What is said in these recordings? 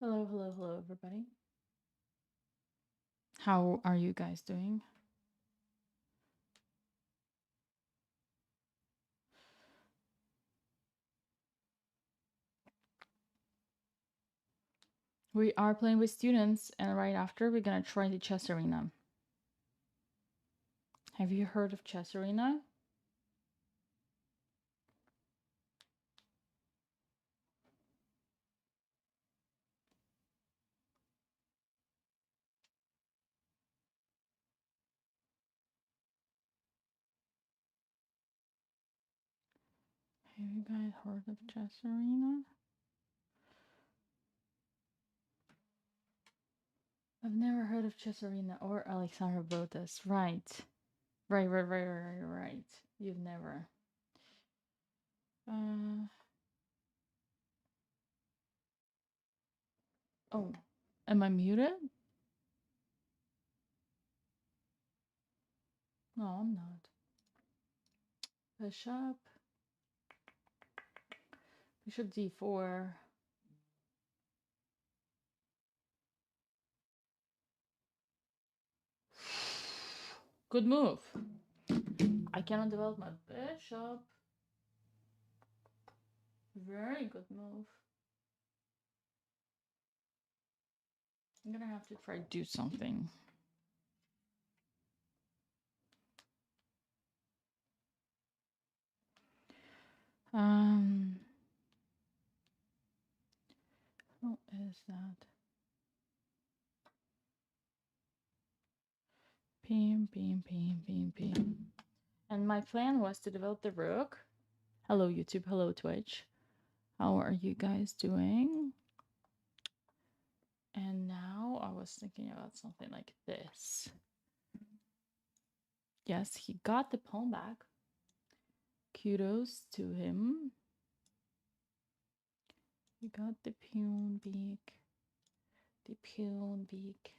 Hello, hello, hello, everybody. How are you guys doing? We are playing with students, and right after, we're gonna try the chess arena. Have you heard of chess arena? Have you guys heard of chess arena? I've never heard of chess arena or Alexandra Botas. Right. Right. You've never. Oh, am I muted? No, I'm not. Bishop. Bishop d4. Good move. I cannot develop my bishop. Very good move. I'm gonna have to try to do something. What is that? Pim. And my plan was to develop the rook. Hello, YouTube. Hello, Twitch. How are you guys doing? And now I was thinking about something like this. Yes, he got the pawn back. Kudos to him. He got the pawn back. The pawn back.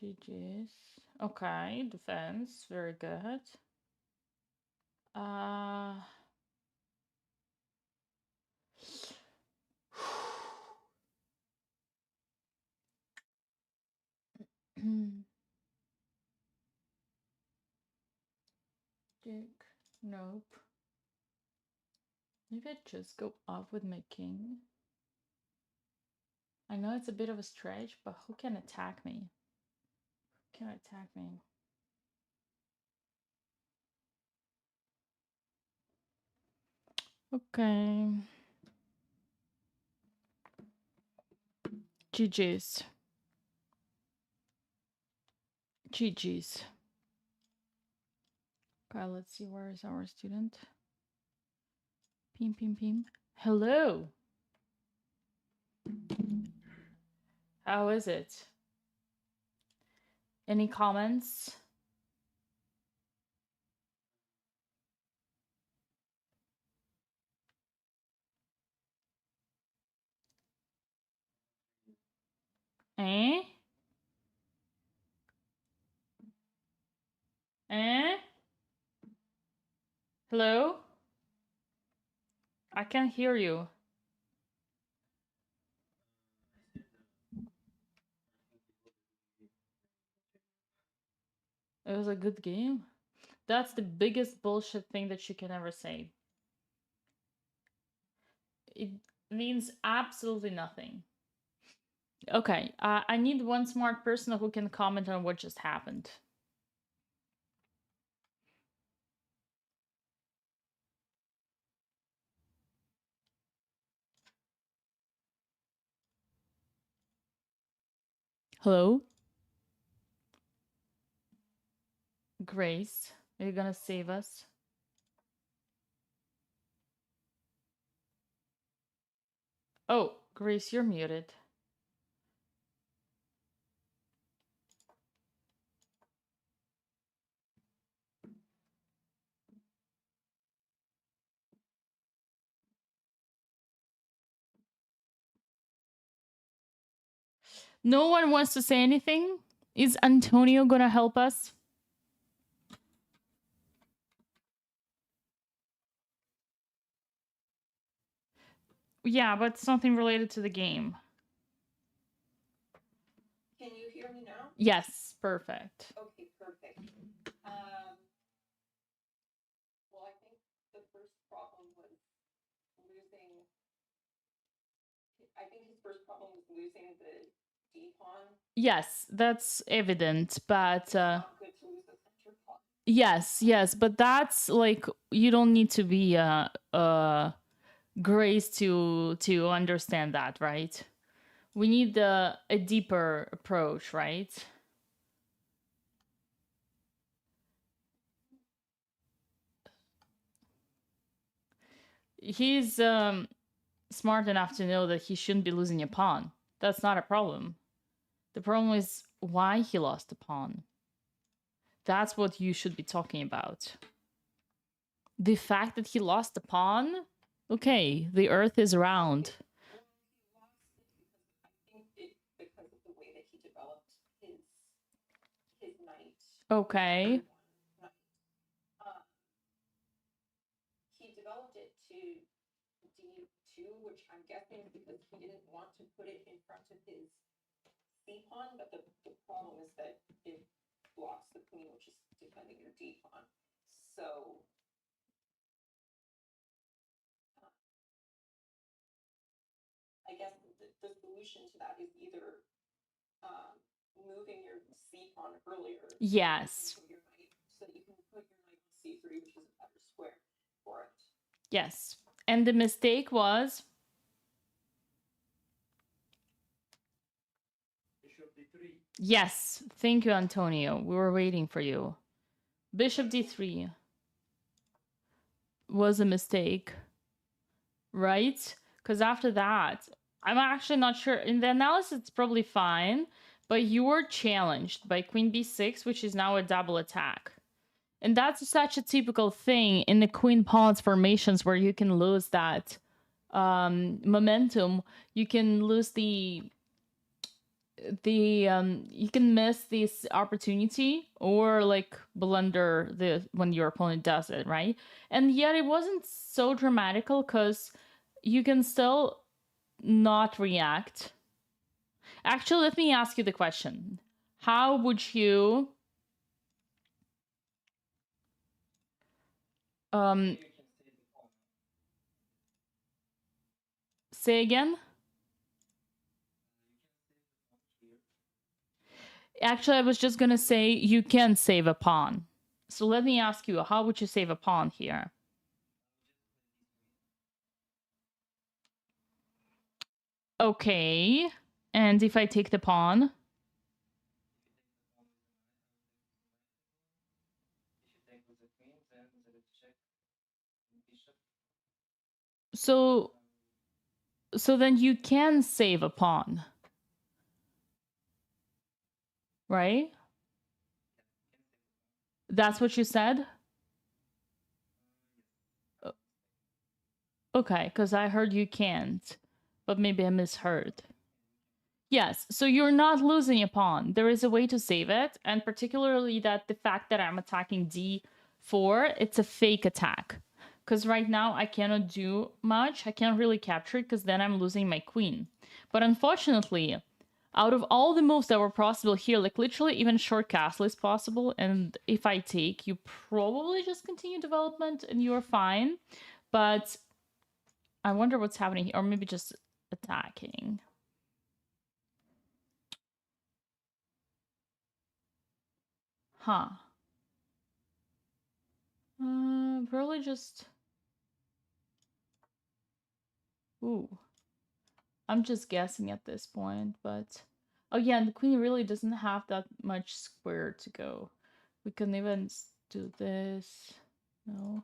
GG's. Okay, defense. Very good. Dick. Nope. Maybe I just go up with my king. I know it's a bit of a stretch, but who can attack me? Who can attack me? Okay. GG's. GG's. Okay, let's see, where is our student? Pim, pim, pim. Hello. How is it? Any comments? Eh? Eh? Hello? I can't hear you. It was a good game. That's the biggest bullshit thing that you can ever say. It means absolutely nothing. Okay, I need one smart person who can comment on what just happened. Hello? Grace, are you gonna save us? Oh, Grace, you're muted. No one wants to say anything? Is Antonio gonna help us? Yeah, but something related to the game. Can you hear me now? Yes, perfect. Okay, perfect. Well, I think the first problem was losing. I think his first problem was losing the D pawn. Yes, that's evident, but It's not good to lose the center pawn. yes, but that's like, you don't need to be Grace to understand that, right? We need a deeper approach, right? He's smart enough to know that he shouldn't be losing a pawn. That's not a problem. The problem is why he lost a pawn. That's what you should be talking about. The fact that he lost the pawn? Okay, the earth is round. I think it because of the way that he developed his knight. Okay. He developed it to D2, which I'm guessing is because he didn't want to put it in front of his C pawn, but the problem is that it blocks the queen, which is defending your D pawn. So I guess the solution to that is either moving your C pawn earlier. Yes. Your knight, so that you can put your knight on C3, which is a better square for it. Yes. And the mistake was? Bishop d3. Yes. Thank you, Antonio. We were waiting for you. Bishop d3 was a mistake, right? Because after that, I'm actually not sure. In the analysis, it's probably fine, but you were challenged by queen b6, which is now a double attack. And that's such a typical thing in the queen pawns formations where you can lose that momentum. You can lose the you can miss this opportunity or like blunder when your opponent does it, right? And yet it wasn't so dramatical because you can still not react. Actually, let me ask you the question. How would you say again? Actually, I was just gonna say you can save a pawn. So let me ask you, how would you save a pawn here? Okay. And if I take the pawn, so then you can save a pawn, right? That's what you said? Okay, because I heard you can't, but maybe I misheard. Yes, so you're not losing a pawn. There is a way to save it, and particularly that the fact that I'm attacking d4, it's a fake attack. Because right now I cannot do much. I can't really capture it because then I'm losing my queen. But unfortunately, out of all the moves that were possible here, like literally even short castle is possible, and if I take, you probably just continue development and you're fine. But I wonder what's happening here, or maybe just attacking. Huh. Probably just... Ooh. I'm just guessing at this point, but... Oh yeah, and the queen really doesn't have that much square to go. We can even do this. No.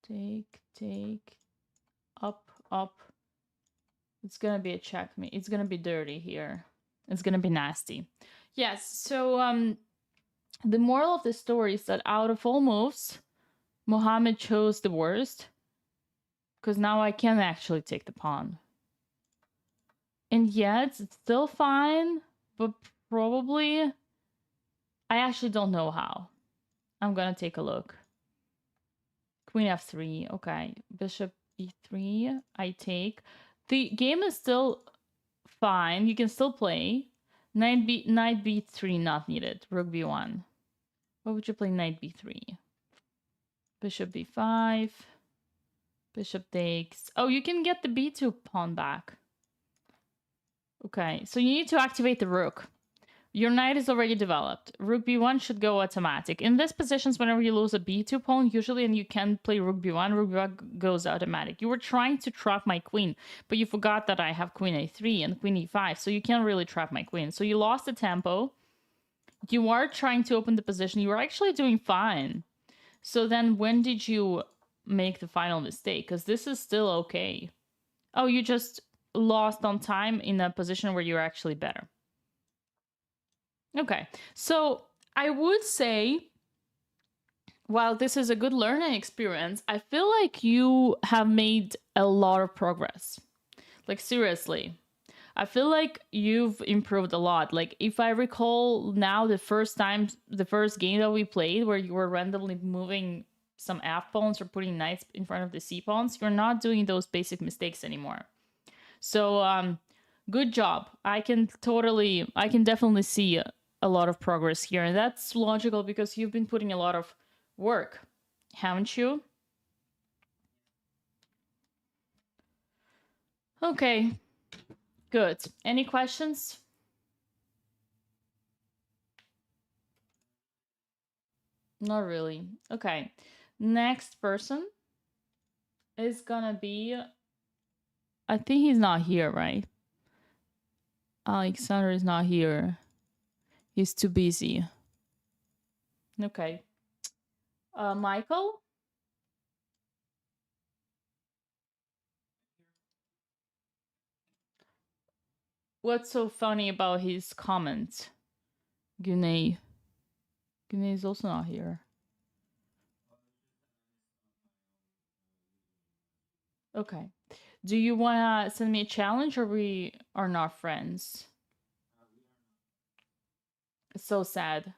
Take. Up, up. It's gonna be a checkmate. It's gonna be dirty here. It's gonna be nasty. Yes, so the moral of the story is that out of all moves, Mohammed chose the worst. Because now I can actually take the pawn. And yet, it's still fine, but probably... I actually don't know how. I'm gonna take a look. Queen f3, okay. Bishop e3, I take. The game is still fine. You can still play. Knight b3 not needed. Rook b1. What would you play knight b3? Bishop b5. Bishop takes. Oh, you can get the b2 pawn back. Okay, so you need to activate the rook. Your knight is already developed. Rook b1 should go automatic. In these positions, whenever you lose a b2 pawn, usually, and you can play rook b1 goes automatic. You were trying to trap my queen, but you forgot that I have queen a3 and queen e5, so you can't really trap my queen. So you lost the tempo. You are trying to open the position. You were actually doing fine. So then when did you make the final mistake? Because this is still okay. Oh, you just lost on time in a position where you're actually better. Okay, so I would say, while this is a good learning experience, I feel like you have made a lot of progress. Like, seriously. I feel like you've improved a lot. Like, if I recall now, the first game that we played where you were randomly moving some F pawns or putting knights in front of the C pawns, you're not doing those basic mistakes anymore. So, good job. I can definitely see a lot of progress here. And that's logical because you've been putting a lot of work, haven't you? Okay, good. Any questions? Not really. Okay, next person is gonna be... I think he's not here, right? Alexander is not here. He's too busy. Okay. Michael? What's so funny about his comment? Gunay is also not here. Okay. Do you want to send me a challenge or we are not friends? It's so sad.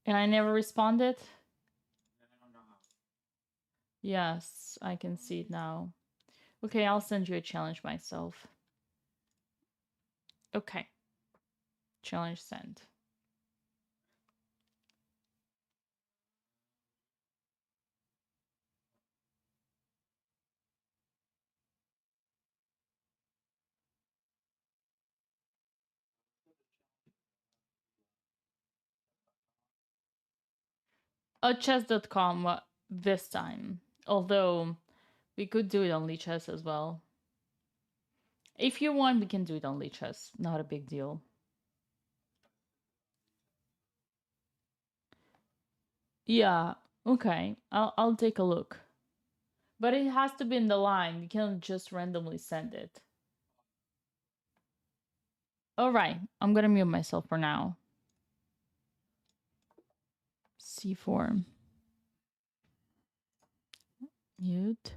And I never responded? Yes, I can see it now. Okay, I'll send you a challenge myself. Okay. Challenge sent. Chess.com this time. Although We could do it on lichess as well. If you want, we can do it on lichess. Not a big deal. Yeah. Okay. I'll take a look. But it has to be in the line. You can't just randomly send it. All right. I'm gonna mute myself for now. C4. Mute.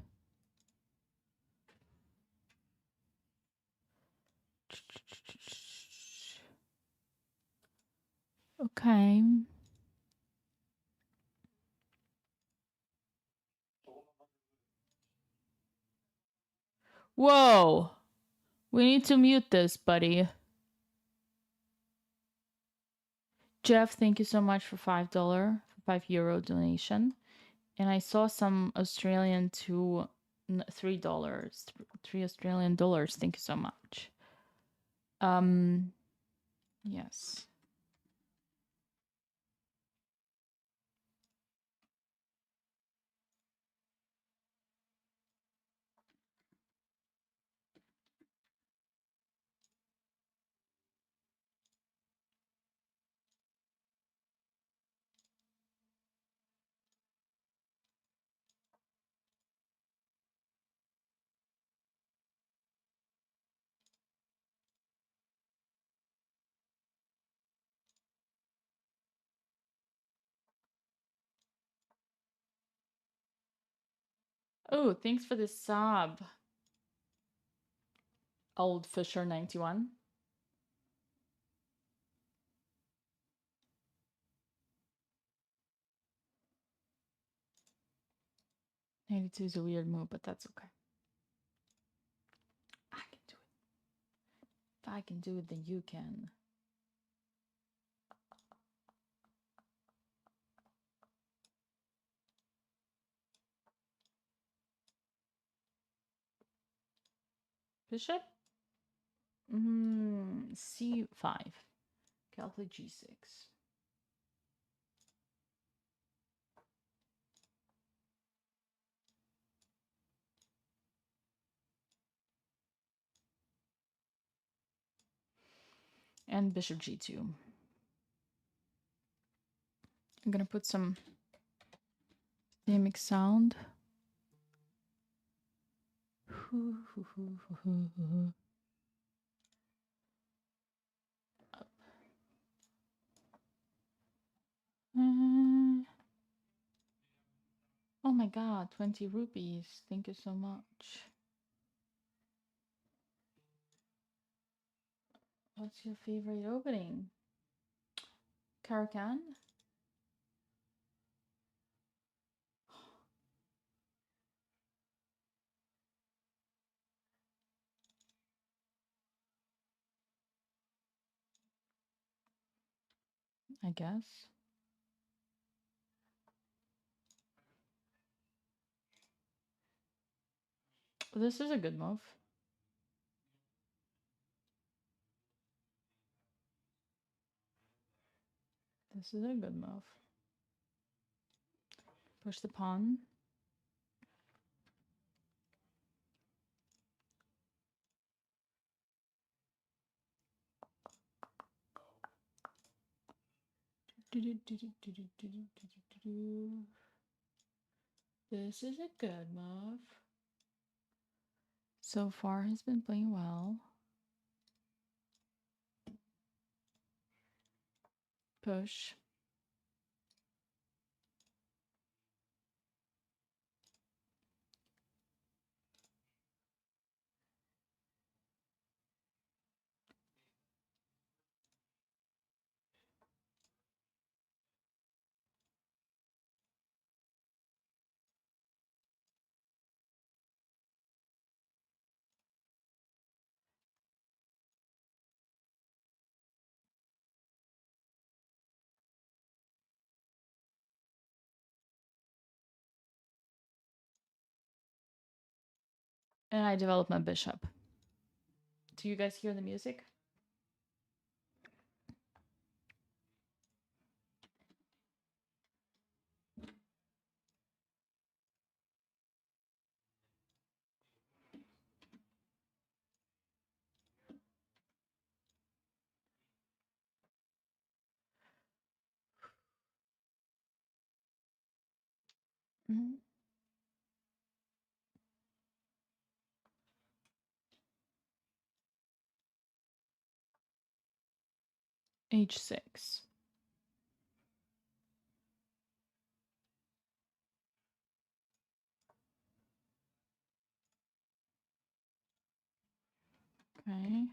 Okay. Whoa. We need to mute this, buddy. Jeff, thank you so much for $5, €5 donation. And I saw some Australian to $3, $3 Australian. Thank you so much. Yes. Oh, thanks for the sub. Old Fisher 91. '92 is a weird move, but that's okay. I can do it. If I can do it, then you can. Bishop? C5. Calculate G6. And Bishop G2. I'm gonna put some dynamic sound. Up. Oh my god, 20 rupees. Thank you so much. What's your favorite opening? Caro-Kann? I guess. This is a good move. This is a good move. Push the pawn. This is a good move. So far, he's been playing well. Push. And I developed my bishop. Do you guys hear the music? Mhm. H6. Okay.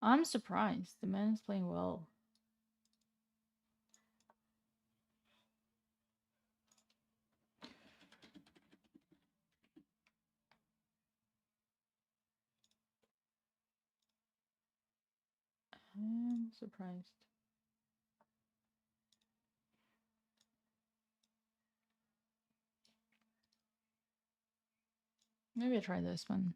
I'm surprised. The man is playing well. I'm surprised. Maybe I try this one.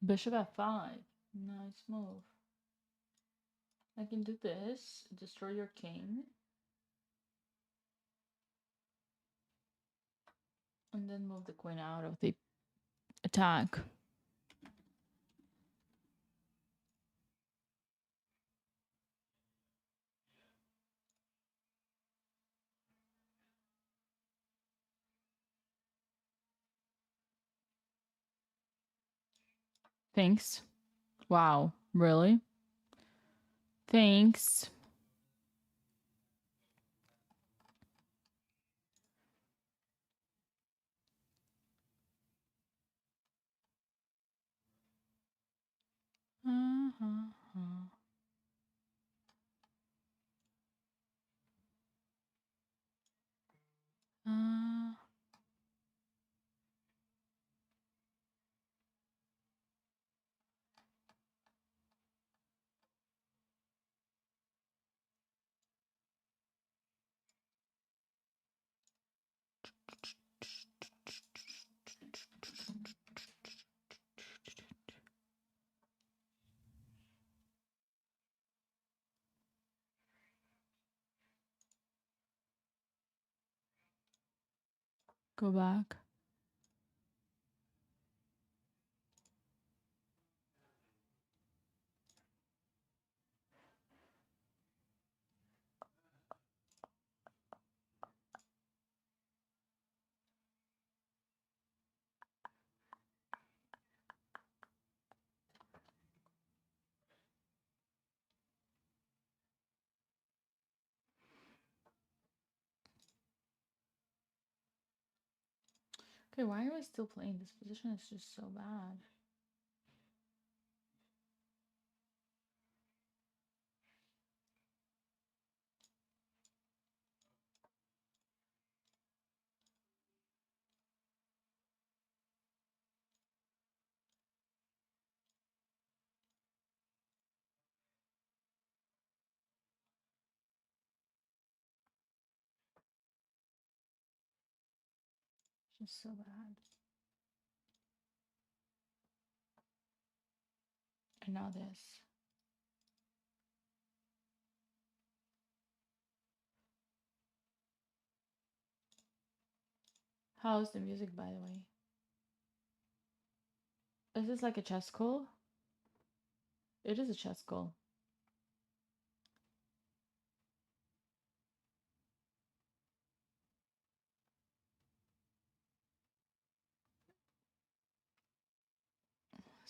Bishop f5. Nice move. I can do this. Destroy your king. And then move the queen out of the attack. Thanks. Wow. Really? Thanks. Go back. Okay, why are we still playing? This position is just so bad. Just so bad. And now this. How's the music, by the way? Is this like a chess call? It is a chess call.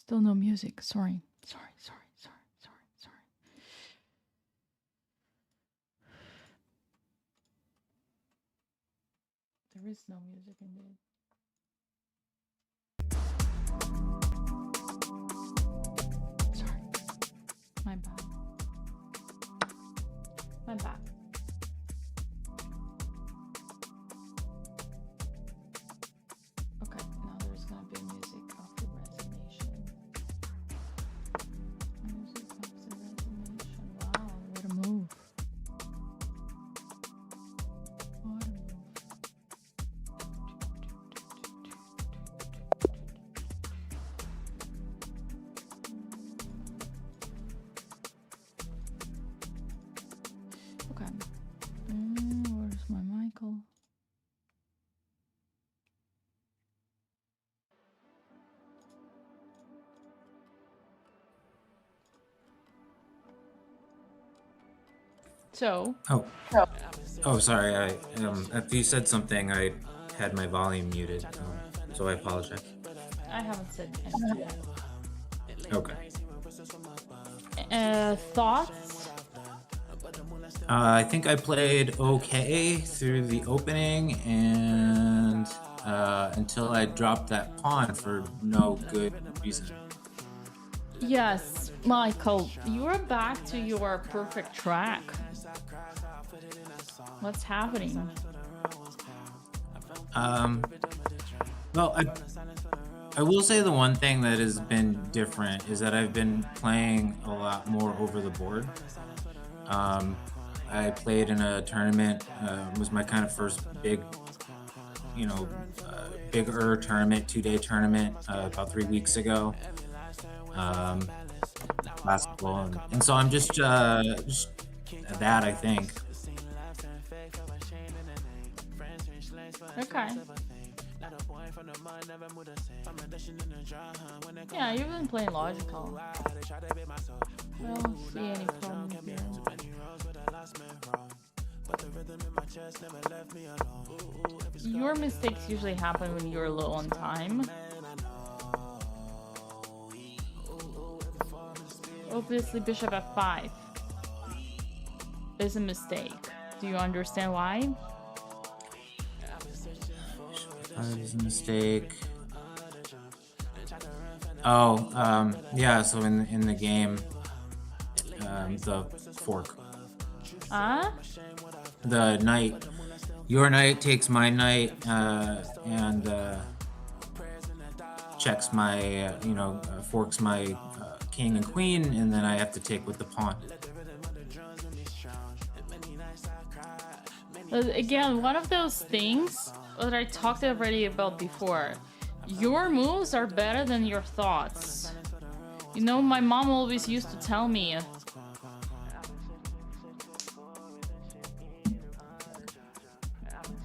Still no music. Sorry. There is no music indeed. Sorry. My bad. Okay, now there's gonna be music of the resignation. Music of the resignation. Wow, what a move. What a move. Okay. Where's my Michael? So, Oh, sorry. After you said something, I had my volume muted, so I apologize. I haven't said anything. Okay. Thoughts? I think I played okay through the opening and until I dropped that pawn for no good reason. Yes, Michael, you're back to your perfect track. What's happening? Well, I will say the one thing that has been different is that I've been playing a lot more over the board. I played in a tournament, was my kind of first big, bigger tournament, 2-day tournament about 3 weeks ago. Basketball, and so I'm just that, I think. Okay. Yeah, you've been playing logical. I don't see any problem here. Your mistakes usually happen when you're low on time. Obviously, bishop f5 is a mistake. Do you understand why? That is a mistake. Oh, yeah. So in the game, the fork. The knight. Your knight takes my knight and checks my, forks my king and queen, and then I have to take with the pawn. Again, one of those things that I talked already about before. Your moves are better than your thoughts. You know, my mom always used to tell me,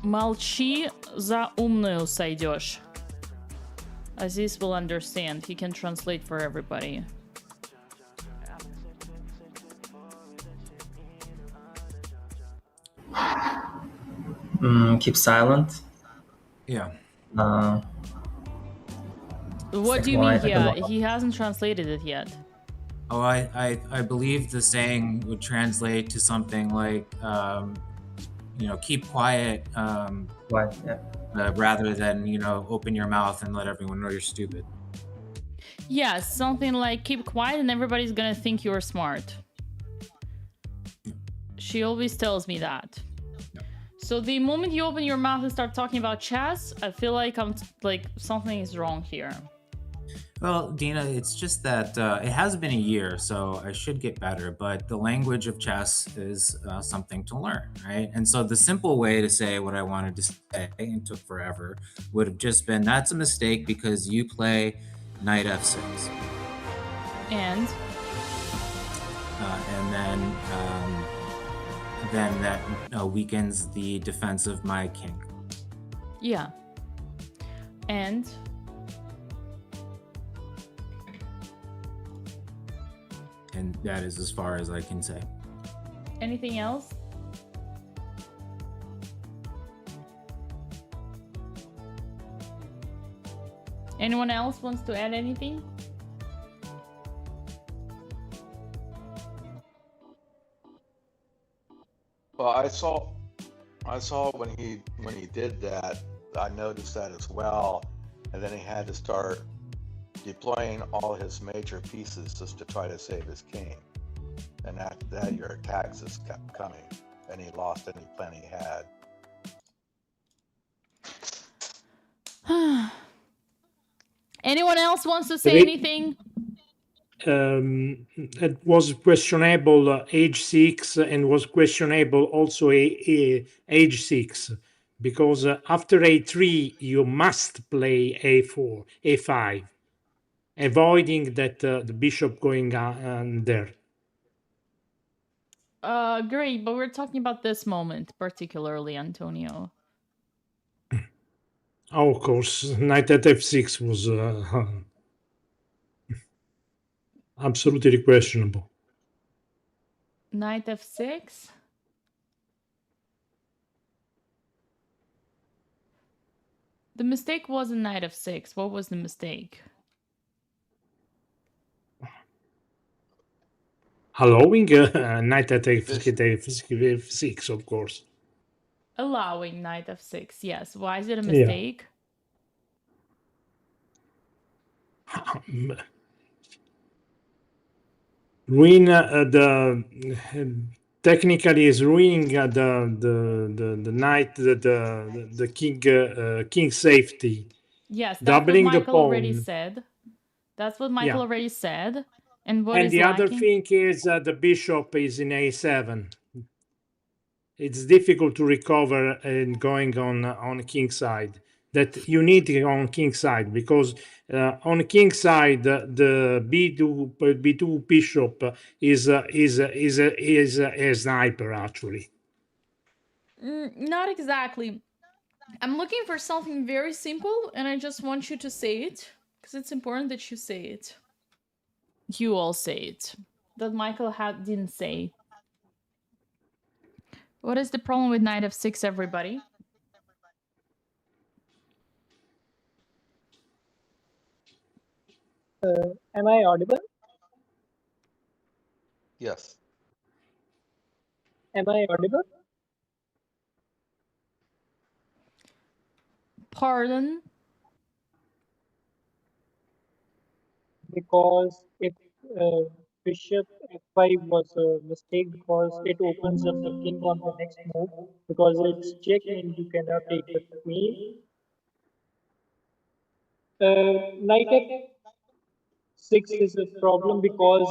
молчи, за умную сойдешь. Aziz will understand. He can translate for everybody. Keep silent. Yeah. What do you mean? Yeah, he hasn't translated it yet. Oh, I believe the saying would translate to something like, keep quiet, rather than, open your mouth and let everyone know you're stupid. Yeah, something like keep quiet and everybody's gonna think you're smart. She always tells me that. So the moment you open your mouth and start talking about chess, I feel like something is wrong here. Well, Dina, it's just that it has been a year, so I should get better, but the language of chess is something to learn, right? And so the simple way to say what I wanted to say, and took forever, would have just been, that's a mistake because you play knight f6. And then that weakens the defense of my king. Yeah. And that is as far as I can say. Anything else? Anyone else wants to add anything? Well, I saw when he did that, I noticed that as well, and then he had to start deploying all his major pieces just to try to save his king. And after that, your attacks just kept coming, and he lost any plan he had. Anyone else wants to say Rick- anything? It was questionable h6 and was questionable also h6 because after a3 you must play a4 a5 avoiding that the bishop going there. Great, but we're talking about this moment particularly, Antonio. Oh, of course, knight at f6 was absolutely questionable. Knight f6. The mistake wasn't knight f6. What was the mistake? Allowing knight at f6, of course. Allowing knight f6, yes. Why is it a mistake? Ruin technically is ruining the knight, the king safety. Yes, that's Doubling what the Michael already pawn. said. That's what Michael Yeah. already said. And what And is the other lacking? thing is the bishop is in a7. It's difficult to recover and going on king side. That you need it on king side because on king side the b2 bishop is a sniper actually. Not exactly. I'm looking for something very simple, and I just want you to say it because it's important that you say it. You all say it. That Michael didn't say. What is the problem with knight f6, everybody? Am I audible? Yes. Am I audible? Pardon? Because if bishop f5 was a mistake because it opens up the king on the next move because it's check and you cannot take the queen. Knight f6 is a problem because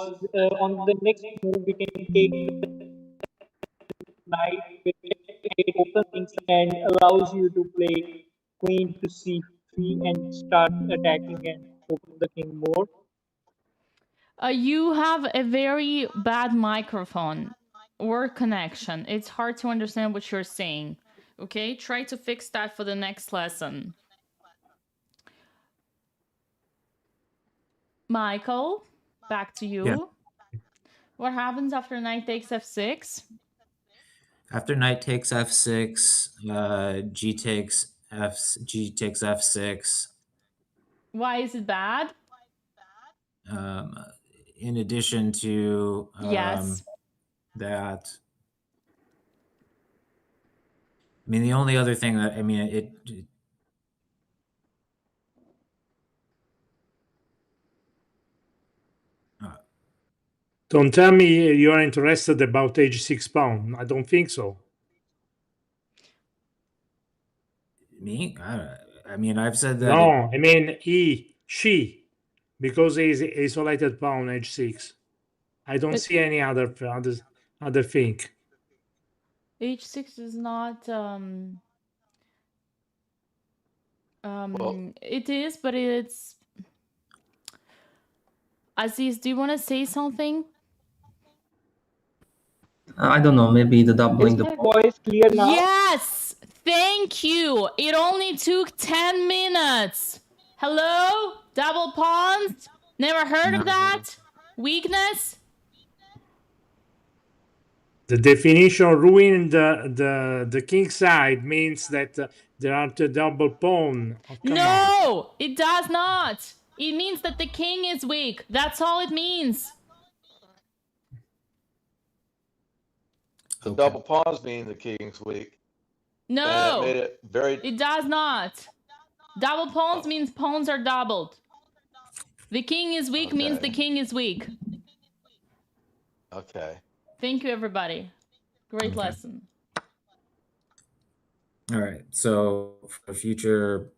on the next move we can take the knight with it opens things and allows you to play queen to c3 and start attacking and open the king more. You have a very bad microphone or connection. It's hard to understand what you're saying. Okay, try to fix that for the next lesson. Michael, back to you. Yeah. What happens after knight takes f6? After knight takes f6, g takes f6. Why is it bad? In addition to Yes. that, I mean, the only other thing that Don't tell me you're interested about h6 pawn. I don't think so. me, I mean, I've said that. No, I mean she, because he's isolated pawn h6. I don't see any other thing. h6 is not it is, but it's Aziz, do you want to say something? I don't know, maybe the doubling Is the my voice clear now? Yes! Thank you! It only took 10 minutes! Hello? Double pawns? Never heard of that? Weakness? The definition ruin the king side means that there are the double pawn. Oh, come on. No! It does not! It means that the king is weak. That's all it means. The Okay. double pawns mean the king's weak, and it No, made it very. it does not. Double pawns Oh, means pawns are doubled. The king is weak means the okay. king is weak. Okay. Thank you, everybody. Great Okay. lesson. All right. So for future,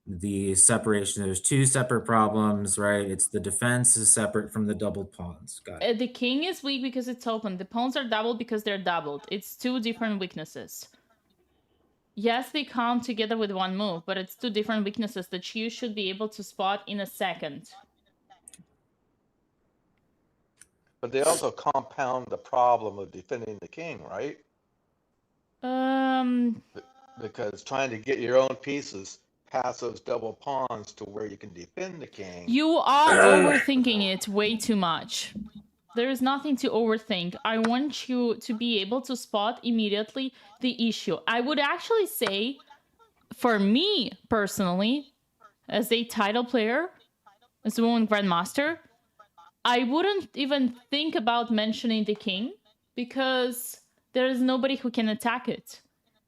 the separation, there's two separate problems, right? It's the defense is separate from the doubled pawns. Got it. The king is weak because it's open. The pawns are doubled because they're doubled. It's two different weaknesses. Yes, they come together with one move, but it's two different weaknesses that you should be able to spot in a second. But they also compound the problem of defending the king, right? Because trying to get your own pieces past those double pawns to where you can defend the king. You are overthinking it way too much. There is nothing to overthink. I want you to be able to spot immediately the issue. I would actually say, for me personally, as a title player, as a woman grandmaster, I wouldn't even think about mentioning the king because there is nobody who can attack it.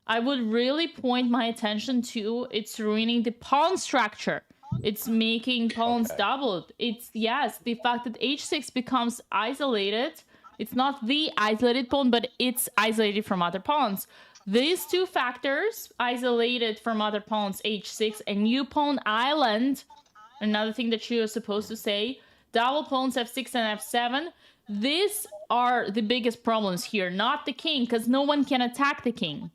I would really point my attention to it's ruining the pawn structure. It's making pawns Okay. doubled. It's, yes, the fact that h6 becomes isolated. It's not the isolated pawn, but it's isolated from other pawns. These two factors, isolated from other pawns, h6, and new pawn island, another thing that you're supposed to say, double pawns f6 and f7, these are the biggest problems here, not the king, because no one can attack the king.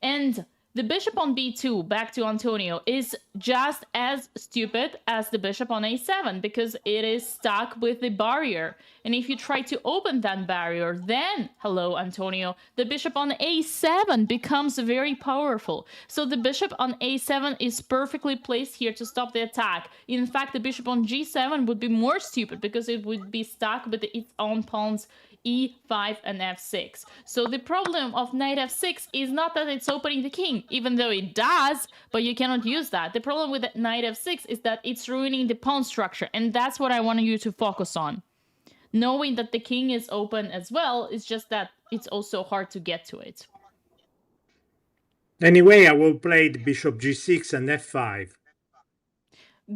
And the bishop on b2, back to Antonio, is just as stupid as the bishop on a7 because it is stuck with the barrier. And if you try to open that barrier, then, hello, Antonio, the bishop on a7 becomes very powerful. So the bishop on a7 is perfectly placed here to stop the attack. In fact, the bishop on g7 would be more stupid because it would be stuck with its own pawns e5 and f6. So the problem of knight f6 is not that it's opening the king, even though it does, but you cannot use that. The problem with knight f6 is that it's ruining the pawn structure, and that's what I want you to focus on. Knowing that the king is open as well, it's just that it's also hard to get to it. Anyway, I will play the bishop g6 and f5.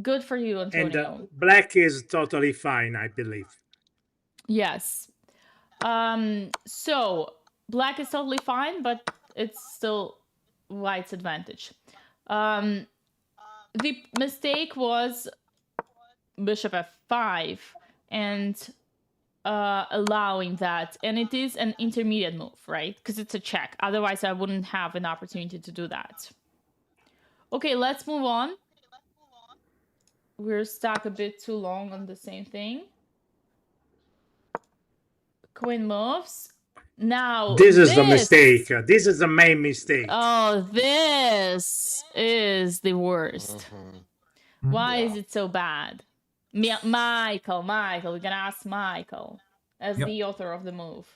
Good for you, Antonio. And black is totally fine, I believe. Yes. So black is totally fine, but it's still white's advantage. The mistake was bishop f5 and allowing that, and it is an intermediate move, right? Because it's a check. Otherwise, I wouldn't have an opportunity to do that. Okay, let's move on. We're stuck a bit too long on the same thing. Queen moves. Now This is the mistake. This is the main mistake. Oh, this is the worst. Why is it so bad? Michael, we're gonna ask Michael as the author of the move.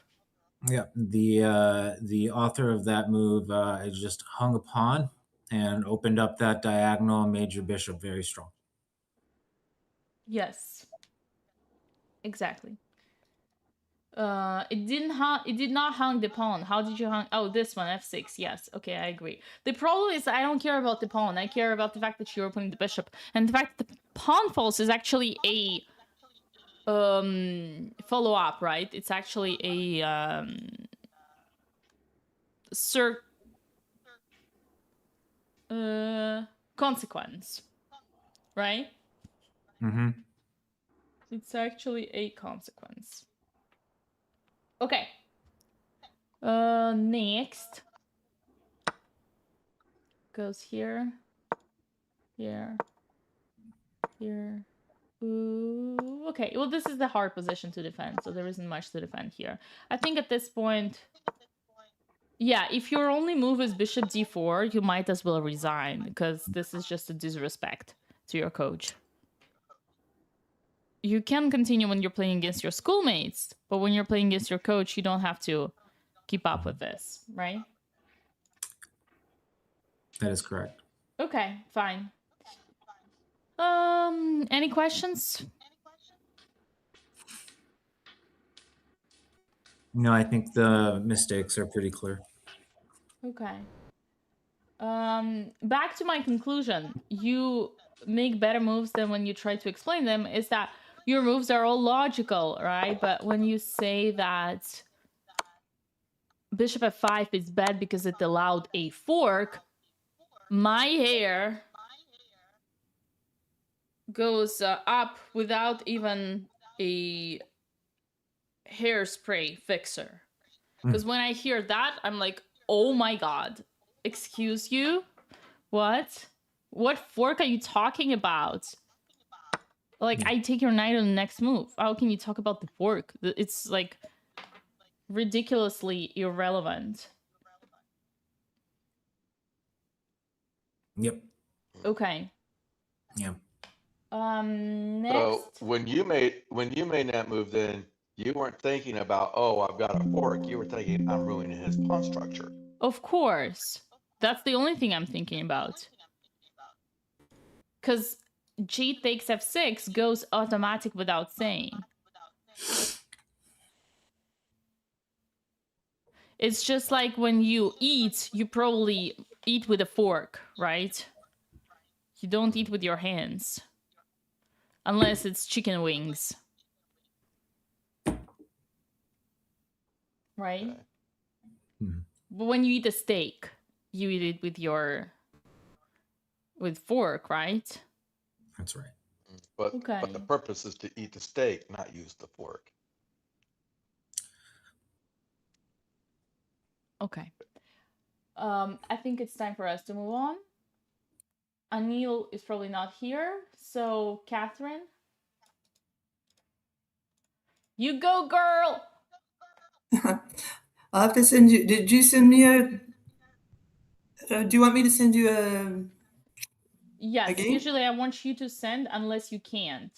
Yeah, the author of that move just hung a pawn and opened up that diagonal and made your bishop very strong. Yes, exactly. It did not hang the pawn. How did you hang? Oh, this one, f6. Yes, okay, I agree. The problem is I don't care about the pawn. I care about the fact that you're opening the bishop, and the fact that the pawn falls is actually a follow up, right? It's actually a consequence, right? Mm-hmm. It's actually a consequence. Okay. Next goes here, here, here. Ooh, okay. Well, this is the hard position to defend, so there isn't much to defend here. I think at this point, yeah, if your only move is bishop d4, you might as well resign because this is just a disrespect to your coach. You can continue when you're playing against your schoolmates, but when you're playing against your coach, you don't have to keep up with this, right? That is correct. Okay, fine. Any questions? No, I think the mistakes are pretty clear. Okay. Back to my conclusion. You make better moves than when you try to explain them, is that your moves are all logical, right? But when you say that bishop f5 is bad because it allowed a fork, my hair goes up without even a hairspray fixer. Because when I hear that, I'm like, oh my god, excuse you? What? What fork are you talking about? Like, I take your knight on the next move. How can you talk about the fork? It's like ridiculously irrelevant. Yep. Okay. Yeah. Next. So when you made that move, then you weren't thinking about, oh, I've got a fork. You were thinking, I'm ruining his pawn structure. Of course. That's the only thing I'm thinking about. Because g takes f6 goes automatic without saying. It's just like when you eat, you probably eat with a fork, right? You don't eat with your hands. Unless it's chicken wings. Right? Okay. But when you eat a steak, you eat it with fork, right? That's right. But Okay. the purpose is to eat the steak, not use the fork. Okay. I think it's time for us to move on. Anil is probably not here, so Catherine, you go, girl. I'll have to send you. Did you send me a? Do you want me to send you a? Yes, Again? usually I want you to send unless you can't.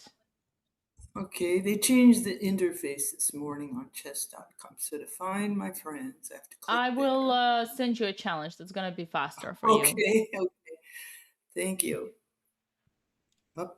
Okay, they changed the interface this morning on chess.com. So to find my friends, I have to click I there. will send you a challenge that's gonna be faster for you. Okay, okay. Thank you. Up.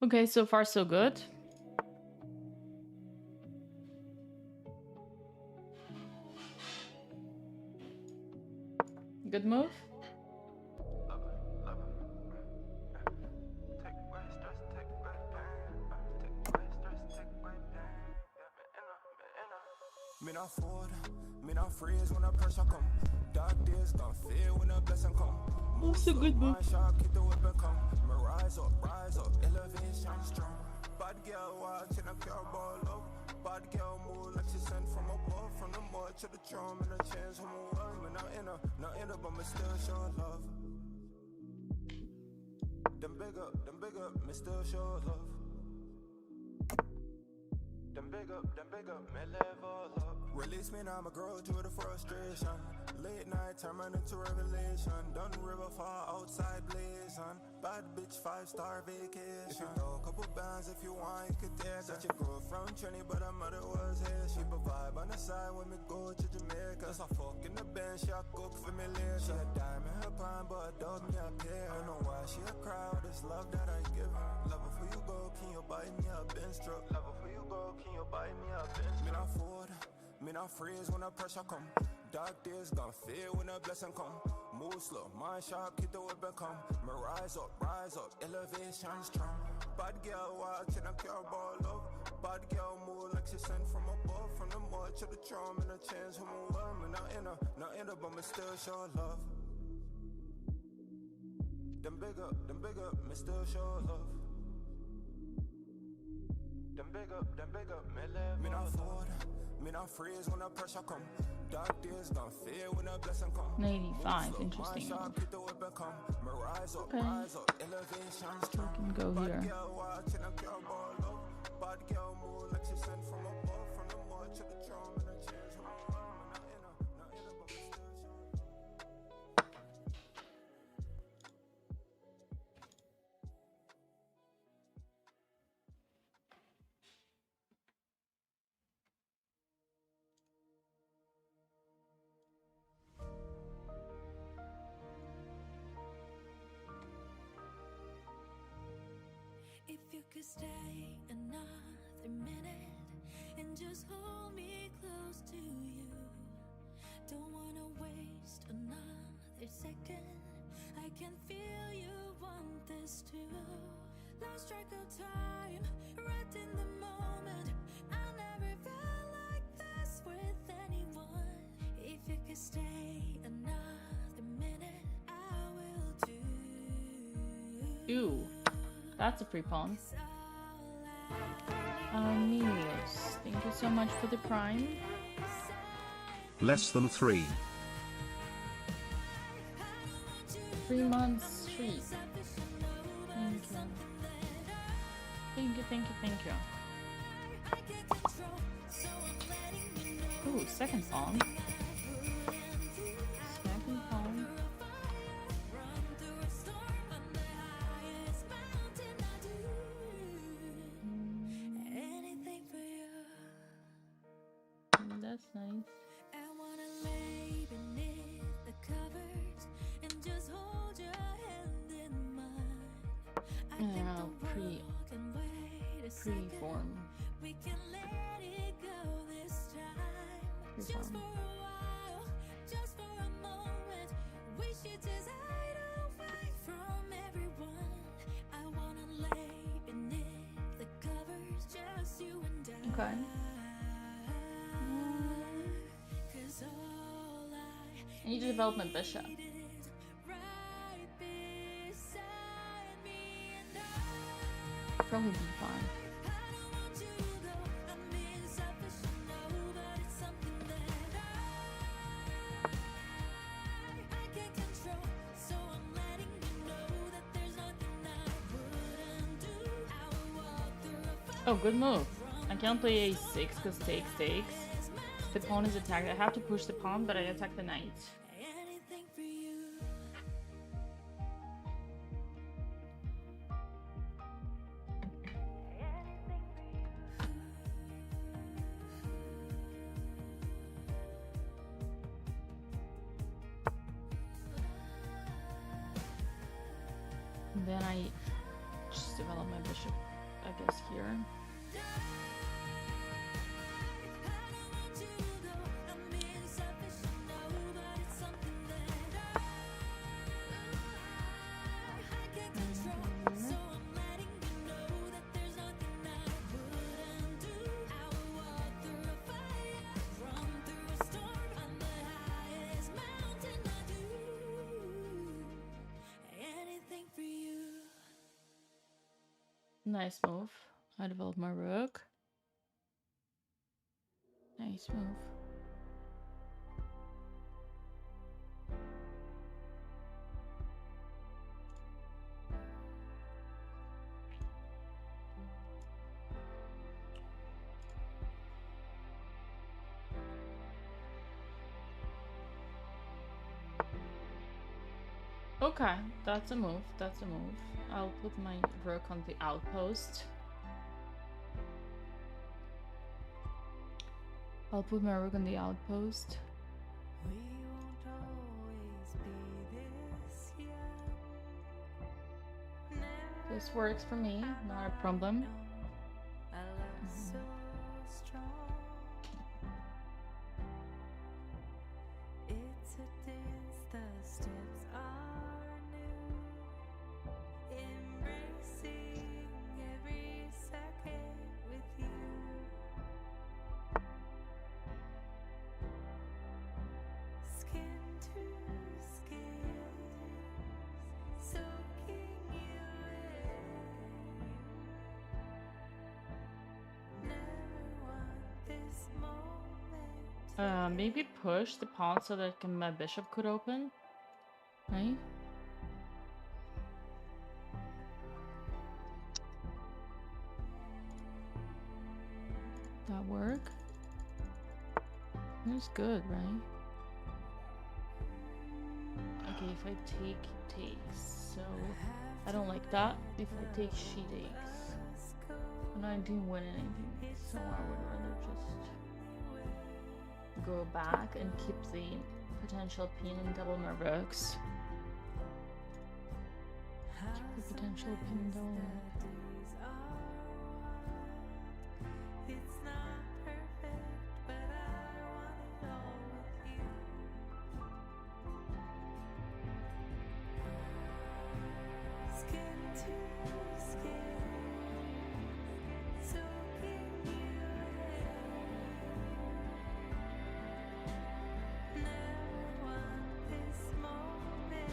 Okay, so far so good. Good move. Me not forward, me not freeze when the pressure come. Dark days gone fade when the blessing come. That's a good move. My shot, keep the weapon come. Me rise up, elevation strong. Bad girl watch in a car ball love. Bad girl move like she sent from above. From the mud to the drum and the chains from a world. Me not in her, but me still show love. Them big up, me still show love. Them big up, me level up. Release me now, I'ma grow through the frustration. Late night, turn into revelation. Done river far outside blazing. Bad bitch, 5-star vacation. If you throw a couple bands, if you want, you could take such a girl from Trinity, but her mother was here. She a vibe on the side when we go to Jamaica. Cause I fuck in the bench, she a cook for me later. She a dime in her prime, but a dog me a pair. I don't know why she a crowd, this love that I give her. Love her for you go, can you buy me a Benz truck? Love her for you go, can you buy me a Benz truck? Me not forward, me not freeze when the pressure come. Dark days gone fade when the blessing come. Move slow, mind sharp, keep the weapon come. Me rise up, elevation strong. Bad girl watch in a car ball love. Bad girl move like she sent from above. From the mud to the drum and the chains from a world. Me not in her, but me still show love. Them big up, me still show love. Them big up, me live. Me not fold, me not freeze when the pressure come. Dark days don't fear when the blessing come. 85, interesting. Shot, keep the weapon come. Me rise up, Okay. rise up, elevation We can go Bad here. girl watching a girl ball up. Bad girl move like she sent from above. From the mud to the drum and the change from my mom. Not in her, but we still show. If you could stay another minute and just hold me close to you. Don't wanna waste another second. I can feel you want this too. Lost track of time, right in the moment. I never felt like this with anyone. If you could stay another minute, I will do. Ooh, that's a free pawn. Minios, thank you so much for the prime. Less than 3. 3 months streak. Thank you. Thank you, thank you, thank you. Ooh, second pawn. Second pawn. Anything for you. That's nice. I wanna lay beneath the covers and just hold your hand in mine. I think Yeah, the world can wait a second. Pre-form. We can let it go this time. Just Pre-form. for a while, just for a moment. We should just hide away from everyone. I wanna lay beneath the covers, just you and I. Okay. 'Cause all I need to develop my bishop. is right beside me, and Probably b5. I don't want you to go. I'm being selfish, I know, but it's something that I can't control. So I'm letting you know that there's nothing I wouldn't do. I will walk through a fire. Oh, good move. I can't play a6 because takes. The pawn is attacked. I have to push the pawn, but I attack the knight. Anything for you. And then I just develop my bishop, I guess, here. Anything for you. Nice move. I develop my rook. Nice move. Okay, that's a move. That's a move. I'll put my rook on the outpost. I'll put my rook on the outpost. We won't always be this young. This works for me, not a problem. I love so strong. It's a dance, the steps are new. Embracing every second with you. Skin to skin, soak Maybe push the pawn so that my bishop could open, right? That work? That's good, right? Okay, if I take, he takes. So I don't like that. If I take, she takes. And I didn't win anything, so I would rather just go back and keep the potential pin and double my rooks. Keep the potential pin and double my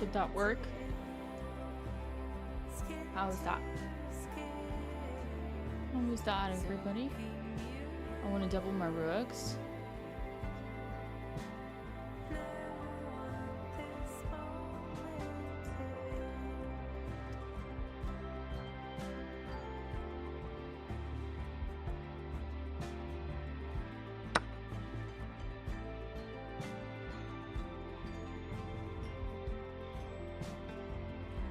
Would that work? How's that? How is that, everybody? I want to double my rooks.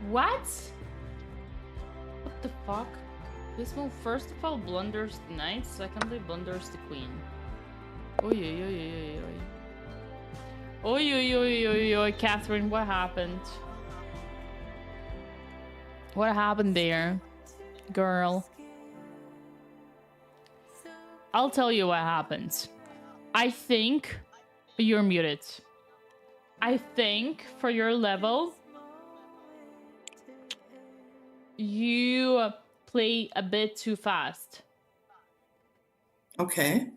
What? What the fuck? This move first of all blunders the knight, secondly blunders the queen. Oi oi oi oi oi. Oi oi oi oi oi, Catherine, what happened? What happened there, girl? I'll tell you what happened. I think you're muted. I think for your level, you play a bit too fast. Okay.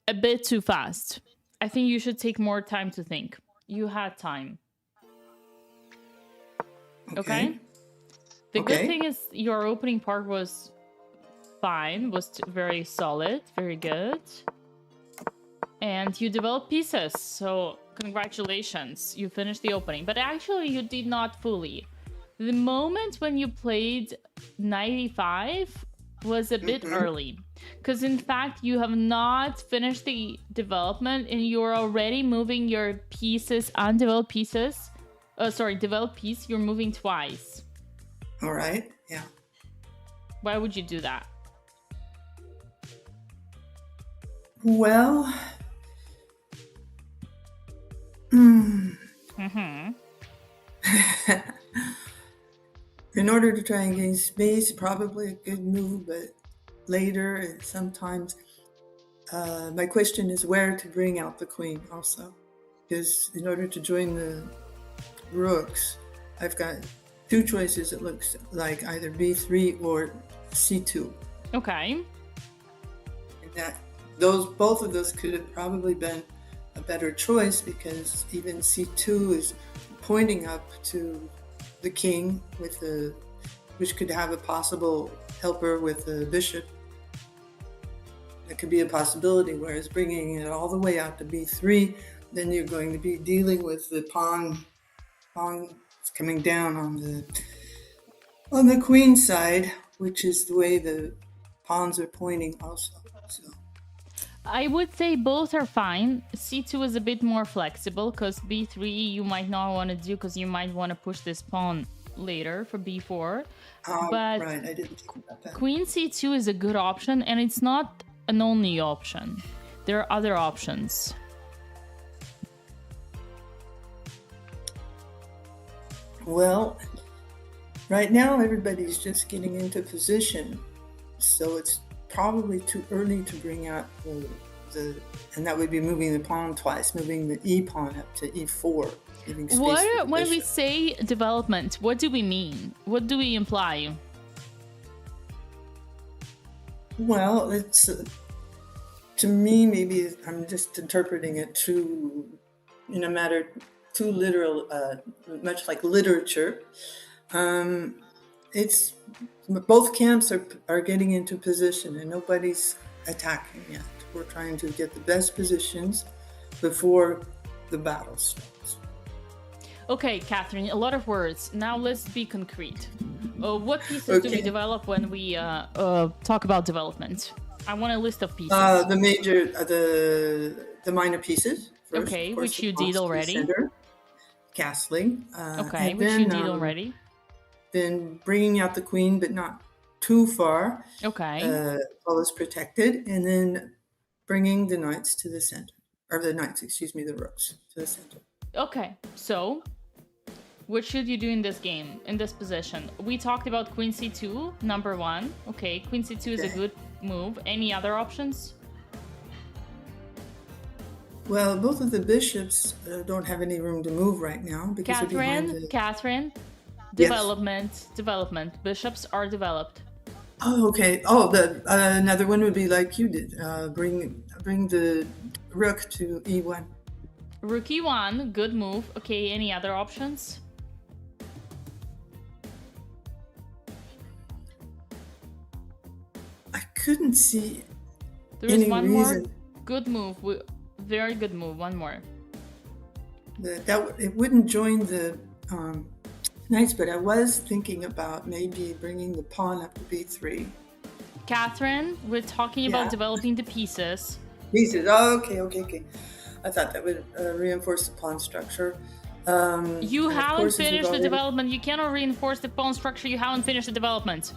A bit too fast. I think you should take more time to think. You had time. Okay? The good thing is your opening part was fine, was very solid, very good. And you developed pieces, so congratulations, you finished the opening. But actually, you did not fully. The moment when you played 95 was a bit early. Because in fact, you have not finished the development and you're already moving your pieces, undeveloped pieces. Developed piece, you're moving twice. All right, yeah. Why would you do that? Well... In order to try and gain space, probably a good move, but later and sometimes my question is where to bring out the queen also. Because in order to join the rooks, I've got two choices, it looks like, either b3 or c2. Okay. And that both of those could have probably been a better choice, because even c2 is pointing up to the king with which could have a possible helper with the bishop. That could be a possibility, whereas bringing it all the way out to b3, then you're going to be dealing with the pawn coming down on the queen side, which is the way the pawns are pointing also. So I would say both are fine. C2 is a bit more flexible because B3 you might not want to do because you might want to push this pawn later for B4. But right, I didn't think about that. Queen C2 is a good option, and it's not an only option. There are other options. Well, right now everybody's just getting into position, so it's probably too early to bring out and that would be moving the pawn twice, moving the e pawn up to e4, giving space for the When we bishop. say development, what do we mean? What do we imply? Well, it's to me, maybe I'm just interpreting it too literal, much like literature. it's both camps are getting into position and nobody's attacking yet. We're trying to get the best positions before the battle starts. Okay, Catherine, a lot of words. Now let's be concrete. What pieces do we Okay. develop when we talk about development? I want a list of pieces. The major, the minor pieces. First, Okay, of course, which the you did pawns to the already. center, castling. Okay, and which then, you did already. Then bringing out the queen, but not too far. Okay. All is protected, and then bringing the knights to the center, or the knights, excuse me, the rooks to the center. Okay, so what should you do in this game, in this position? We talked about queen c2, number 1. Okay, queen c2 is a Okay. good move. Any other options? Well, both of the bishops don't have any room to move right now because they're behind the... Catherine, Yes. development. Bishops are developed. Oh, okay. Oh, the another one would be like you did. Bring the rook to e1. Rook e1, good move. Okay, any other options? I couldn't see There is any one more reason good move. Very good move. One more. that it wouldn't join the knights, but I was thinking about maybe bringing the pawn up to b3. Catherine, we're talking about Yeah. developing the pieces. Pieces. Oh, okay. I thought that would reinforce the pawn structure. You and of haven't course, as we've finished the already- development. You cannot reinforce the pawn structure. You haven't finished the development.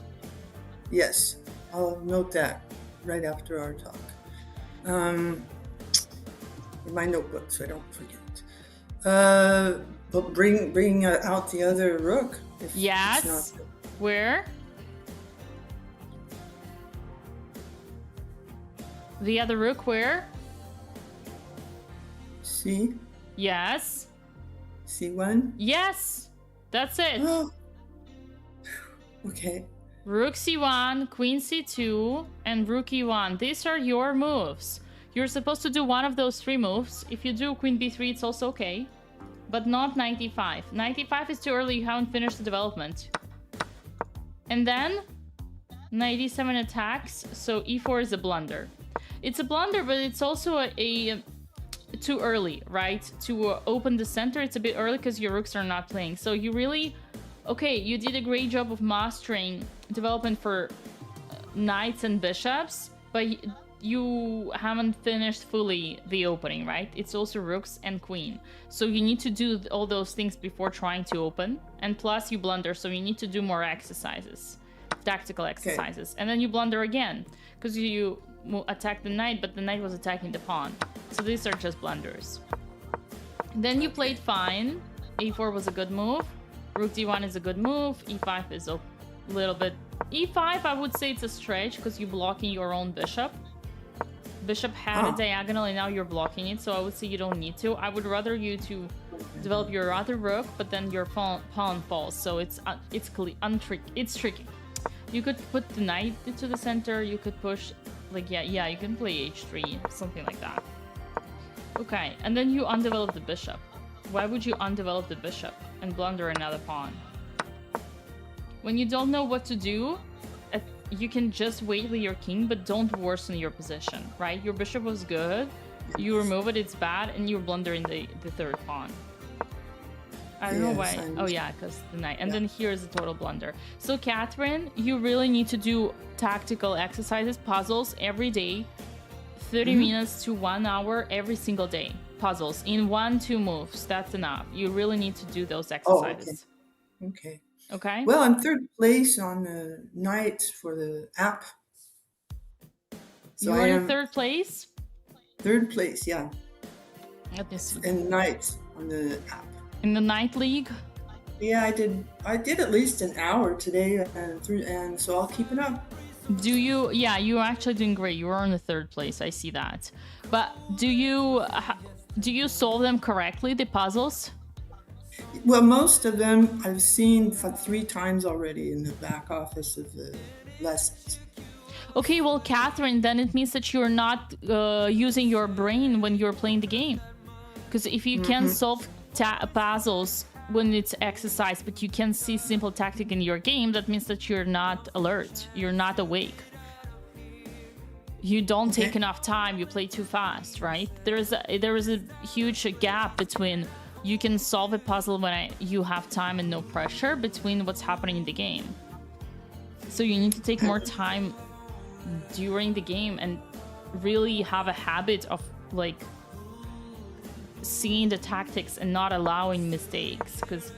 Yes, I'll note that right after our talk. In my notebook, so I don't forget. But bring out the other rook. If Yes. It's not, Where? The other rook where? C, Yes. C1. Yes. That's it. Oh. Okay. Rook c1, queen c2, and rook e1. These are your moves. You're supposed to do one of those 3 moves. If you do queen b3, it's also okay. But not knight e5. Knight e5 is too early. You haven't finished the development. And then knight e7 attacks. So e4 is a blunder. It's a blunder, but it's also a too early, right? To open the center, it's a bit early because your rooks are not playing. So you really... Okay, you did a great job of mastering development for knights and bishops, but you haven't finished fully the opening, right? It's also rooks and queen. So you need to do all those things before trying to open. And plus you blunder, so you need to do more exercises, tactical exercises. And then you blunder again, because you attack the knight, but the knight was attacking the pawn. So these are just blunders. Then you played fine. A4 was a good move. Rook d1 is a good move. E5 is a little bit... E5, I would say it's a stretch because you're blocking your own bishop. Bishop had a diagonal and now you're blocking it, so I would say you don't need to. I would rather you to develop your other rook, but then your pawn falls, so it's tricky. You could put the knight into the center, you could push... Like, yeah, you can play h3, something like that. Okay, and then you undevelop the bishop. Why would you undevelop the bishop and blunder another pawn? When you don't know what to do, you can just wait with your king, but don't worsen your position, right? Your bishop was good, you remove it, it's bad, and you're blundering the third pawn. I don't know why. Oh yeah, because the knight. And then here's a total blunder. So Catherine, you really need to do tactical exercises, puzzles every day, 30 minutes to 1 hour every single day. Puzzles in 1-2 moves. That's enough. You really need to do those exercises. Okay. Okay. Well, I'm 3rd place on the night for the app. So You're I in am 3rd place? 3rd place, yeah. Let me see. And night on the app. In the night league? Yeah, I did at least an hour today, and so I'll keep it up. Do you? Yeah, you're actually doing great. You are in the 3rd place. I see that. But do you solve them correctly, the puzzles? Well, most of them I've seen 3 times already in the back office of the lessons. Okay, well, Catherine, then it means that you're not using your brain when you're playing the game. Because if you can solve puzzles when it's exercise, but you can see simple tactic in your game, that means that you're not alert, you're not awake. You don't take enough time, you play too fast, right? There is a huge gap between you can solve a puzzle when you have time and no pressure between what's happening in the game. So you need to take more time during the game and really have a habit of like seeing the tactics and not allowing mistakes. Because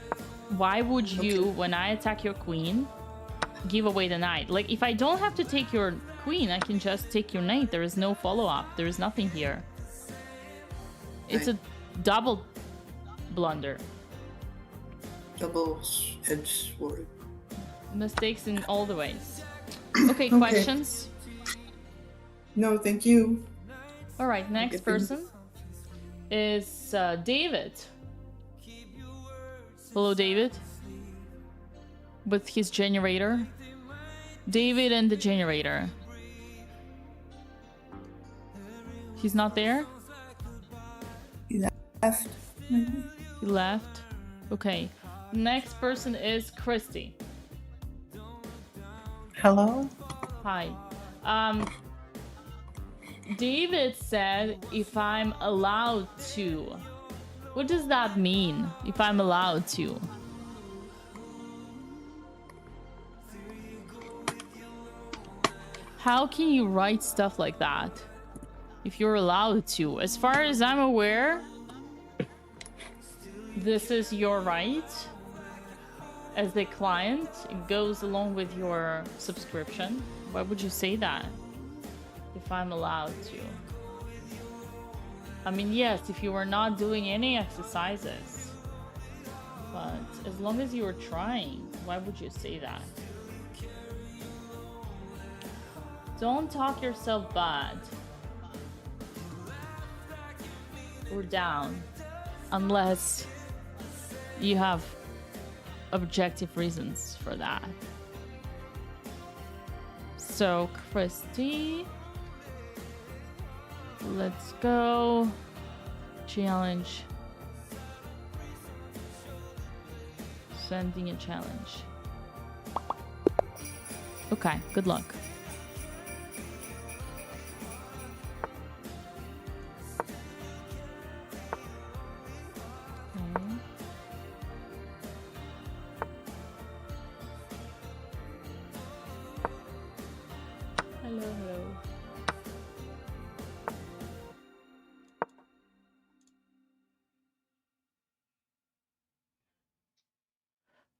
why would you, when I attack your queen, give away the knight? Like, if I don't have to take your queen, I can just take your knight. There is no follow-up. There is nothing here. It's a double blunder. Double-edged sword. Mistakes in all the ways. Okay, questions? No, thank you. All right, next person is David. Hello, David. With his generator. David and the generator. He's not there? He left. He left? Okay. Next person is Christy. Hello? Hi. David said, if I'm allowed to. What does that mean, if I'm allowed to? How can you write stuff like that if you're allowed to? As far as I'm aware, this is your right as the client. It goes along with your subscription. Why would you say that? If I'm allowed to. I mean, yes, if you were not doing any exercises. But as long as you were trying, why would you say that? Don't talk yourself bad. Or down. Unless you have objective reasons for that. So, Christy, let's go. Challenge. Sending a challenge. Okay, good luck. Okay. Hello, hello.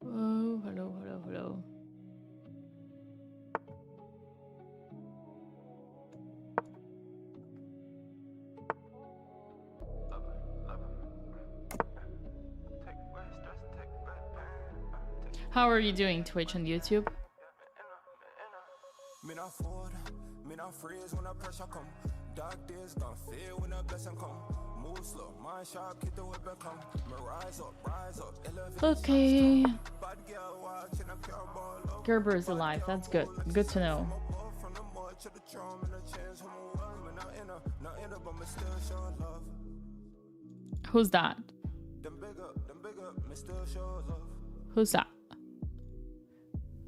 Oh, hello, hello, hello. How are you doing, Twitch and YouTube? Me not forward, me not freeze when the pressure come. Dark days gonna fade when the blessing come. Move slow, mind sharp, keep the whip and come. Me rise up, elevate. Okay. Bad girl watching a pure ball. Gerber is alive. That's good. Good to know. From the mud to the charm and the chance from a world. Me not in it, but me still show love. Who's that? Them big up, me still show love. Who's that?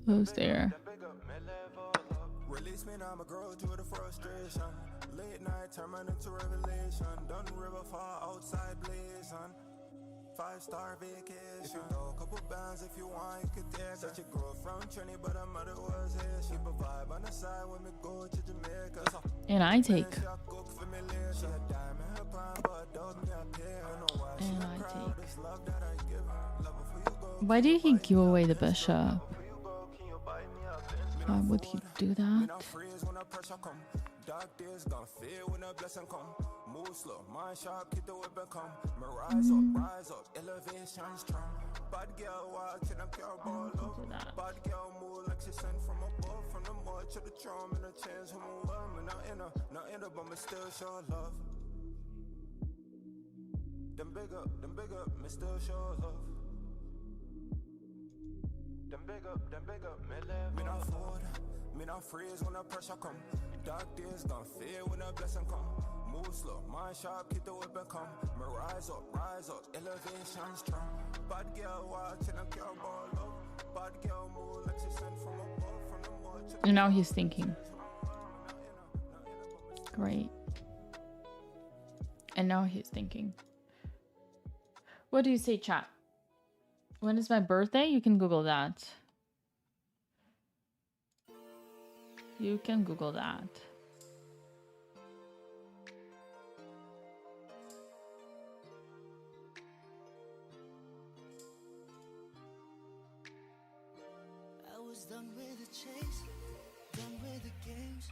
Who's there? Release me now, my girl, to the frustration. Late night, turn into revelation. Done river far outside blazing. 5-star vacation. If you know a couple bands, if you want, you could take. Such a girl from Trinity, but her mother was here. She keep a vibe on the side when we go to Jamaica. So And I take. Why did he give away the bishop? Why would he do that? Dark days gonna fade when the blessing come. Move slow, mind sharp, keep the whip and come. Me rise up, elevation strong. Bad girl watching a pure ball love. Bad girl move like she sent from above. From the mud to the charm and the chains from a world. Me not in her, but me still show love. Them big up, me still show love. Them big up, me live. Me not forward, me not freeze when the pressure come. Dark days gonna fade when the blessing come. Move slow, mind sharp, keep the whip and come. Me rise up, elevation strong. Bad girl watching a girl ball up. Bad girl move like she sent from above, from the mud. And now he's thinking. Great. And now he's thinking. What do you say, chat? When is my birthday? You can Google that. You can Google that. I was done with the chase, done with the games.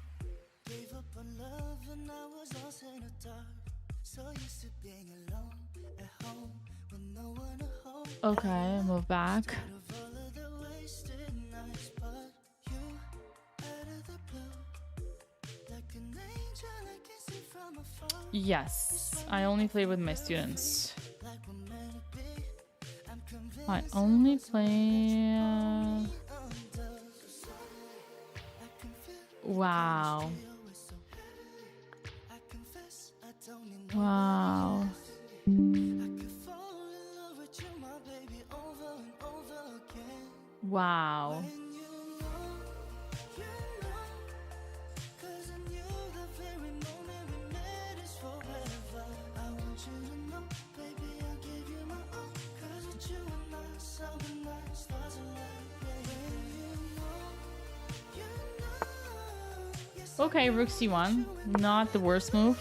Gave up on love and I was lost in the dark. So used to being alone at home with no one to hold. Okay, move back. Tired of all of the wasted nights, but you out of the blue, like an angel I can see from afar. Yes, I only play with my students. Like we're meant to be. I'm convinced I only play. under. I can feel Wow. I confess I don't need no Wow. I could fall in love with you, my baby, over and over again. Wow. And you know, 'cause I knew the very moment we met is forever. I want you to know, baby, I'll give you my all. 'Cause with you and I, summer night, stars align. And you know, yes, Okay, Rook C1. Not the worst move.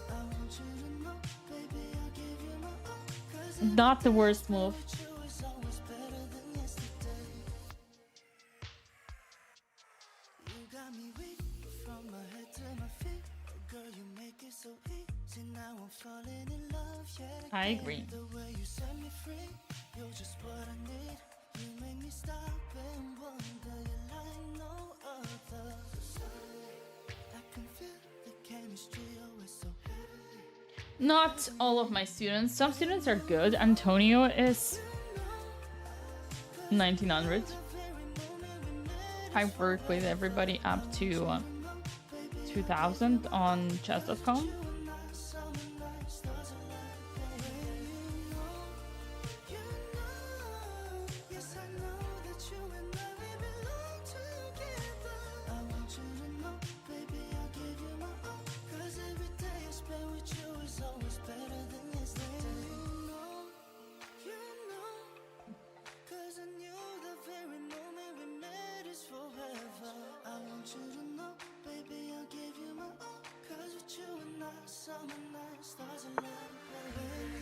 I want you to know, baby, I'll give you my all. 'Cause Not the worst move. with you is always better than yesterday. You got me weak from my head to my feet. Oh, girl, you make it so easy. Now I'm falling in love. Yet I again. agree. The way you set me free, you're just what I need. You make me stop and wonder. You're like no other. I can feel the chemistry always so heavy. Not all of my students. Some students are good. Antonio is 1900. I work with everybody up to 2000 on chess.com. Yes, I know that you and I, we belong together. I want you to know, baby, I'll give you my all. 'Cause every day I spend with you is always better than yesterday. You know, 'cause I knew the very moment we met is forever. I want you to know, baby, I'll give you my all. 'Cause with you and I, summer night, stars align. And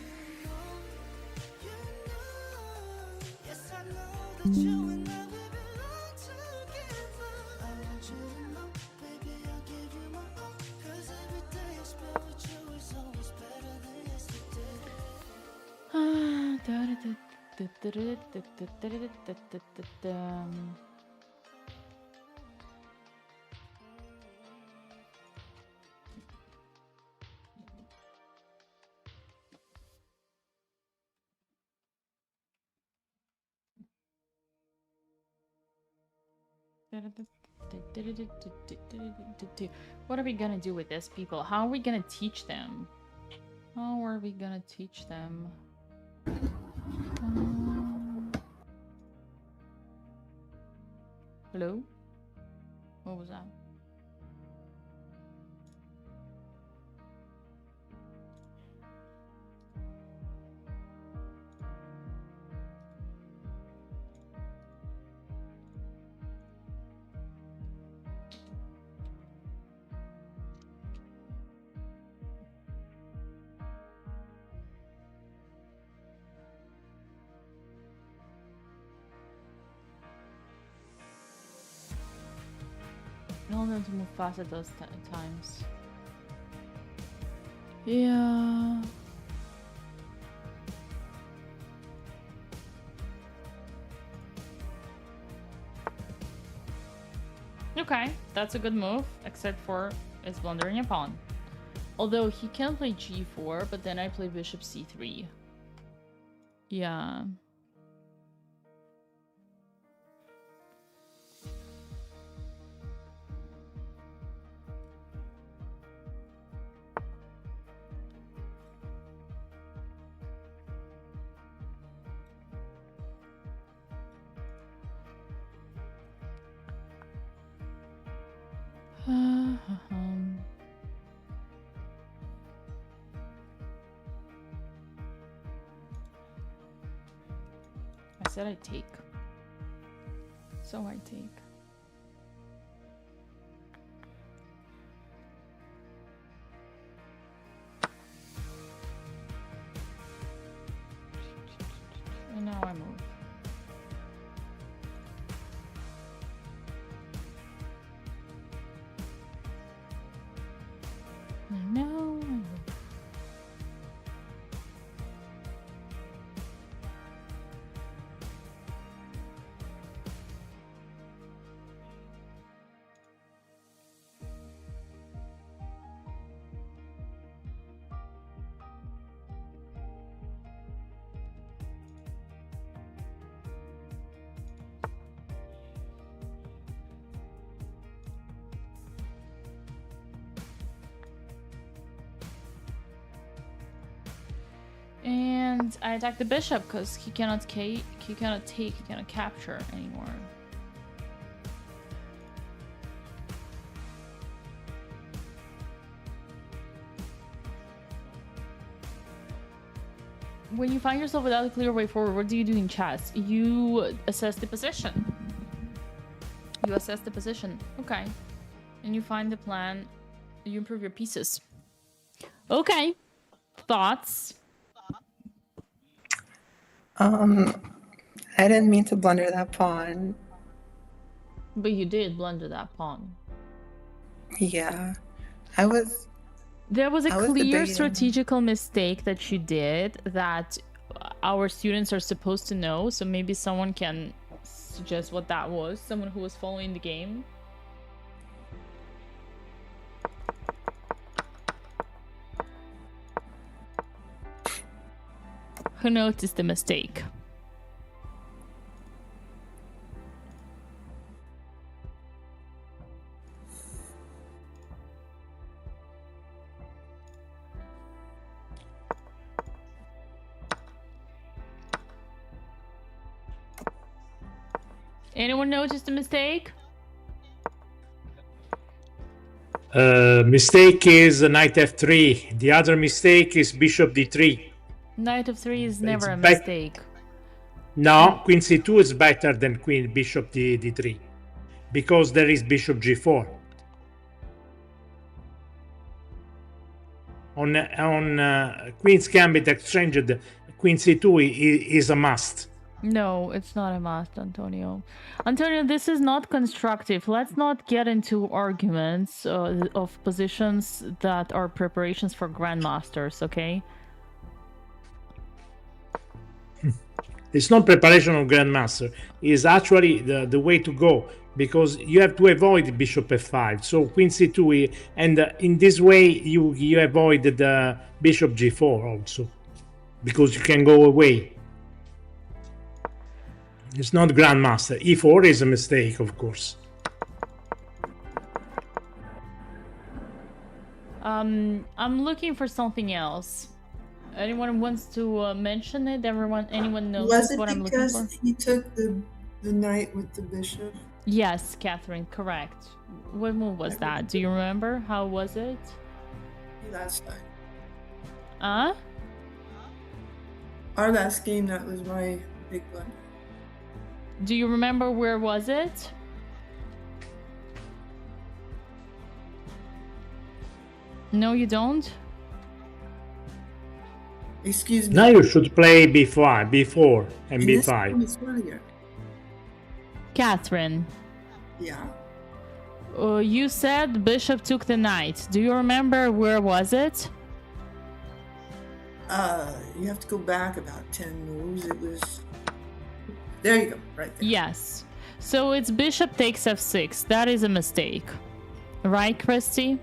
you know, yes, I know that you and I, we belong together. I want you to know, baby, I'll give you my all. 'Cause every day I spend with you is always better than yesterday. What are we gonna do with this, people? How are we gonna teach them? How are we gonna teach them? Hello? What was that? I don't know to move fast at those times. Yeah. Okay, that's a good move, except for it's blundering a pawn. Although he can play g4, but then I play bishop c3. Yeah. I said I take. So I take. And now I move. And now I move. And I attack the bishop because he cannot take, he cannot capture anymore. When you find yourself without a clear way forward, what do you do in chess? You assess the position. You assess the position. Okay. And you find the plan. You improve your pieces. Okay. Thoughts? I didn't mean to blunder that pawn. But you did blunder that pawn. Yeah. There was a clear debating. strategical mistake that you did that our students are supposed to know. So maybe someone can suggest what that was. Someone who was following the game. Who noticed the mistake? Anyone noticed the mistake? Mistake is knight f3. The other mistake is bishop d3. Knight of 3 is never a bet- mistake. No, queen c2 is better than queen bishop d3 because there is bishop g4. On Queen's Gambit exchanged, queen c2 is a must. No, it's not a must, Antonio. Antonio, this is not constructive. Let's not get into arguments of positions that are preparations for grandmasters, okay? It's not preparation of grandmaster. It's actually the way to go because you have to avoid bishop f5. So queen c2, and in this way you avoid the bishop g4 also because you can go away. It's not grandmaster. e4 is a mistake, of course. I'm looking for something else. Anyone wants to mention it? Anyone knows Was it what I'm looking for? because he took the knight with the bishop? Yes, Catherine, correct. What move was that? Do you remember? How was it? Last time. Our last game, that was my big blunder. Do you remember where was it? No, you don't? Excuse me. Now you should play b4 and And this b5. one is earlier. Catherine, Yeah. you said bishop took the knight. Do you remember where was it? You have to go back about 10 moves. It was... There you go, right there. Yes. So it's bishop takes f6. That is a mistake. Right, Christy?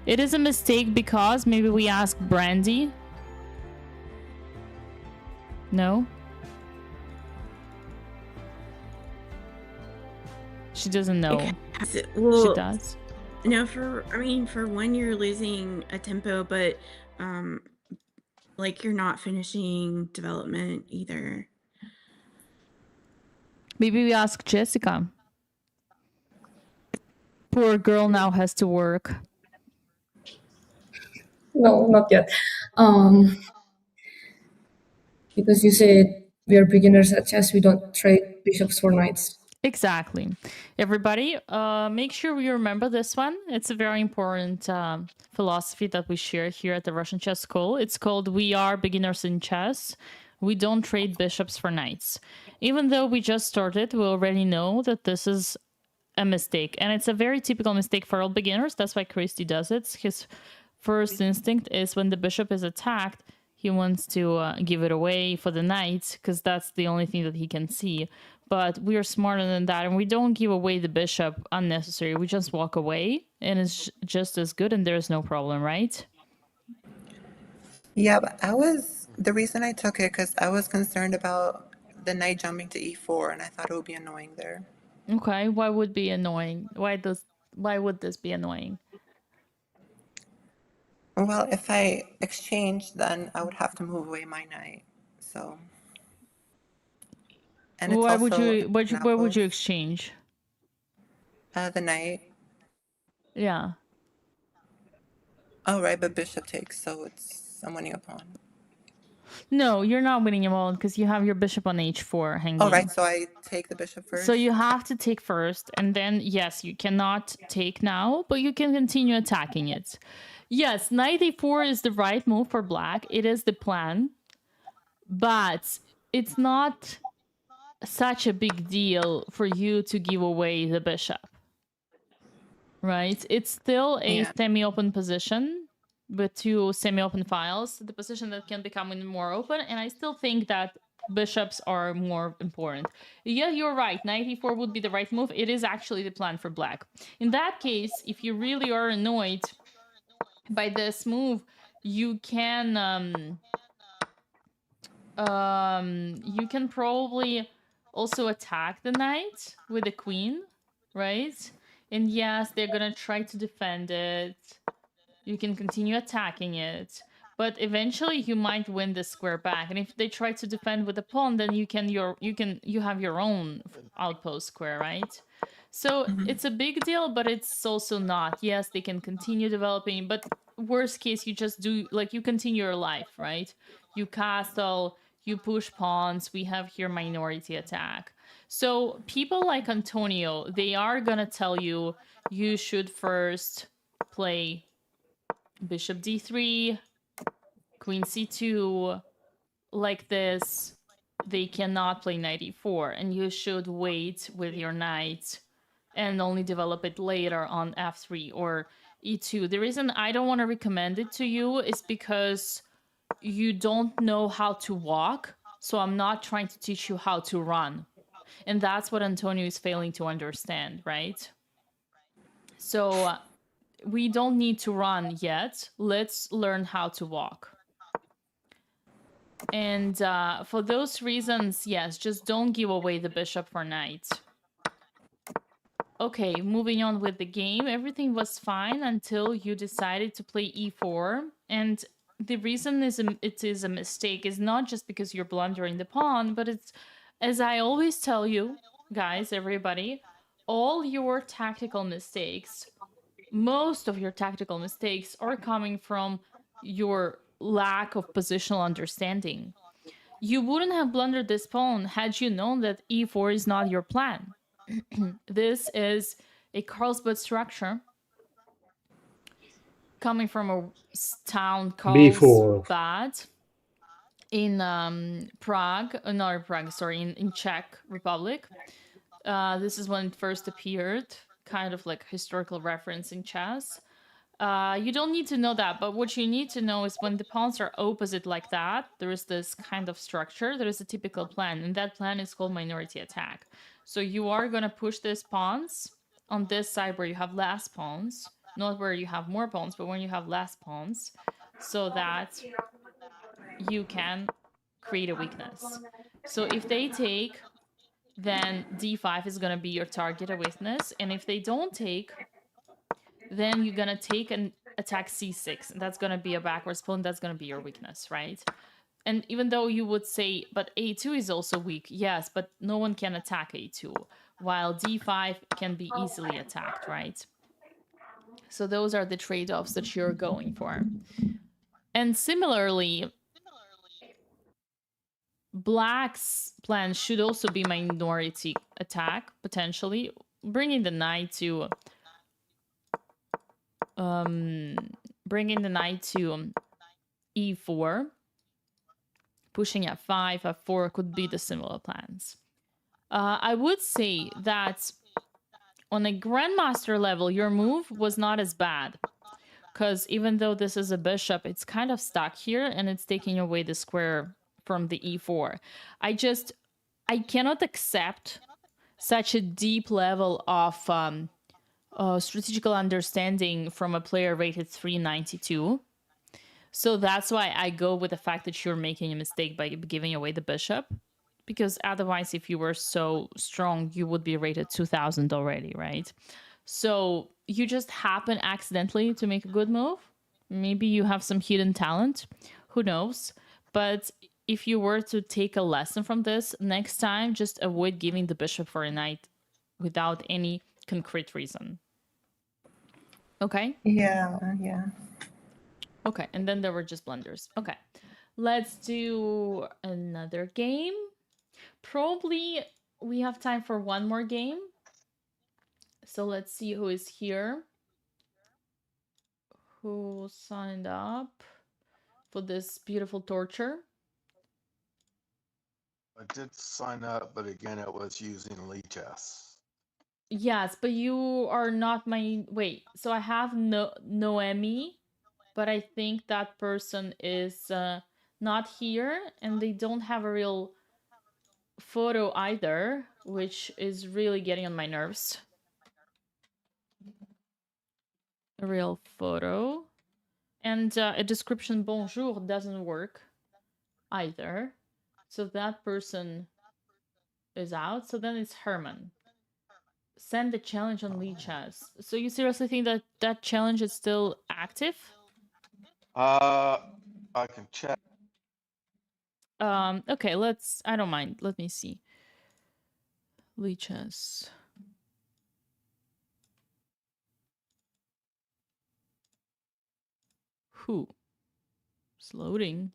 It is a mistake because maybe we ask Brandy. No? She doesn't know. Well, She does. no, for when you're losing a tempo, but like you're not finishing development either. Maybe we ask Jessica. Poor girl now has to work. No, not yet. Because you said we are beginners at chess, we don't trade bishops for knights. Exactly. Everybody, make sure we remember this one. It's a very important philosophy that we share here at the Russian Chess School. It's called "We are beginners in chess. We don't trade bishops for knights." Even though we just started, we already know that this is a mistake. And it's a very typical mistake for all beginners. That's why Christy does it. His first instinct is when the bishop is attacked, he wants to give it away for the knight, because that's the only thing that he can see. But we are smarter than that, and we don't give away the bishop unnecessary. We just walk away, and it's just as good, and there's no problem, right? Yeah, but the reason I took it because I was concerned about the knight jumping to e4, and I thought it would be annoying there. Okay, why would be annoying? Why would this be annoying? Well, if I exchange, then I would have to move away my knight. So, and it's Why would also you? Where would you exchange? the knight. Yeah. Oh, right, but bishop takes, so I'm winning a pawn. No, you're not winning him all because you have your bishop on h4 hanging. Oh, right, so I take the bishop first? So you have to take first, and then, yes, you cannot take now, but you can continue attacking it. Yes, knight a4 is the right move for black. It is the plan, but it's not such a big deal for you to give away the bishop, right? It's still a semi-open position with two semi-open files, the position that can become more open, and I still think that bishops are more important. Yeah, you're right, knight e4 would be the right move. It is actually the plan for black. In that case, if you really are annoyed by this move, you can probably also attack the knight with the queen, right? And yes, they're gonna try to defend it. You can continue attacking it, but eventually you might win the square back. And if they try to defend with a pawn, then you have your own outpost square, right? So it's a big deal, but it's also not. Yes, they can continue developing, but worst case, you just do, like, you continue your life, right? You castle, you push pawns, we have here minority attack. So people like Antonio, they are gonna tell you, you should first play bishop d3, queen c2, like this. They cannot play knight e4, and you should wait with your knight and only develop it later on f3 or e2. The reason I don't want to recommend it to you is because you don't know how to walk, so I'm not trying to teach you how to run. And that's what Antonio is failing to understand, right? So we don't need to run yet. Let's learn how to walk. And for those reasons, yes, just don't give away the bishop for knight. Okay, moving on with the game. Everything was fine until you decided to play e4. And the reason it is a mistake is not just because you're blundering the pawn, but it's, as I always tell you, guys, everybody, all your tactical mistakes, most of your tactical mistakes are coming from your lack of positional understanding. You wouldn't have blundered this pawn had you known that e4 is not your plan. This is a Carlsbad structure coming from a town Carlsbad in Prague, in Czech Republic. This is when it first appeared, kind of like historical reference in chess. You don't need to know that, but what you need to know is when the pawns are opposite like that, there is this kind of structure, there is a typical plan, and that plan is called minority attack. So you are going to push these pawns on this side where you have less pawns, not where you have more pawns, but when you have less pawns, so that you can create a weakness. So if they take, then d5 is going to be your target, a weakness, and if they don't take, then you're going to take and attack c6, and that's going to be a backwards pawn, that's going to be your weakness, right? And even though you would say, but a2 is also weak, yes, but no one can attack a2, while d5 can be easily attacked, right? So those are the trade-offs that you're going for. And similarly, Black's plan should also be minority attack, potentially. Bringing the knight to e4, pushing f5, f4 could be the similar plans. I would say that on a grandmaster level, your move was not as bad, because even though this is a bishop, it's kind of stuck here and it's taking away the square from the e4. I cannot accept such a deep level of strategical understanding from a player rated 392. So that's why I go with the fact that you're making a mistake by giving away the bishop. Because otherwise, if you were so strong, you would be rated 2000 already, right? So you just happen accidentally to make a good move. Maybe you have some hidden talent. Who knows? But if you were to take a lesson from this, next time, just avoid giving the bishop for a knight without any concrete reason. Okay? Yeah. Okay, and then there were just blunders. Okay, let's do another game. Probably we have time for one more game. So let's see who is here. Who signed up for this beautiful torture? I did sign up, but again, it was using Lichess. Yes, but you are not my... Wait, so I have Noemi, but I think that person is not here, and they don't have a real photo either, which is really getting on my nerves. A real photo. And a description bonjour doesn't work either. So that person is out. So then it's Herman. Send the challenge on Lichess. So you seriously think that that challenge is still active? I can check. Okay, I don't mind. Let me see. Lichess. Who? It's loading.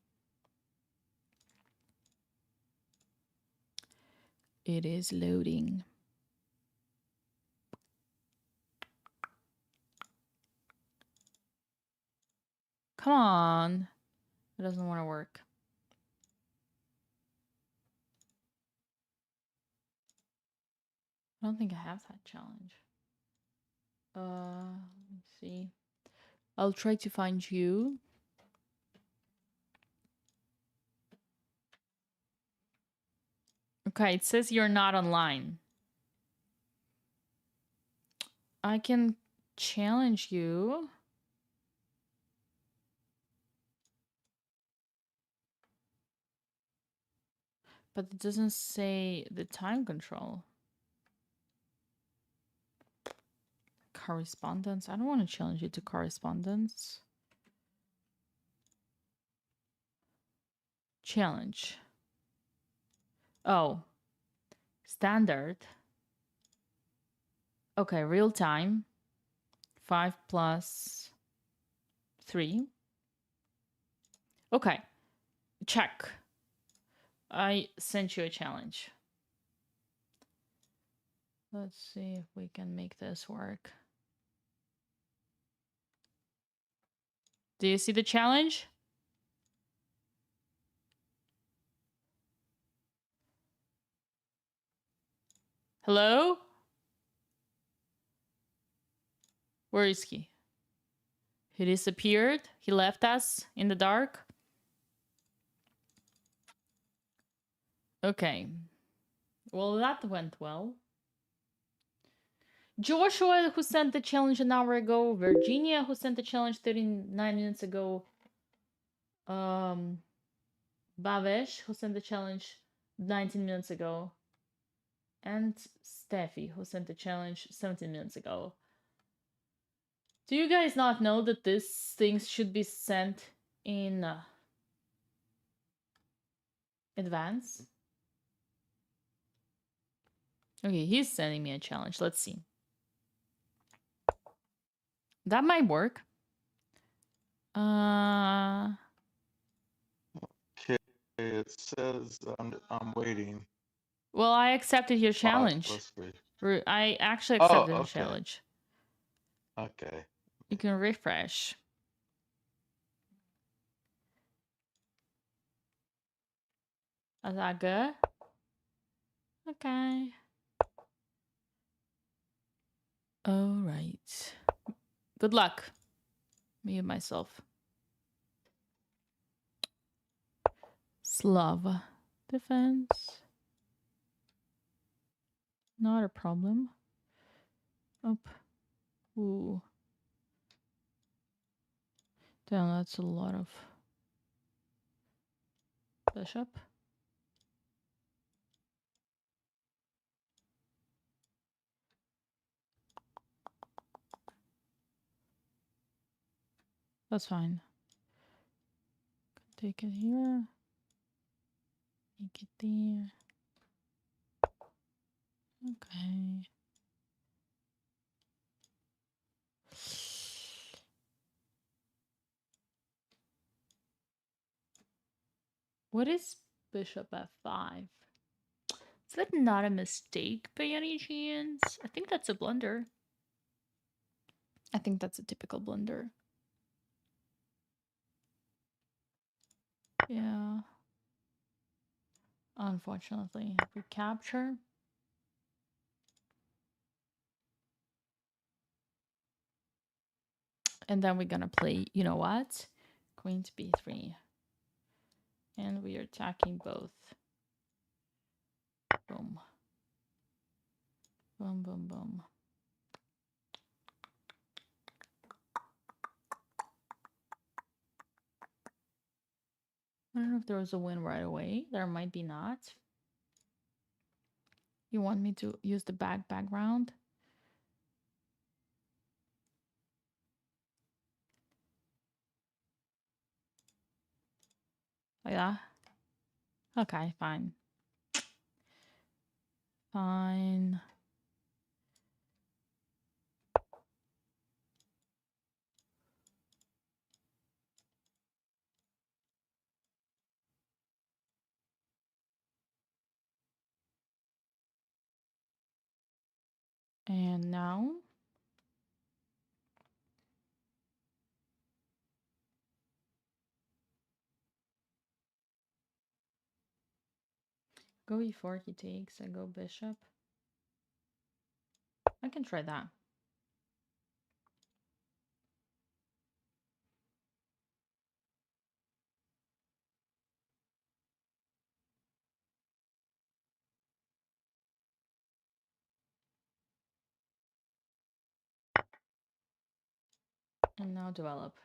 It is loading. Come on. It doesn't want to work. I don't think I have that challenge. Let's see. I'll try to find you. Okay, it says you're not online. I can challenge you. But it doesn't say the time control. Correspondence. I don't want to challenge you to correspondence. Challenge. Oh. Standard. Okay, real time. 5 plus 3. Okay. Check. I sent you a challenge. Let's see if we can make this work. Do you see the challenge? Hello? Where is he? He disappeared. He left us in the dark. Okay. Well, that went well. Joshua, who sent the challenge an hour ago. Virginia, who sent the challenge 39 minutes ago. Bavesh, who sent the challenge 19 minutes ago. And Steffi, who sent the challenge 17 minutes ago. Do you guys not know that these things should be sent in advance? Okay, he's sending me a challenge. Let's see. That might work. Okay, it says I'm waiting. Well, I accepted your Oh, it's challenge. supposed to be. I actually Oh, accepted the okay. challenge. Okay. You can refresh. Is that good? Okay. All right. Good luck. Me and myself. Slav defense. Not a problem. Up. Ooh. Damn, that's a lot of bishop. That's fine. Take it here. Take it there. Okay. What is bishop f5? Is that not a mistake by any chance? I think that's a blunder. I think that's a typical blunder. Yeah. Unfortunately, we capture. And then we're gonna play, you know what? Queen to b3. And we are attacking both. Boom. Boom, boom, boom. I don't know if there was a win right away. There might be not. You want me to use the background? Like that? Okay, fine. Fine. And now go e4, he takes. I go bishop. I can try that. And now develop.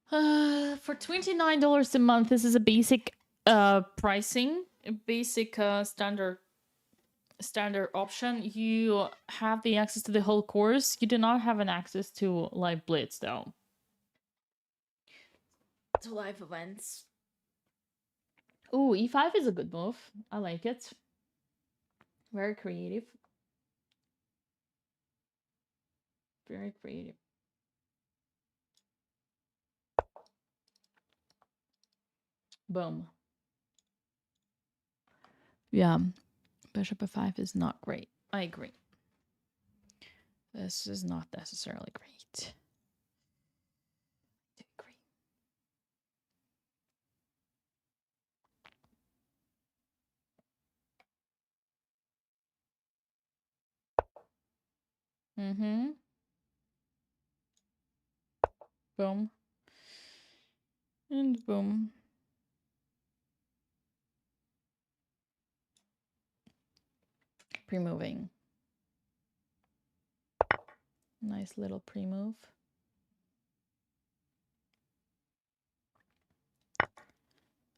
For $29 a month, this is a basic pricing, a basic standard option. You have the access to the whole course. You do not have an access to live blitz though. To live events. Ooh, e5 is a good move. I like it. Very creative. Very creative. Boom. Yeah, bishop f5 is not great. I agree. This is not necessarily great. I agree. Mm-hmm. Boom. And boom. Pre-moving. Nice little pre-move.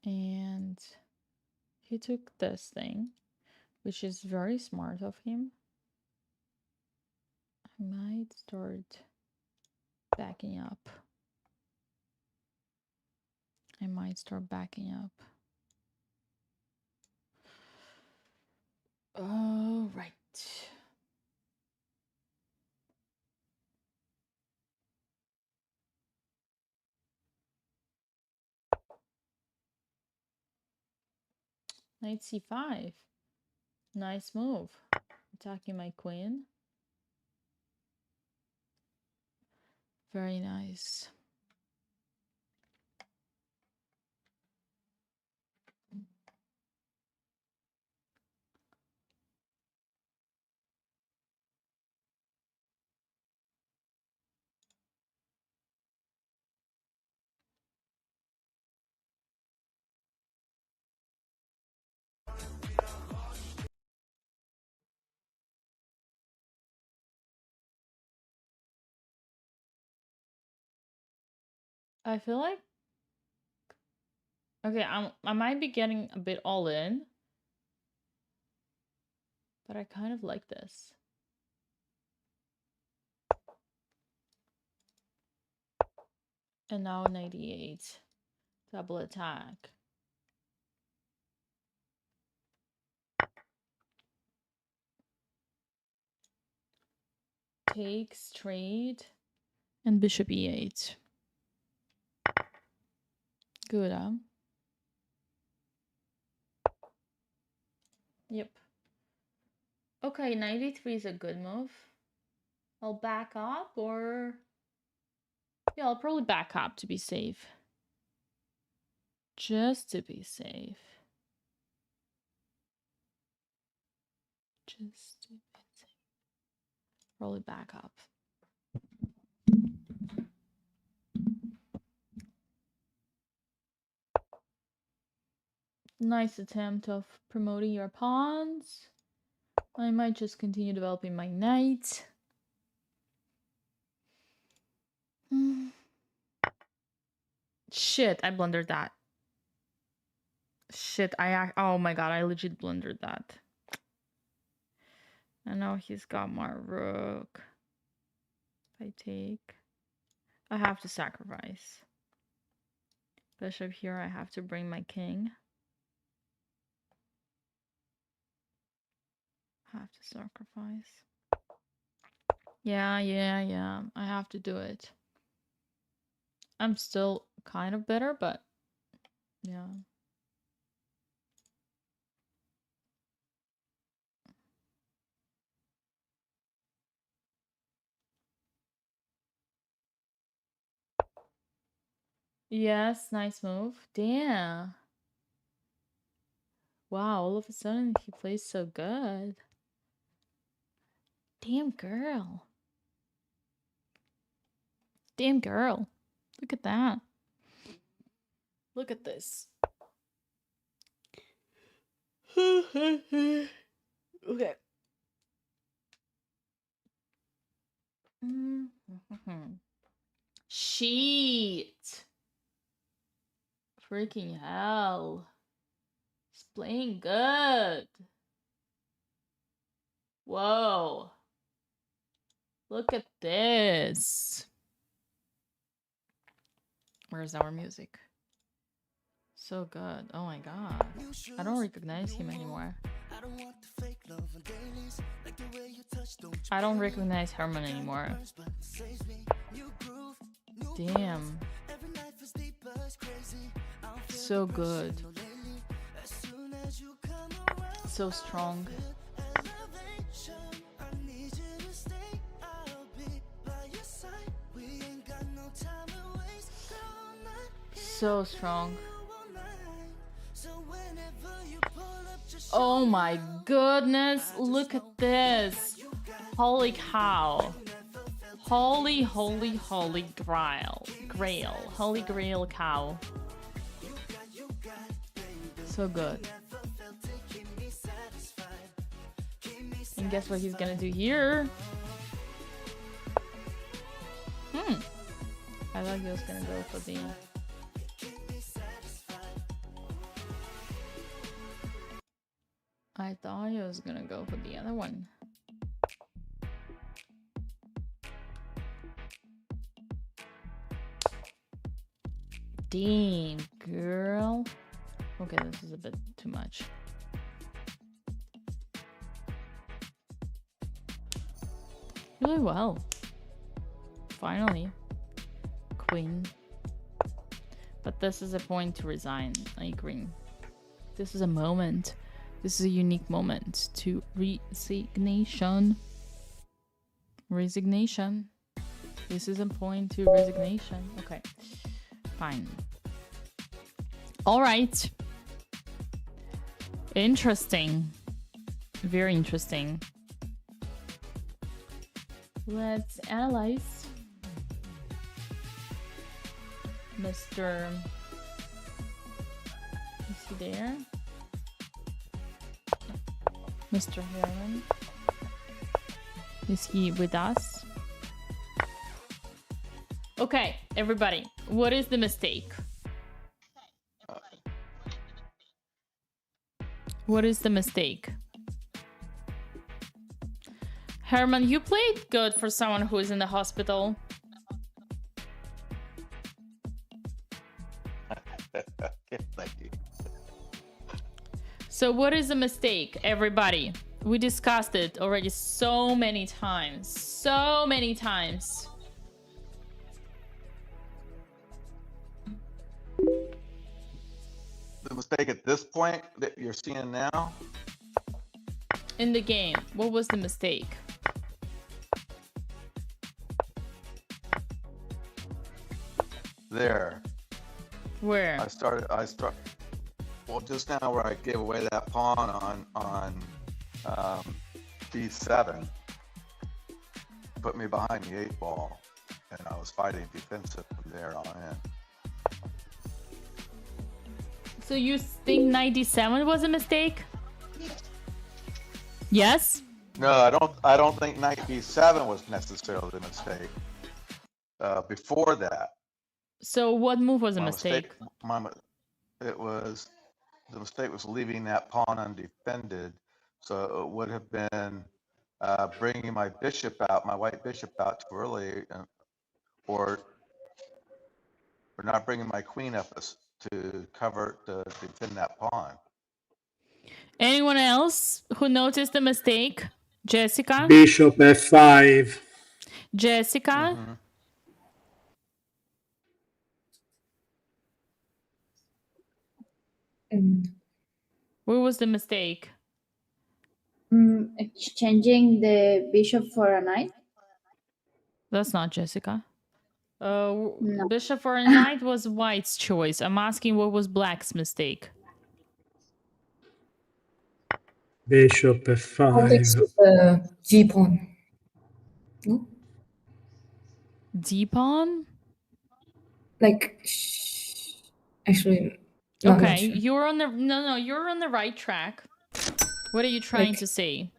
And he took this thing, which is very smart of him. I might start backing up. I might start backing up. All right. Knight c5. Nice move. Attacking my queen. Very nice. I feel like okay, I might be getting a bit all in, but I kind of like this. And now 98. Double attack. Takes, trade, and bishop e8. Good, huh? Yep. Okay, 93 is a good move. I'll back up, or yeah, I'll probably back up to be safe. Just to be safe. Just to be safe. Probably back up. Nice attempt of promoting your pawns. I might just continue developing my knight. Shit, I blundered that. Shit, oh my god, I legit blundered that. And now he's got my rook. If I take, I have to sacrifice. Bishop here, I have to bring my king. I have to sacrifice. Yeah, I have to do it. I'm still kind of better, but yeah. Yes, nice move. Damn. Wow, all of a sudden he plays so good. Damn girl. Damn girl. Look at that. Look at this. Okay. Shit. Freaking hell. He's playing good. Whoa. Look at this. Where's our music? So good. Oh my god. I don't recognize him anymore. I don't recognize Herman anymore. Damn. So good. So strong. So strong. Oh my goodness, look at this. Holy cow. Holy grail. Holy grail cow. So good. And guess what he's gonna do here? I thought he was gonna go for the... I thought he was gonna go for the other one. Damn, girl. Okay, this is a bit too much. Doing well. Finally. Queen. But this is a point to resign. I agree. This is a moment. This is a unique moment to resignation. Resignation. This is a point to resignation. Okay. Fine. All right. Interesting. Very interesting. Let's analyze Mr. Is he there? Mr. Herman. Is he with us? Okay, everybody. What is the mistake? What is the mistake? Herman, you played good for someone who is in the hospital. Thank you. So what is the mistake, everybody? We discussed it already so many times. So many times. The mistake at this point that you're seeing now? In the game, what was the mistake? There. Where? I struck. Well, just now where I gave away that pawn on B7, put me behind the 8-ball, and I was fighting defensive from there on in. So you think 97 was a mistake? Yes? No, I don't think knight B7 was necessarily the mistake. Before that. So what move was a mistake? The mistake was leaving that pawn undefended. So it would have been bringing my bishop out, my white bishop out too early, or not bringing my queen up to defend that pawn. Anyone else who noticed the mistake? Jessica? Bishop F5. Jessica? Where was the mistake? Exchanging the bishop for a knight. That's not Jessica. Bishop for a knight was white's choice. I'm asking what was black's mistake. Bishop F5. G pawn. No? D pawn? Like, actually, not okay, sure. you're on the you're on the right track. What are you trying Like, to say?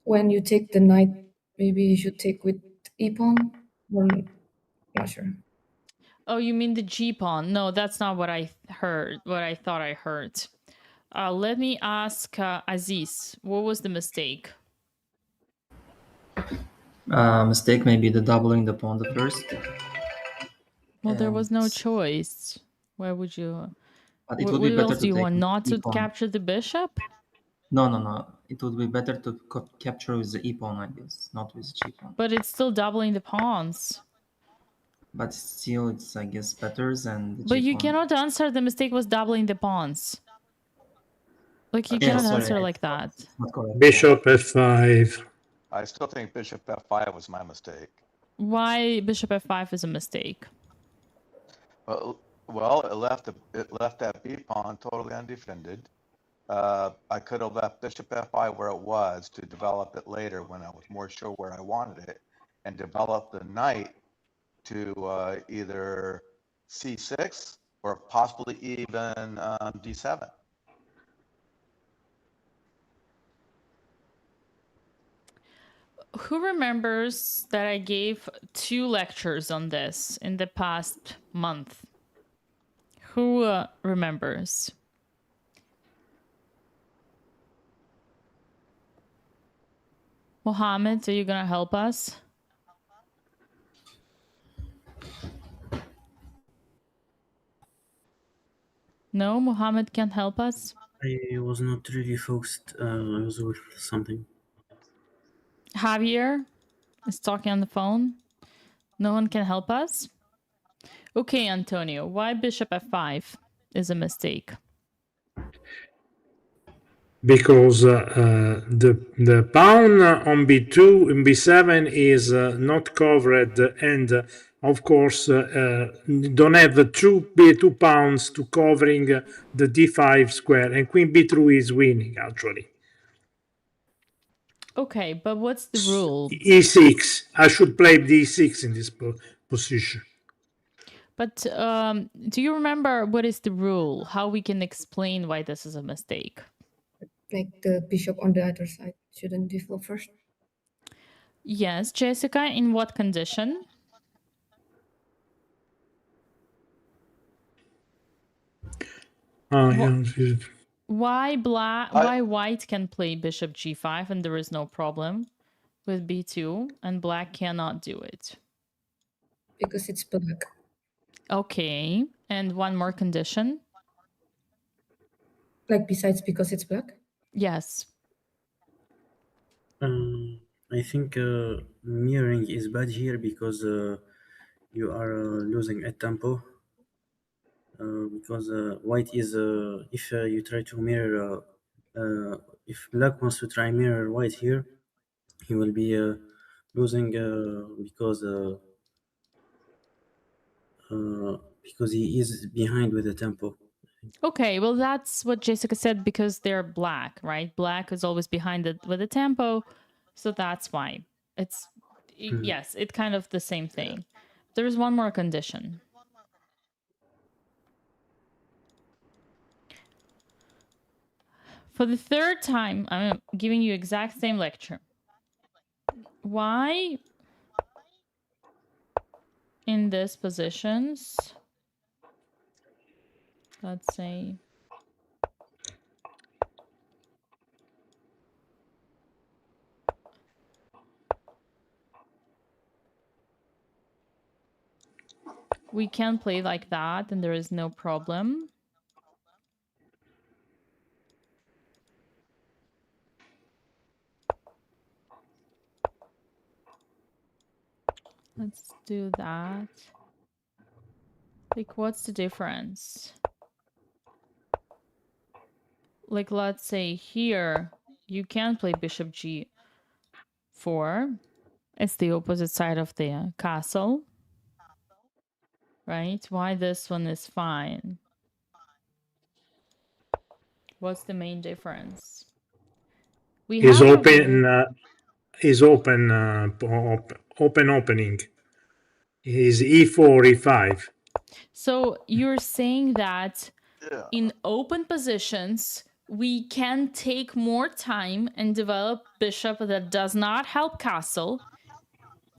When you take the knight, maybe you should take with e pawn. Or not sure. Oh, you mean the G pawn? No, that's not what I heard. What I thought I heard. Let me ask Aziz. What was the mistake? Mistake maybe the doubling the pawn the first. Well, there was no choice. Why would you? But it would be What better else to do you take want? Not to e-pawn. capture the bishop? No. It would be better to capture with the e-pawn, I guess, not with g-pawn. But it's still doubling the pawns. But still, it's, I guess, better than the But you g-pawn. cannot answer the mistake was doubling the pawns. Like, you Yeah, cannot sorry, answer like that. Not correct. Bishop F5. I still think bishop F5 was my mistake. Why bishop f5 is a mistake? Well, it left that B pawn totally undefended. I could have left bishop F5 where it was to develop it later when I was more sure where I wanted it, and develop the knight to either C6 or possibly even D7. Who remembers that I gave 2 lectures on this in the past month? Who remembers? Mohammed, are you gonna help us? No, Mohammed can't help us. I was not really focused. I was with something. Javier, is talking on the phone. No one can help us. Okay, Antonio, why bishop f5 is a mistake? Because the pawn on b2 and b7 is not covered, and of course don't have two pawns to covering the d5 square, and queen b3 is winning actually. Okay, but what's the rule? e6. I should play d6 in this position. But do you remember what is the rule? How we can explain why this is a mistake? Like the bishop on the other side shouldn't develop first. Yes, Jessica, in what condition? Why white can play bishop g5 and there is no problem with b2 and black cannot do it? Because it's black. Okay, and one more condition? Like besides because it's black? Yes. I think mirroring is bad here because you are losing a tempo. Because white is, if you try to mirror, if black wants to try mirror white here, he will be losing because he is behind with the tempo. Okay, well, that's what Jessica said because they're black, right? Black is always behind it with the tempo, so that's why. It's, yes, it's kind of the same thing. There is one more condition. For the third time, I'm giving you exact same lecture. Why in these positions, let's say, we can play like that and there is no problem. Let's do that. Like, what's the difference? Like, let's say here, you can play bishop g4. It's the opposite side of the castle. Right? Why this one is fine? What's the main difference? We Is have a open. rule- Is open. Opening. Is e4, e5. So you're saying that in open positions, we can take more time and develop bishop that does not help castle,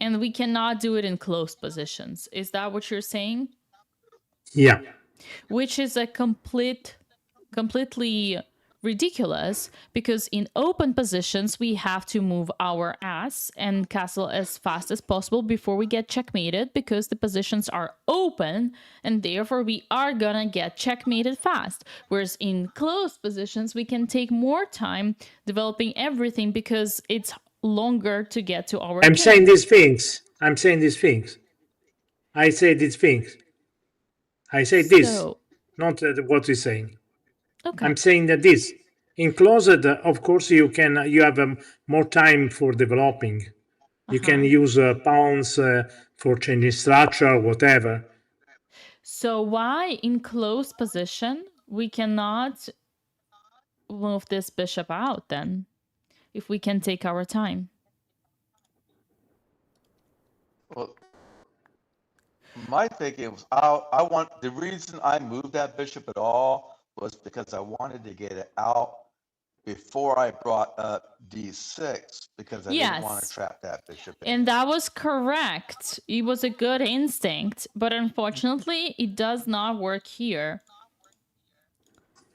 and we cannot do it in closed positions. Is that what you're saying? Yeah. Which is a completely ridiculous, because in open positions, we have to move our ass and castle as fast as possible before we get checkmated, because the positions are open and therefore we are gonna get checkmated fast. Whereas in closed positions, we can take more time developing everything because it's longer to get to our I'm king. saying these things. I say these things. I say this, So- not what he's saying. Okay. I'm saying that this in closet, of course, you have more time for developing. You can use pawns for changing structure, whatever. So why in closed position we cannot move this bishop out then, if we can take our time? Well, my thinking was, the reason I moved that bishop at all was because I wanted to get it out before I brought up d6, because I didn't want to Yes. trap that bishop in. And that was correct. It was a good instinct, but unfortunately it does not work here.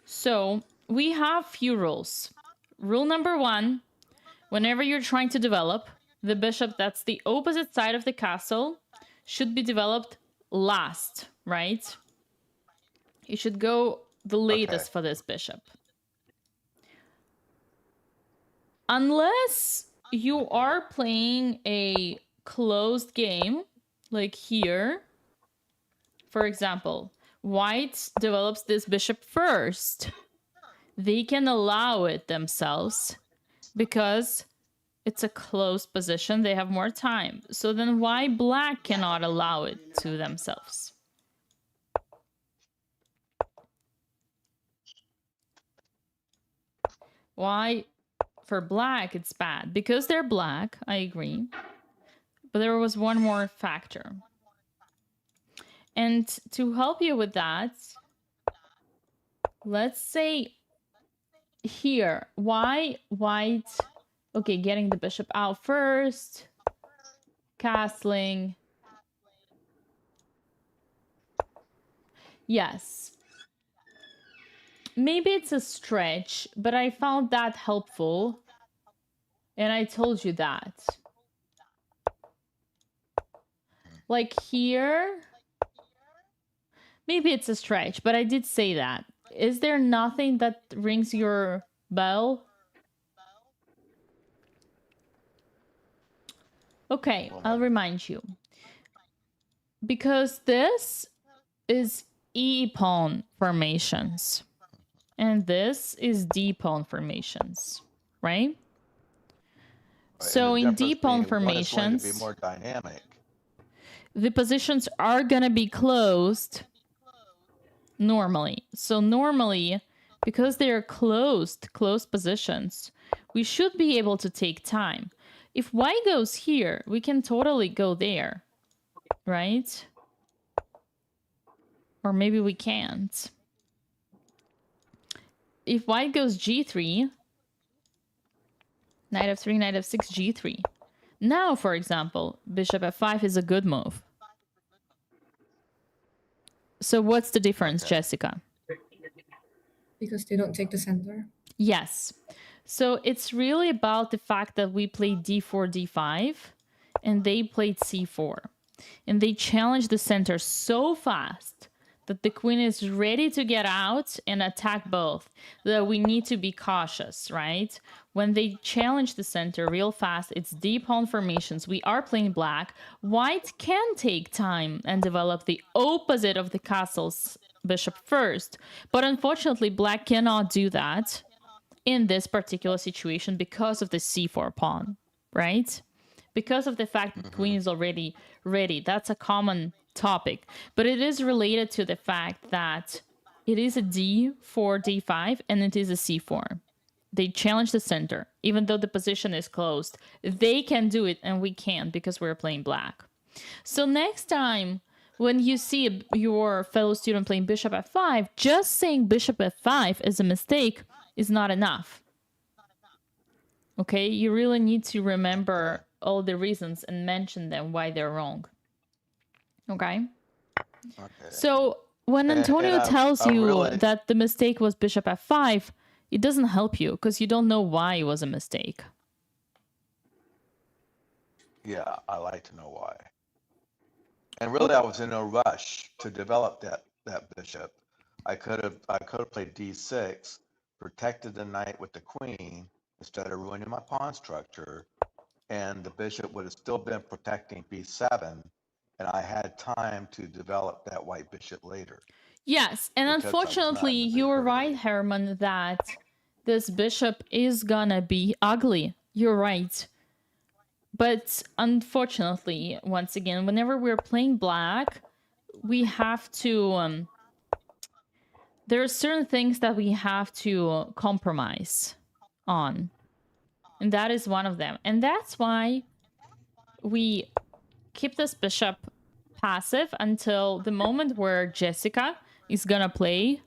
So we have few rules. Rule number 1, whenever you're trying to develop, the bishop that's the opposite side of the castle should be developed last, right? You should go the latest for this bishop. Unless you are playing a closed game, like here. For example, white develops this bishop first. They can allow it themselves because it's a closed position. They have more time. So then why black cannot allow it to themselves? Why for black it's bad? Because they're black, I agree. But there was one more factor. And to help you with that, let's say here, why white, okay, getting the bishop out first, castling. Yes. Maybe it's a stretch, but I found that helpful. And I told you that. Like here, maybe it's a stretch, but I did say that. Is there nothing that rings your bell? Okay, I'll remind you. Because this is E-pawn formations. And this is D-pawn formations, right? So in D-pawn formations, be more dynamic. The positions are gonna be closed normally. So normally, because they are closed positions, we should be able to take time. If white goes here, we can totally go there, right? Or maybe we can't. If white goes G3, knight f3, knight f6, G3. Now, for example, bishop f5 is a good move. So what's the difference, Jessica? Because they don't take the center. Yes. So it's really about the fact that we played d4, d5, and they played c4. And they challenged the center so fast that the queen is ready to get out and attack both, that we need to be cautious, right? When they challenge the center real fast, it's d-pawn formations. We are playing black. White can take time and develop the opposite of the castle's bishop first. But unfortunately, black cannot do that in this particular situation because of the c4 pawn, right? Because of the fact that the queen is already ready. That's a common topic, but it is related to the fact that it is a d4, d5, and it is a c4. They challenge the center, even though the position is closed. They can do it, and we can't because we're playing black. So next time, when you see your fellow student playing bishop f5, just saying bishop f5 is a mistake is not enough. Okay, you really need to remember all the reasons and mention them why they're wrong. Okay. So when Antonio tells you that the mistake was bishop f5, it doesn't help you because you don't know why it was a mistake. Yeah, I like to know why. And really, I was in a rush to develop that bishop. I could have played d6, protected the knight with the queen instead of ruining my pawn structure, and the bishop would have still been protecting b7. And I had time to develop that white bishop later. Yes, and unfortunately, you were right, Herman, that this bishop is gonna be ugly. You're right. But unfortunately, once again, whenever we're playing black, we have to... there are certain things that we have to compromise on. And that is one of them. And that's why we keep this bishop passive until the moment where Jessica is gonna play.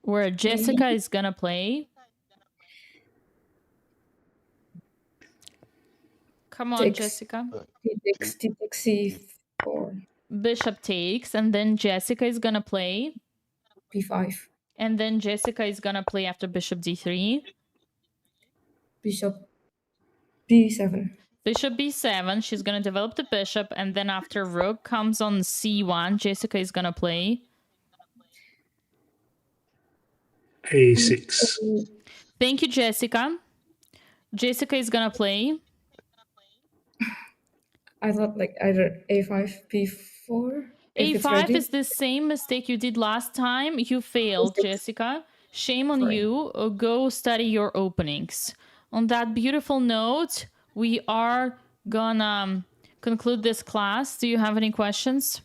Where Jessica is gonna play. Come on, Jessica. Takes c4. Bishop takes, and then Jessica is gonna play. b5. And then Jessica is gonna play after bishop d3. Bishop b7. Bishop b7, she's gonna develop the bishop, and then after rook comes on c1, Jessica is gonna play. A6. Thank you, Jessica. Jessica is gonna play. I thought like either A5, B4. If it's A5 ready. is the same mistake you did last time. You failed, Jessica. Shame on Sorry. you. Go study your openings. On that beautiful note, we are gonna conclude this class. Do you have any questions?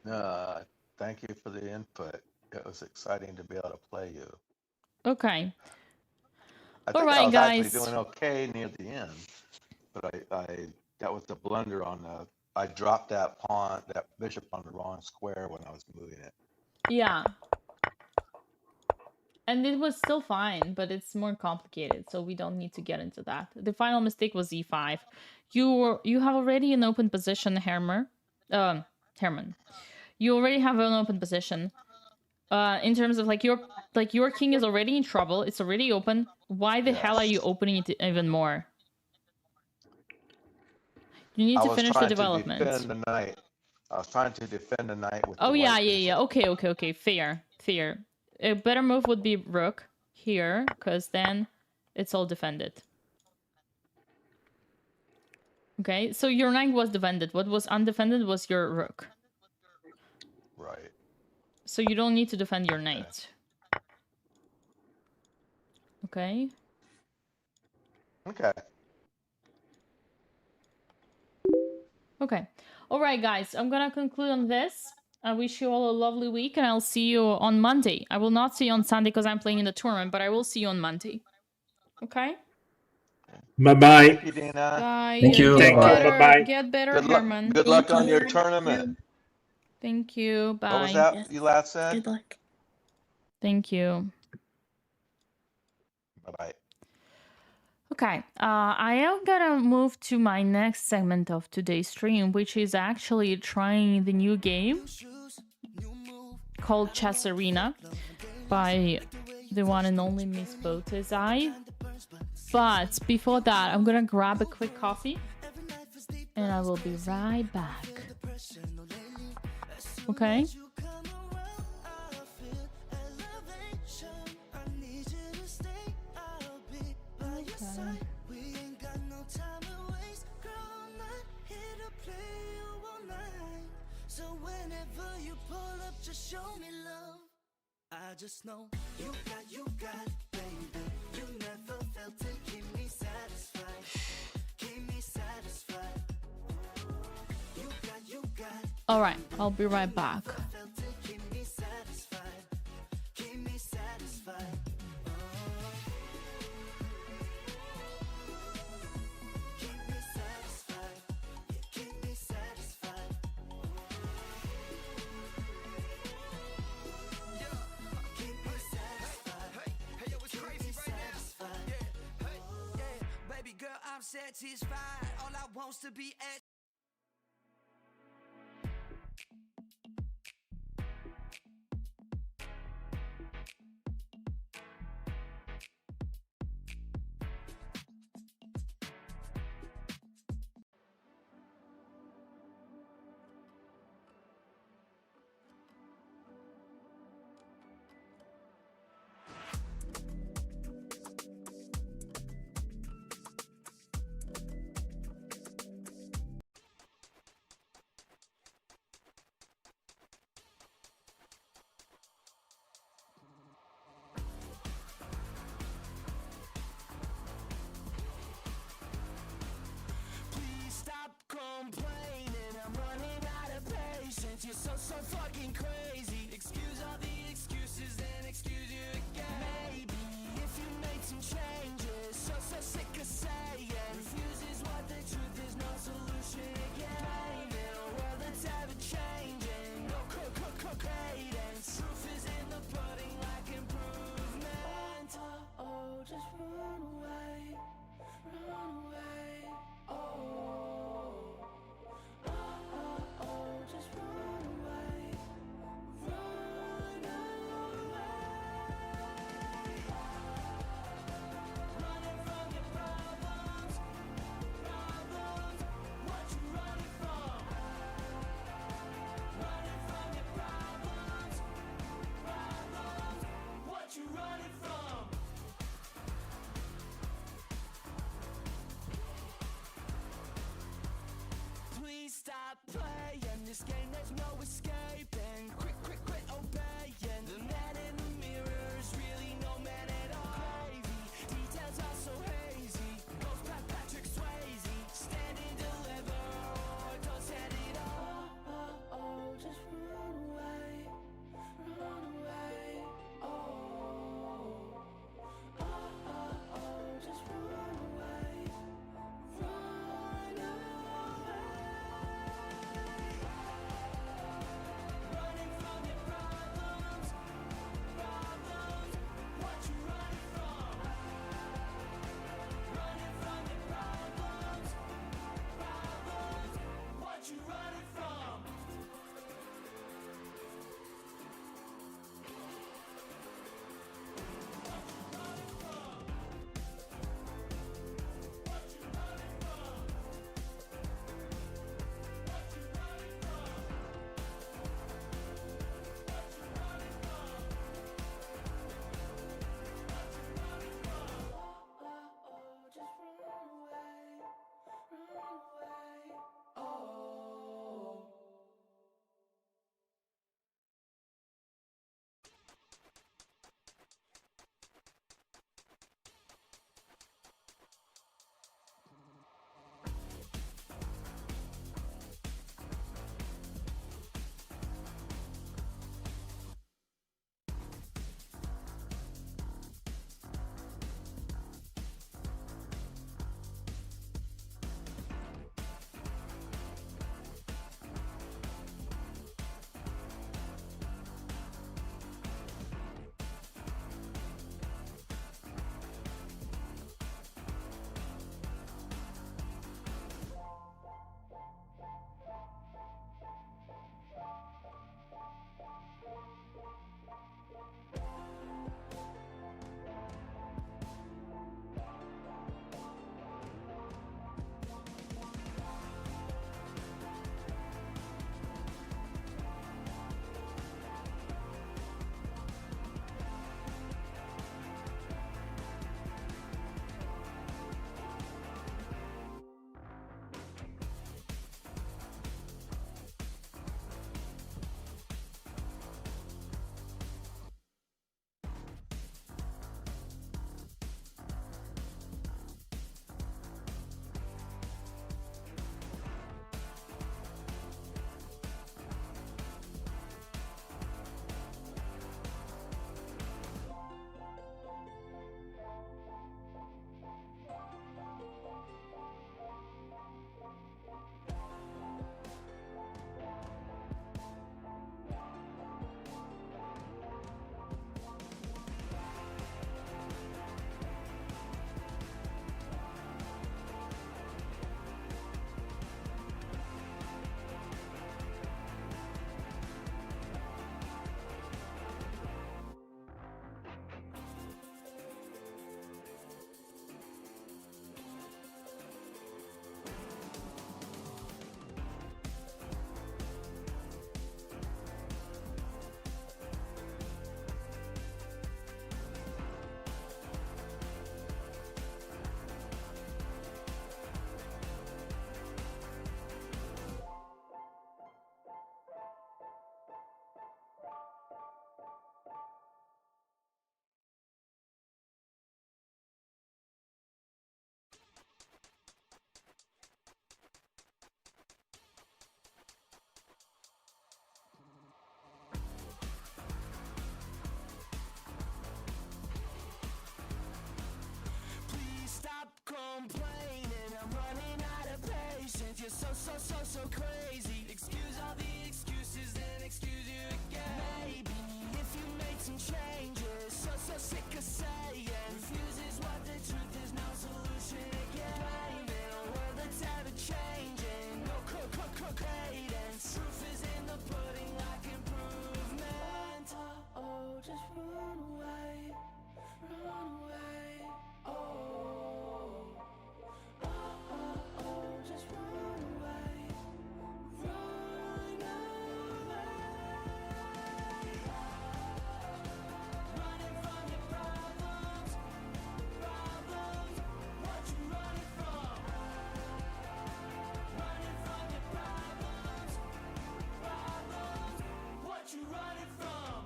Thank you for the input. It was exciting to be able to play you. Okay. I All think I right, was guys. actually doing okay near the end, but I that was the blunder on the. I dropped that pawn, that bishop on the wrong square when I was moving it. Yeah. And it was still fine, but it's more complicated, so we don't need to get into that. The final mistake was e5. You have already an open position, Herman. You already have an open position. In terms of your king is already in trouble. It's already open. Why the hell are you opening it even more? You need to finish the development. I was trying to defend the knight. I was trying to defend the knight with Oh the yeah, white yeah. Okay. Fair. A better move would be rook here, because then it's all defended. Okay, so your knight was defended. What was undefended was your rook. Right. So you don't need to defend your knight. Okay. Okay. Okay. All right, guys. I'm gonna conclude on this. I wish you all a lovely week, and I'll see you on Monday. I will not see you on Sunday because I'm playing in the tournament, but I will see you on Monday. Okay? Bye-bye. Thank you, Dina. Bye. Thank you. Get Bye. better. Bye-bye. Get better, Good luck. Herman. Good luck on your tournament. Thank you. Bye. What was that you last said? Good luck. Thank you. Bye-bye. Okay, I am gonna move to my next segment of today's stream, which is actually trying the new game called Chess Arena by the one and only Miss Botezai. But before that, I'm gonna grab a quick coffee and I will be right back. Okay? So whenever you pull up, just show me love. I just know you got, baby. You never felt it, keep me satisfied. Keep me satisfied. You got. All right, I'll be right back. Keep me satisfied. Keep me satisfied. Keep me satisfied. Keep me satisfied. Baby girl, I'm satisfied. All I want's to be at. Please stop complaining. I'm running out of patience. You're so fucking crazy. Excuse all the excuses, then excuse you again. Maybe if you made some changes, so sick of saying refuse is what the truth is, no solution again. In a world that's ever changing, no cadence. Proof is in the pudding, like improvement. Oh, just run away, run away. Oh, just run away, so crazy. Excuse all the excuses, then excuse you again. Maybe if you made some changes, so sick of saying refuse is what the truth is, no solution again. Blaming a world that's ever changing, no cadence. Proof is in the pudding like improvement. Oh, just run away, run away. Oh, just run away, run away. Running from your problems, problems. What you running from? Running from your problems, problems. What you running from?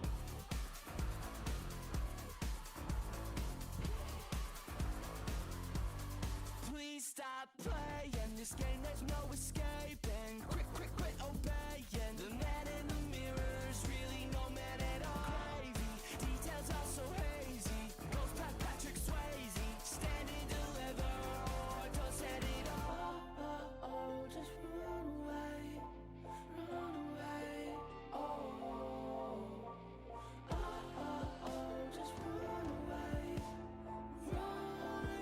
Please stop playing this game, there's no escaping. Quit obeying. The man in the mirror's really no man at all. Gravy, details are so hazy. Goes past Patrick Swayze, stand and deliver or don't set it all. Just run away, run away. Just run away, run away.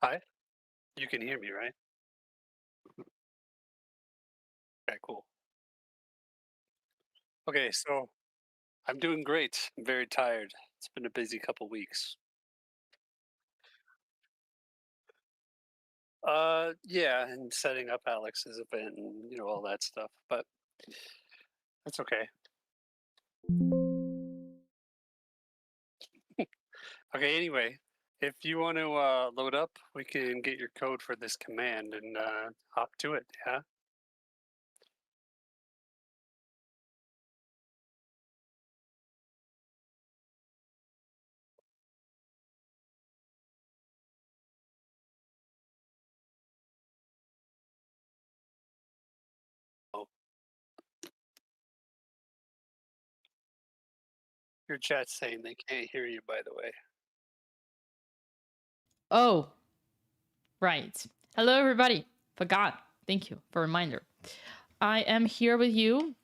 Hi. You can hear me, right? Okay, cool. Okay, so I'm doing great. I'm very tired. It's been a busy couple weeks. Yeah, and setting up Alex's event and all that stuff, but that's okay. Okay, anyway, if you want to load up, we can get your code for this command and hop to it. Yeah. Oh. Your chat's saying they can't hear you, by the way. Oh, right. Hello, everybody. Forgot. Thank you for a reminder. I am here with you,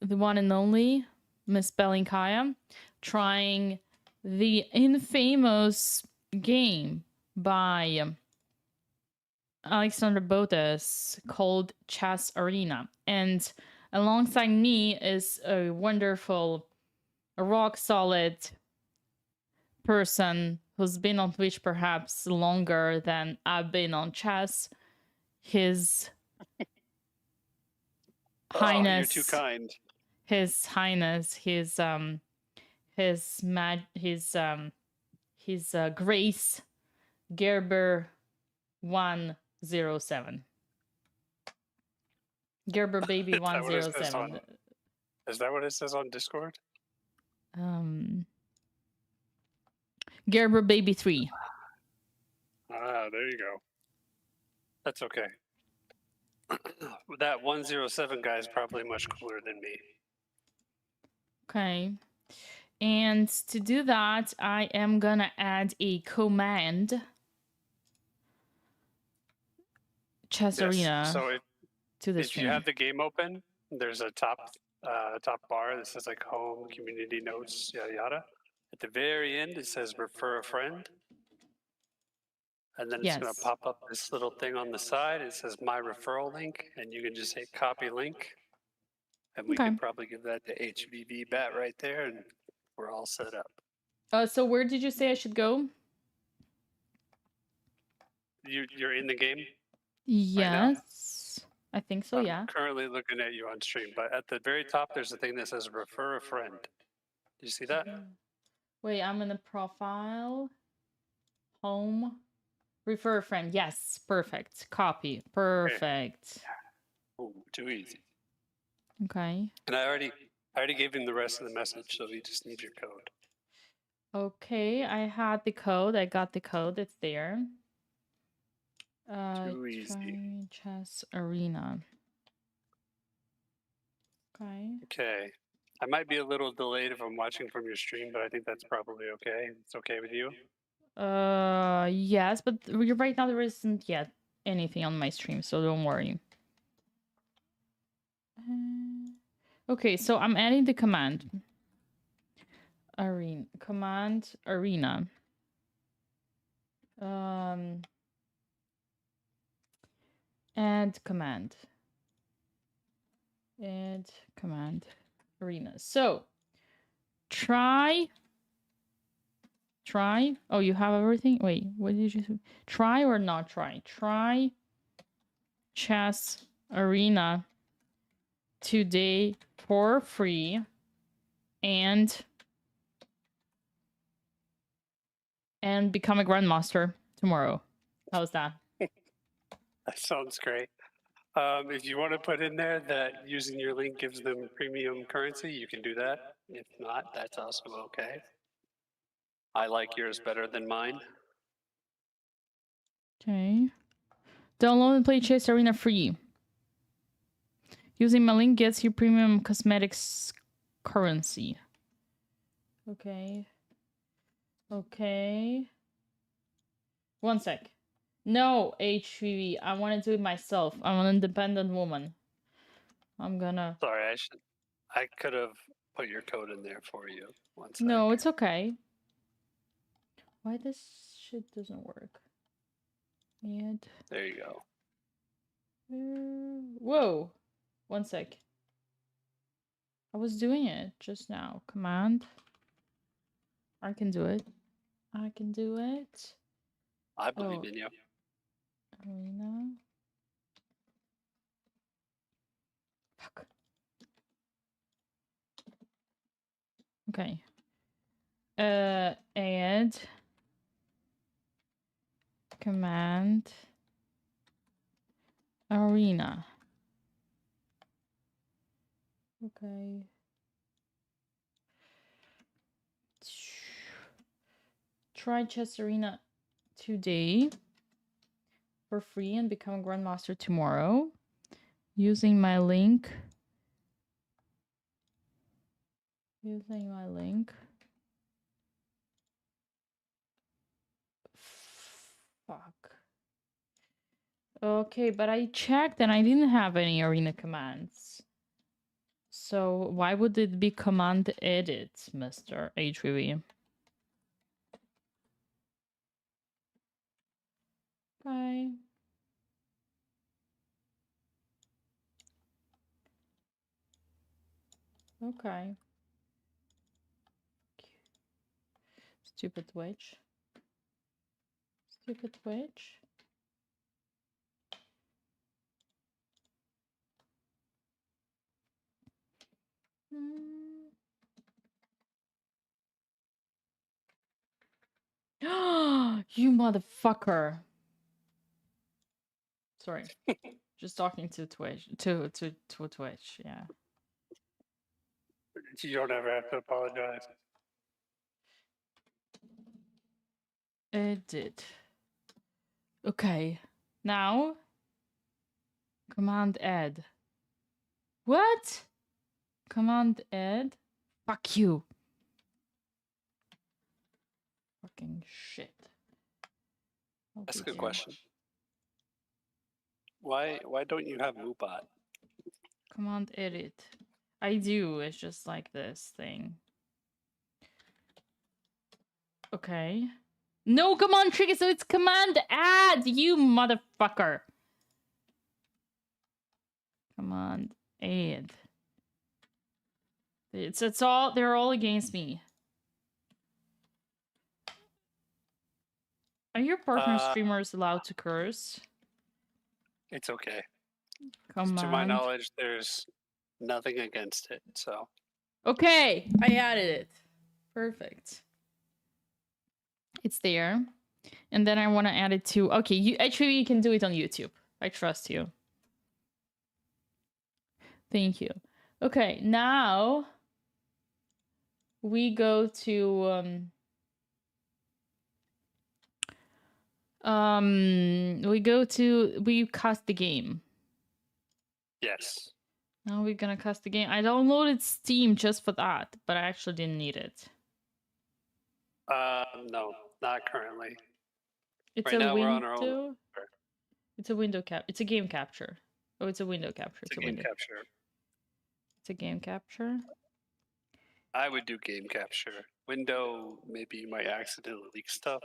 the one and only Miss Belinkaya, trying the infamous game by Alexander Botas called Chess Arena. And alongside me is a wonderful, rock solid person who's been on Twitch perhaps longer than I've been on chess. His Highness. You're too kind. His Highness, his Grace Gerber 107. Gerber baby Is that what it says 107. Is that what it says on Discord? Gerber baby 3. Ah, there you go. That's okay. That 107 guy is probably much cooler than me. Okay. And to do that, I am gonna add a command. Chess Arena So to the if stream. you have the game open, there's a top bar that says like home, community notes, yada yada. At the very end, it says refer a friend. And then it's going to Yes. pop up this little thing on the side. It says my referral link, and you can just hit copy link. And we Okay. can probably give that to HVV Bat right there, and we're all set up. So where did you say I should go? You're in the game? Yes. I think so, yeah. Currently looking at you on stream, but at the very top, there's a thing that says refer a friend. Do you see that? Wait, I'm in the profile. Home. Refer a friend. Yes, perfect. Copy. Perfect. Oh, too easy. Okay. And I already gave him the rest of the message, so he just needs your code. Okay, I had the code. I got the code. It's there. Too easy. Try Chess Arena. Okay. Okay. I might be a little delayed if I'm watching from your stream, but I think that's probably okay. It's okay with you? Yes, but right now there isn't yet anything on my stream, so don't worry. Okay, so I'm adding the command. Arena. Command Arena. Add command. Add command Arena. So try. Oh, you have everything? Wait, what did you say? Try or not try? Try Chess Arena today for free and become a grandmaster tomorrow. How's that? That sounds great. If you want to put in there that using your link gives them premium currency, you can do that. If not, that's also okay. I like yours better than mine. Okay. Download and play Chess Arena free. Using my link gets you premium cosmetics currency. Okay. Okay. One sec. No, HVV. I want to do it myself. I'm an independent woman. I'm gonna... Sorry, I could have put your code in there for you. One sec. No, it's okay. Why this shit doesn't work? And There you go. whoa, one sec. I was doing it just now. Command. I can do it. I can do it. I believe Oh, in you. arena. Fuck. Okay. Add command arena. Okay. Try chess arena today for free and become a grandmaster tomorrow using my link. Using my link. Fuck. Okay, but I checked and I didn't have any arena commands. So why would it be command edit, Mr. HVV? Okay. Okay. Stupid Twitch. Stupid Twitch. You motherfucker. Sorry. Just talking to Twitch. To Twitch, yeah. You don't ever have to apologize. Edit. Okay. Now command add. What? Command add? Fuck you. Fucking shit. That's a good question. Why don't you have Moobot? Command edit. I do. It's just like this thing. Okay. No, come on, Trigger. So it's command add, you motherfucker. Command add. It's all, they're all against me. Are your partner streamers allowed to curse? It's okay. Command. To my knowledge, there's nothing against it. So. Okay, I added it. Perfect. It's there. And then I want to add it to... Okay, you can do it on YouTube. I trust you. Thank you. Okay, now we go to... we cast the game. Yes. Now we're gonna cast the game. I downloaded Steam just for that, but I actually didn't need it. No, not currently. It's right a now window. we're on our own. It's a window cap. It's a game capture. Oh, it's a window capture. It's a game capture. It's a game capture. I would do game capture. Window, maybe you might accidentally leak stuff.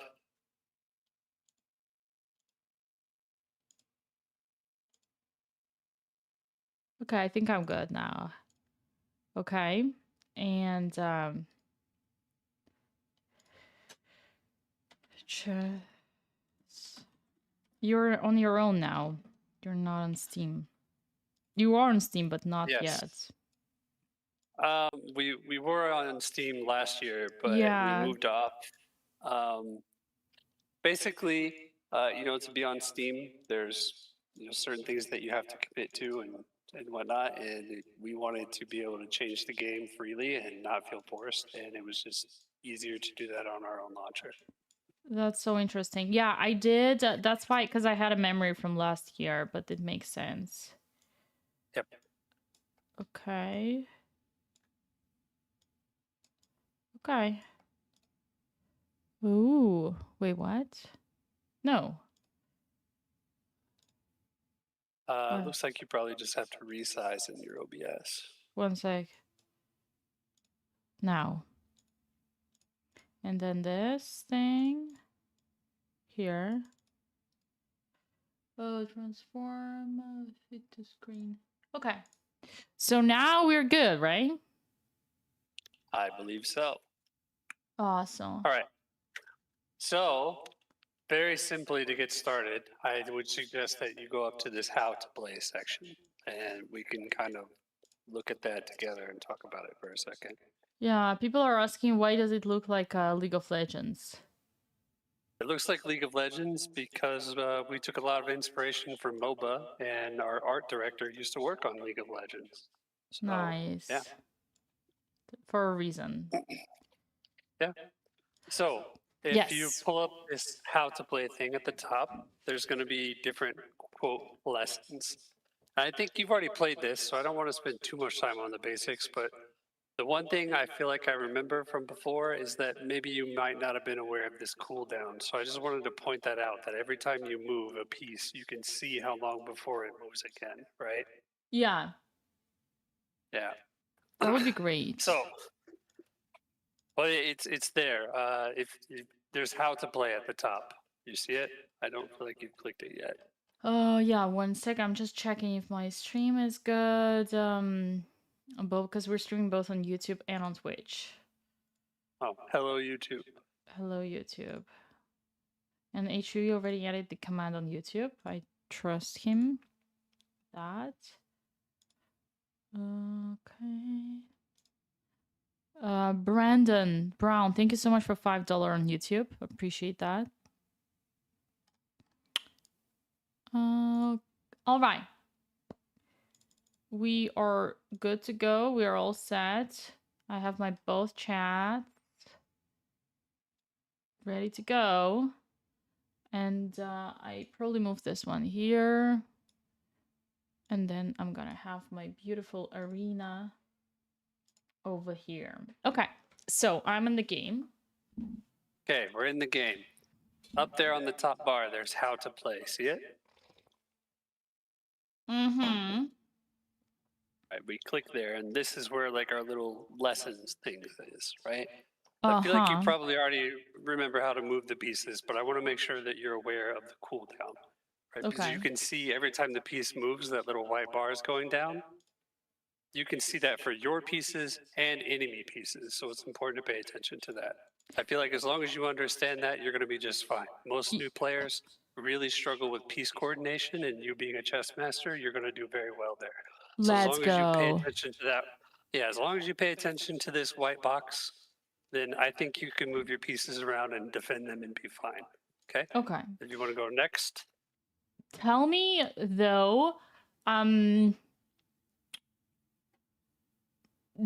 Okay, I think I'm good now. Okay, and you're on your own now. You're not on Steam. You are on Steam, but not yet. We were on Steam last year, but Yeah. we moved off. Basically, to be on Steam, there's certain things that you have to commit to and whatnot, and we wanted to be able to change the game freely and not feel forced, and it was just easier to do that on our own launcher. That's so interesting. Yeah, I did. That's why, because I had a memory from last year, but it makes sense. Yep. Okay. Okay. Ooh, wait, what? No. Looks like you probably just have to resize in your OBS. One sec. Now. And then this thing here. Transform, fit to screen. Okay. So now we're good, right? I believe so. Awesome. All right. So, very simply to get started, I would suggest that you go up to this how to play section and we can kind of look at that together and talk about it for a second. Yeah, people are asking why does it look like League of Legends? It looks like League of Legends because we took a lot of inspiration from MOBA and our art director used to work on League of Legends. So, Nice. Yeah. For a reason. Yeah. So if you Yes. pull up this how to play thing at the top, there's going to be different quote lessons. I think you've already played this, so I don't want to spend too much time on the basics, but the one thing I feel like I remember from before is that maybe you might not have been aware of this cooldown. So I just wanted to point that out, that every time you move a piece, you can see how long before it moves again, right? Yeah, Yeah. that would be great. So, well, it's there. If there's how to play at the top. You see it? I don't feel like you've clicked it yet. Oh yeah, one sec. I'm just checking if my stream is good. Both because we're streaming both on YouTube and on Twitch. Oh, hello YouTube. Hello YouTube. And HU already added the command on YouTube. I trust him. That. Okay. Brandon Brown, thank you so much for $5 on YouTube. Appreciate that. All right. We are good to go. We are all set. I have my both chats ready to go. And I probably move this one here. And then I'm gonna have my beautiful arena over here. Okay, so I'm in the game. Okay, we're in the game. Up there on the top bar, there's how to play. See it? Mm-hmm. Right, we click there, and this is where like our little lessons thing is, right? I feel like you probably already remember how to move the pieces, but I want to make sure that you're aware of the cooldown, right? Because Okay. you can see every time the piece moves, that little white bar is going down. You can see that for your pieces and enemy pieces, so it's important to pay attention to that. I feel like as long as you understand that, you're going to be just fine. Most new players really struggle with piece coordination, and you being a chess master, you're going to do very well there. So as Let's long as you pay go. attention to that, yeah, as long as you pay attention to this white box, then I think you can move your pieces around and defend them and be fine. Okay? Okay. If you want to go next. Tell me though,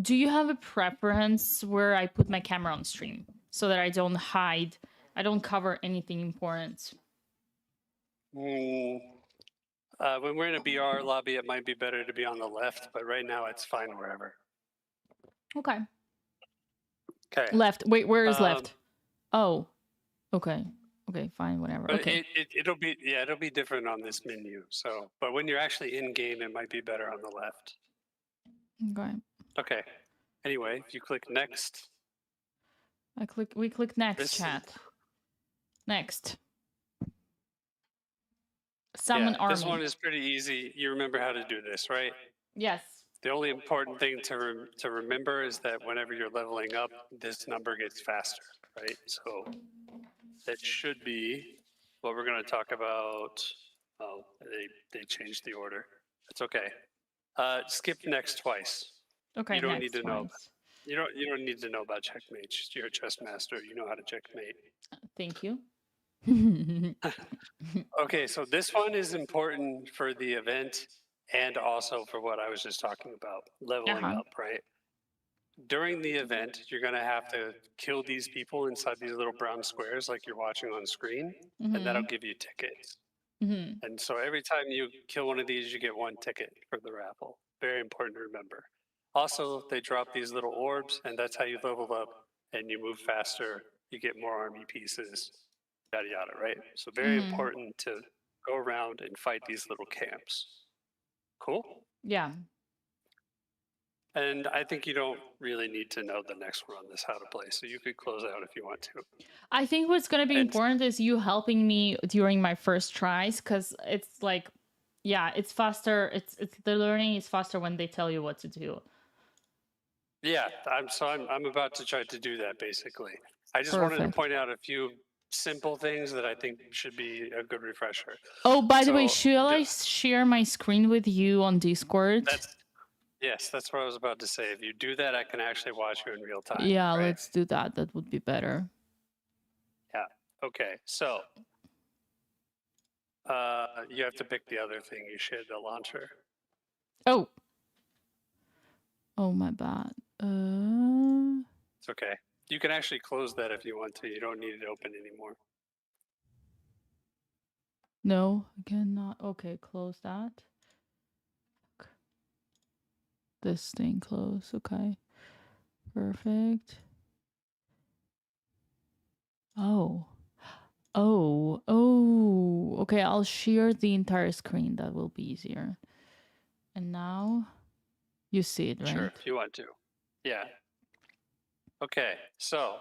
do you have a preference where I put my camera on stream so that I don't hide, I don't cover anything important? When we're in a BR lobby, it might be better to be on the left, but right now it's fine wherever. Okay. Okay. Left. Wait, where is left? Oh. Okay. Okay, fine, whatever. But Okay. it'll be different on this menu. So, but when you're actually in game, it might be better on the left. Okay. Okay. Anyway, if you click next. We click next, This- chat. Next. Summon army. This one is pretty easy. You remember how to do this, right? Yes. The only important thing to remember is that whenever you're leveling up, this number gets faster, right? So that should be what we're going to talk about. Oh, they changed the order. That's okay. Skip next twice. Okay, You don't next need to know. twice. You don't need to know about checkmate. You're a chess master. You know how to checkmate. Thank you. Okay, so this one is important for the event and also for what I was just talking about, leveling Uh-huh. up, right? During the event, you're going to have to kill these people inside these little brown squares like you're watching on screen, and that'll Mhm. give you tickets. Mhm. And so every time you kill one of these, you get one ticket for the raffle. Very important to remember. Also, they drop these little orbs, and that's how you level up and you move faster. You get more army pieces, yada yada, right? So very Mhm. important to go around and fight these little camps. Cool? Yeah. And I think you don't really need to know the next one on this how to play, so you could close out if you want to. I think what's going to be And important is you helping me during my first tries, because it's like, yeah, it's faster. It's the learning is faster when they tell you what to do. yeah, I'm about to try to do that basically. I just wanted to Perfect. point out a few simple things that I think should be a good refresher. Oh, by the way, So, should I share my screen with you on Discord? That's what I was about to say. If you do that, I can actually watch you in real time. Yeah, right? let's do that. That would be better. Yeah. Okay. So, you have to pick the other thing. You shared the launcher. Oh. Oh, my bad. It's okay. You can actually close that if you want to. You don't need it open anymore. No, I cannot. Okay, close that. This thing close. Okay. Perfect. Oh. Oh. Okay, I'll share the entire screen. That will be easier. And now you see it, right? Sure, if you want to. Yeah. Okay, so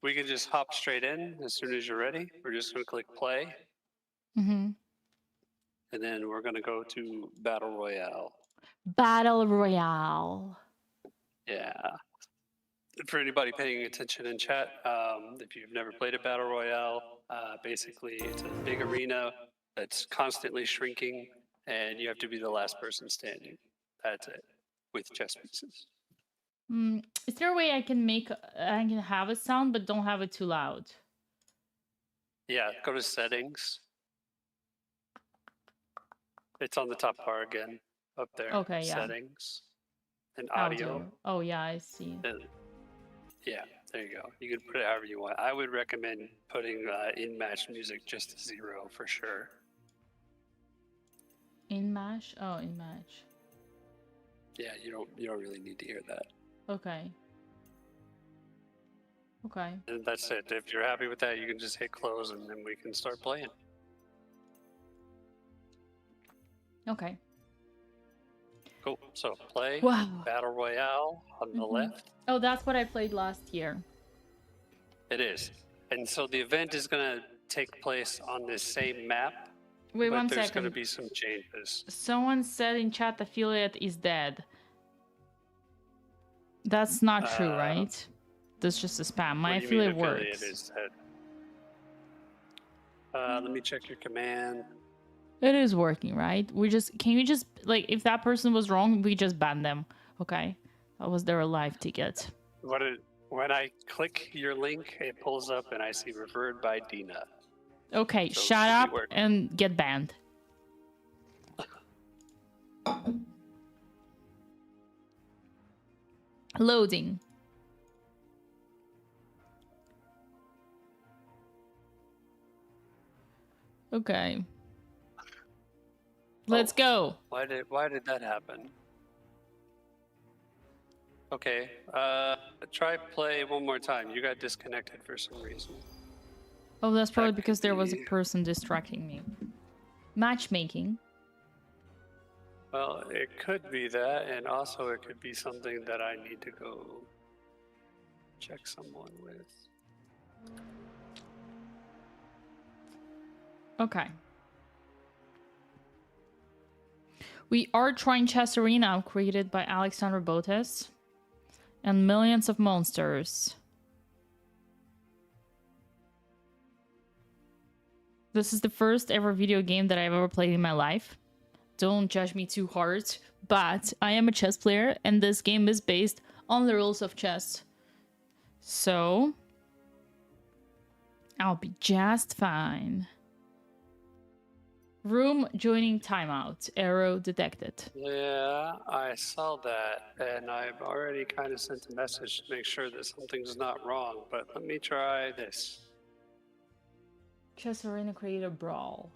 we can just hop straight in as soon as you're ready. We're just going to click play, Mm-hmm. and then we're going to go to Battle Royale. Battle Royale. Yeah. For anybody paying attention in chat, if you've never played a Battle Royale, basically it's a big arena that's constantly shrinking, and you have to be the last person standing. That's it, with chess pieces. Is there a way I can have a sound but don't have it too loud? Yeah, go to settings. It's on the top bar again, up there. Okay, yeah. Settings and audio. Oh yeah, I see. Yeah, there you go. You can put it however you want. I would recommend putting in-match music just to 0 for sure. In match? Oh, in match. Yeah, you don't really need to hear that. Okay. Okay. And that's it. If you're happy with that, you can just hit close and then we can start playing. Okay. Cool. So play. Wow. Battle Royale on the left. Oh, that's what I played last year. It is. And so the event is going to take place on this same map. Wait, but one there's second. going to be some changes. Someone said in chat affiliate is dead. That's not true, right? That's just a spam. My What do you mean affiliate works. is dead? Let me check your command. It is working, right? Can you just, like, if that person was wrong, we just ban them. Okay? That was their live ticket. When I click your link, it pulls up and I see referred by Dina. Okay, So it shut should up be working. and get banned. Loading. Okay. Let's go. Why did that happen? Okay, try play one more time. You got disconnected for some reason. Oh, that's probably because there was a person distracting me. Matchmaking. Well, it could be that, and also it could be something that I need to go check someone with. Okay. We are trying Chess Arena, created by Alexander Botes, and millions of monsters. This is the first ever video game that I've ever played in my life. Don't judge me too hard, but I am a chess player, and this game is based on the rules of chess. So, I'll be just fine. Room joining timeout. Arrow detected. Yeah, I saw that, and I've already kind of sent a message to make sure that something's not wrong, but let me try this. Chess Arena Creator Brawl.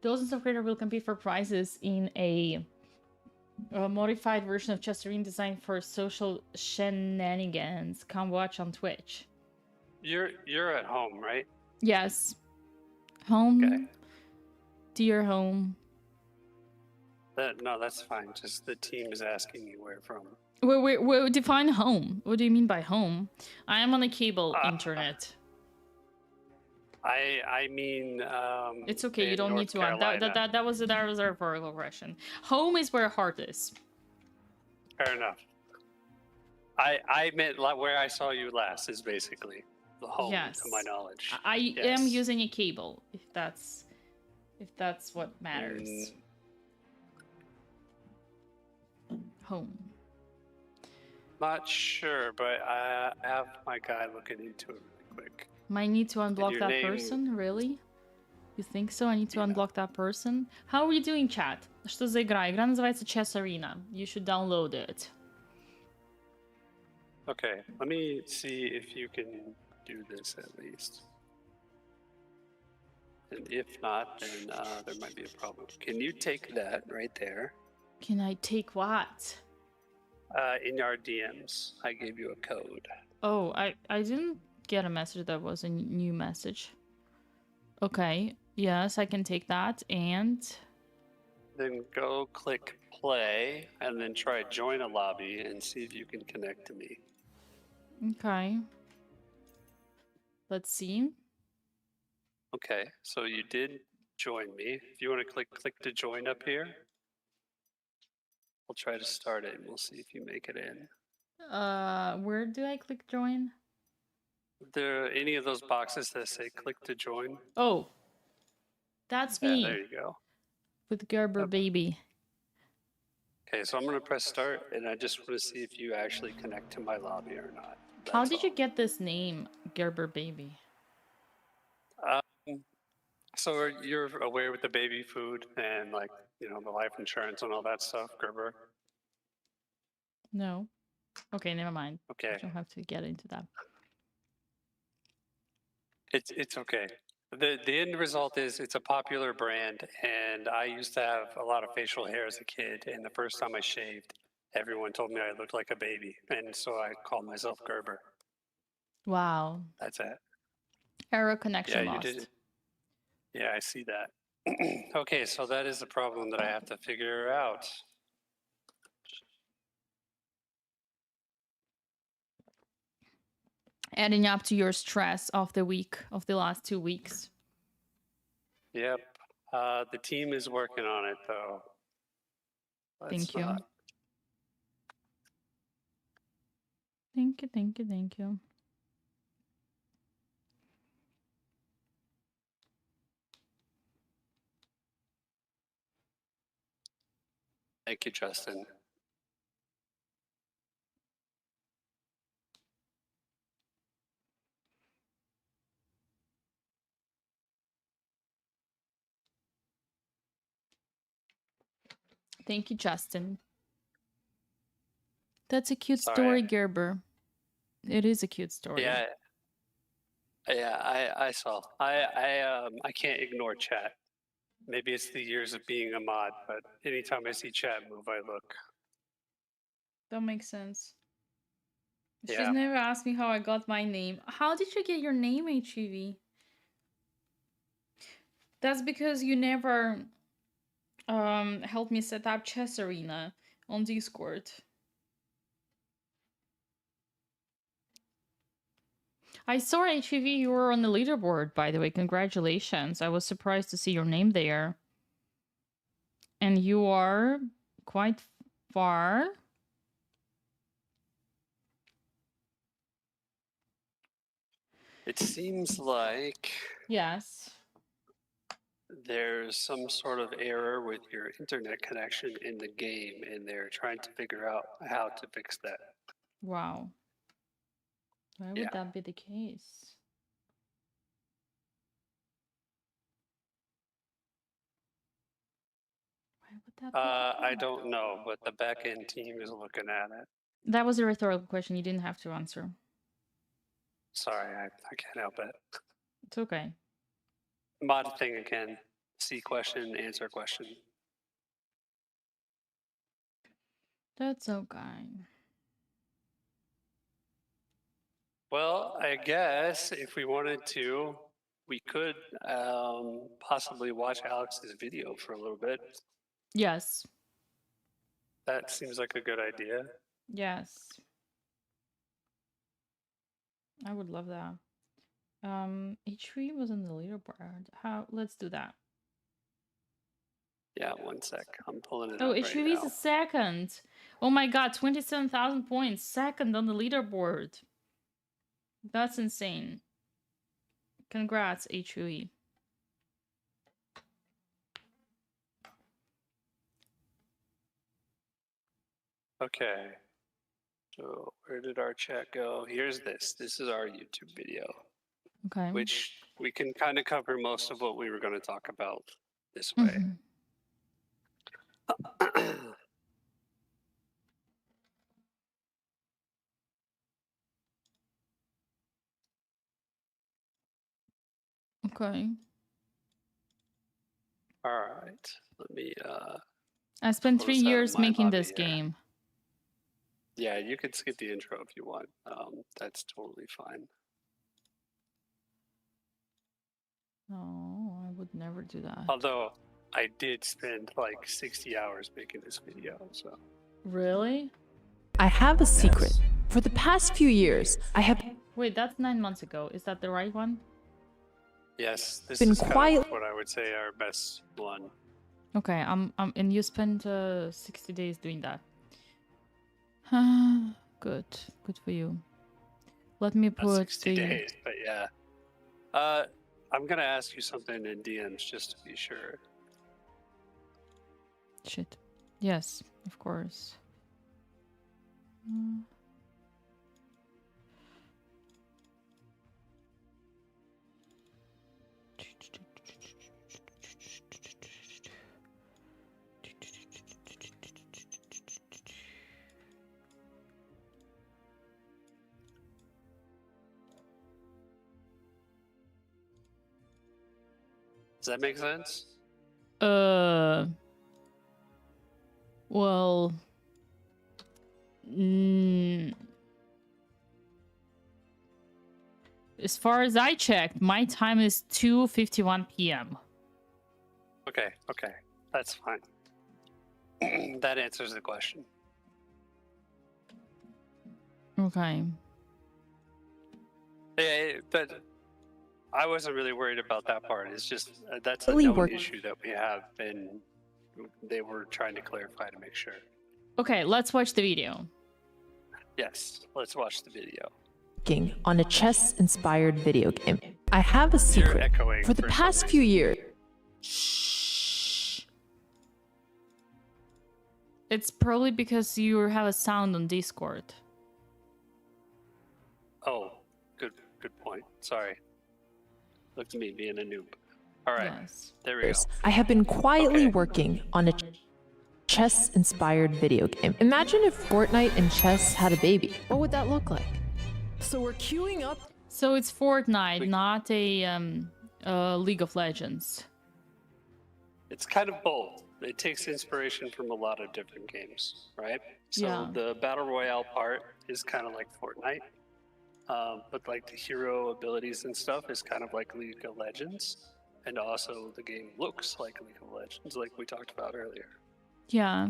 Dozens of creators will compete for prizes in a modified version of Chess Arena designed for social shenanigans. Come watch on Twitch. You're at home, right? Yes. Home. Okay. Dear home. No, that's fine. Just the team is asking you where from. Wait, define home. What do you mean by home? I am on a cable internet. I mean, It's okay. You in don't North need to. Carolina. That was a rhetorical question. Home is where heart is. Fair enough. I meant where I saw you last is basically the home, Yes. to my knowledge. I Yes. am using a cable. If that's what matters. Home. Not sure, but I have my guy looking into it really quick. Might need to unblock your that name- person, really? You think so? I need to unblock that person? How are you doing, chat? Что за игра? Игра называется Chess Arena. You should download it. Okay, let me see if you can do this at least. And if not, then there might be a problem. Can you take that right there? Can I take what? In our DMs, I gave you a code. Oh, I didn't get a message that was a new message. Okay, yes, I can take that, and Then go click play, and then try join a lobby and see if you can connect to me. okay. Let's see. Okay, so you did join me. If you want to click to join up here, we'll try to start it and we'll see if you make it in. Where do I click join? There any of those boxes that say click to join? Oh, that's Yeah, me there you go. with Gerber baby. Okay, so I'm gonna press start, and I just want to see if you actually connect to my lobby or not. How did you get this name, Gerber baby? So you're aware with the baby food and like the life insurance and all that stuff, Gerber? No. Okay, never mind. Okay. I don't have to get into that. It's okay. The end result is it's a popular brand, and I used to have a lot of facial hair as a kid, and the first time I shaved, everyone told me I looked like a baby, and so I called myself Gerber. Wow. That's it. Error connection Yeah, you lost. did. Yeah, I see that. Okay, so that is the problem that I have to figure out. Adding up to your stress of the week, of the last 2 weeks. Yep. The team is working on it, though. Thank you. Thank you, thank you, thank you. Thank you, Justin. Thank you, Justin. That's a cute Sorry. story, Gerber. It is a cute story. Yeah. Yeah, I saw. I can't ignore chat. Maybe it's the years of being a mod, but anytime I see chat move, I look. That makes sense. She's Yeah. never asked me how I got my name. How did you get your name, HEV? That's because you never helped me set up Chess Arena on Discord. I saw HEV you were on the leaderboard, by the way. Congratulations. I was surprised to see your name there. And you are quite far. It seems like Yes. there's some sort of error with your internet connection in the game, and they're trying to figure out how to fix that. Wow. Why would Yeah. that be the case? Why would that be the I case? don't know, but the backend team is looking at it. That was a rhetorical question. You didn't have to answer. Sorry, I can't help it. It's okay. Mod thing again. See question, answer question. That's okay. Well, I guess if we wanted to, we could possibly watch Alex's video for a little bit. Yes. That seems like a good idea. Yes. I would love that. H3 was on the leaderboard. How? Let's do that. Yeah, one sec. I'm pulling it Oh, up right H3 is now. a second. Oh my god, 27,000 points. Second on the leaderboard. That's insane. Congrats, H3. Okay. So where did our chat go? Here's this. This is our YouTube video, Okay. which we can kind of cover most of what we were going to talk about this way. Okay. All right. Let me I spent close 3 out of years my making lobby this here. game. Yeah, you could skip the intro if you want. That's totally fine. Oh, I would never do that. Although I did spend like 60 hours making this video, so. Really? I have a secret. For the past few years, I have Wait, that's 9 months ago. Is that the right one? Yes, this Been is kind quiet- of what I would say our best one. Okay, and you spent 60 days doing that. Good for you. Let me Not put 60 the days, but yeah. I'm gonna ask you something in DMs just to be sure. shit. Yes, of course. Does that make sense? Well, as far as I checked, my time is 2:51 p.m. Okay, that's fine. That answers the question. Okay. Yeah, but I wasn't really worried about that part. It's just that's a Really known work- issue that we have, and they were trying to clarify to make sure. Okay, let's watch the video. Yes, let's watch the video. working on a chess-inspired video game. I have a You're secret. echoing For the for some past few years, It's probably because you have a sound on Discord. Oh, good point. Sorry. Look at me being a noob. All right, there we go. I have been quietly working on a chess-inspired video game. Imagine if Fortnite and chess had a baby. What would that look like? So we're queuing up. So it's Fortnite, not a League of Legends. It's kind of both. It takes inspiration from a lot of different games, right? So Yeah. the battle royale part is kind of like Fortnite, but like the hero abilities and stuff is kind of like League of Legends, and also the game looks like League of Legends, like we talked about earlier. Yeah.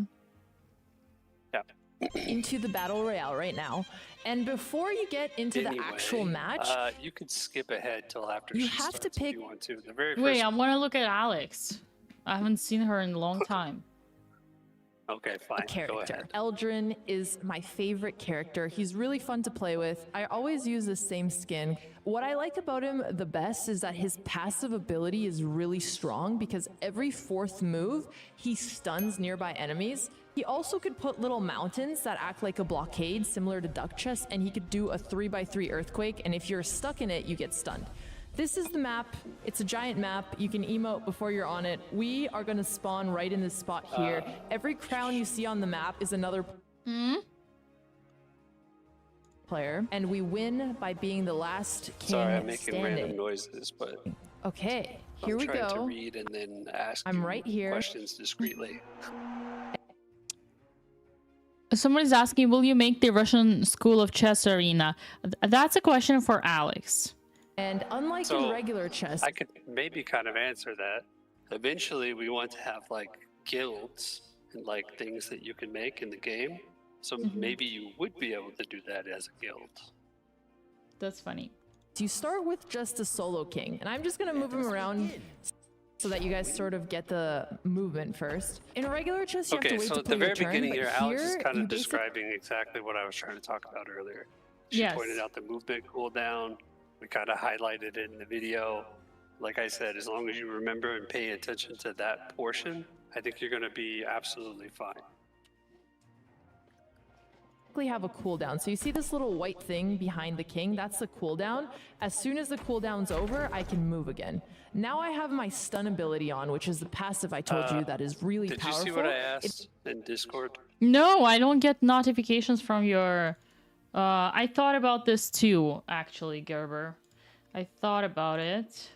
Yeah. Into the battle royale right now. And before you get into the actual match, you could skip ahead till after you she have to starts pick- if you want to. The very Wait, first. I want to look at Alex. I haven't seen her in a long time. Okay, fine. Go character. ahead. Eldrin is my favorite character. He's really fun to play with. I always use the same skin. What I like about him the best is that his passive ability is really strong because every fourth move, he stuns nearby enemies. He also could put little mountains that act like a blockade, similar to Duck Chess, and he could do a 3x3 earthquake, and if you're stuck in it, you get stunned. This is the map. It's a giant map. You can emote before you're on it. We are going to spawn right in this spot here. Every crown you see on the map is another player, and we win by being the last king Sorry, I'm making standing. random noises, but Okay, here I'm we trying to go. read and then ask I'm you right here. questions discreetly. Somebody's asking, will you make the Russian School of Chess arena? That's a question for Alex. And unlike So, in regular chess, I could maybe kind of answer that. Eventually, we want to have like guilds and like things that you can make in the game. So Mhm. maybe you would be able to do that as a guild. That's funny. You start with just a solo king, and I'm just gonna move him around so that you guys sort of get the movement first. In a regular chess, you have to Okay, wait so to at the play your very turn, beginning but here, Alex is here, kind you of basically describing exactly what I was trying to talk about earlier. She Yes. pointed out the movement cooldown. We kind of highlighted it in the video. Like I said, as long as you remember and pay attention to that portion, I think you're going to be absolutely fine. have a cooldown. So you see this little white thing behind the king? That's the cooldown. As soon as the cooldown's over, I can move again. Now I have my stun ability on, which is the passive I told you that is really Did powerful. you see what I asked in Discord? No, I don't get notifications from your... I thought about this too, actually, Gerber. I thought about it,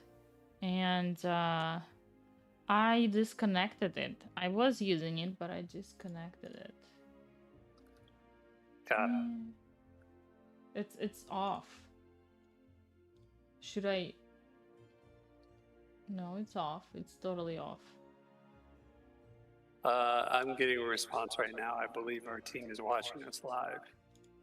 and I disconnected it. I was using it, but I disconnected it. Got it. It's off. Should I... No, it's off. It's totally off. I'm getting a response right now. I believe our team is watching us live.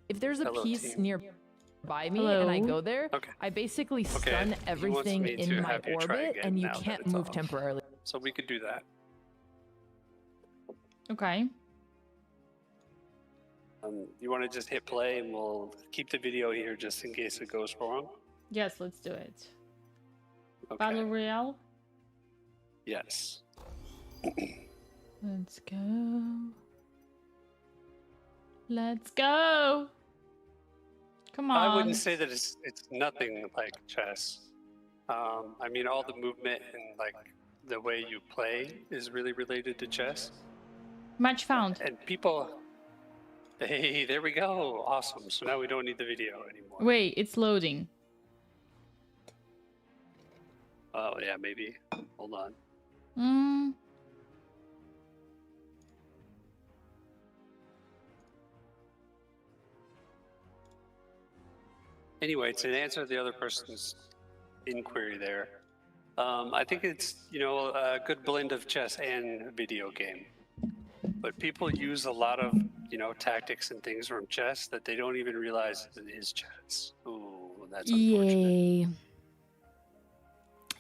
If there's a Hello, piece team. nearby me and I Hello? go there, Okay. I basically Okay, stun he wants everything me in to my have you try orbit, again and you now that can't it's move off. temporarily. So we could do that. Okay. You want to just hit play and we'll keep the video here just in case it goes wrong? Yes, let's do it. Okay. Battle Royale. Yes. Let's go. Let's go. Come on. I wouldn't say that it's nothing like chess. I mean, all the movement and like the way you play is really related to chess. Match found. And people, hey, there we go. Awesome. So now we don't need the video anymore. Wait, it's loading. Oh yeah, maybe. Hold on. Mm. Anyway, to answer the other person's inquiry there, I think it's, you know, a good blend of chess and video game. But people use a lot of, you know, tactics and things from chess that they don't even realize it is chess. Ooh, that's unfortunate. Yay.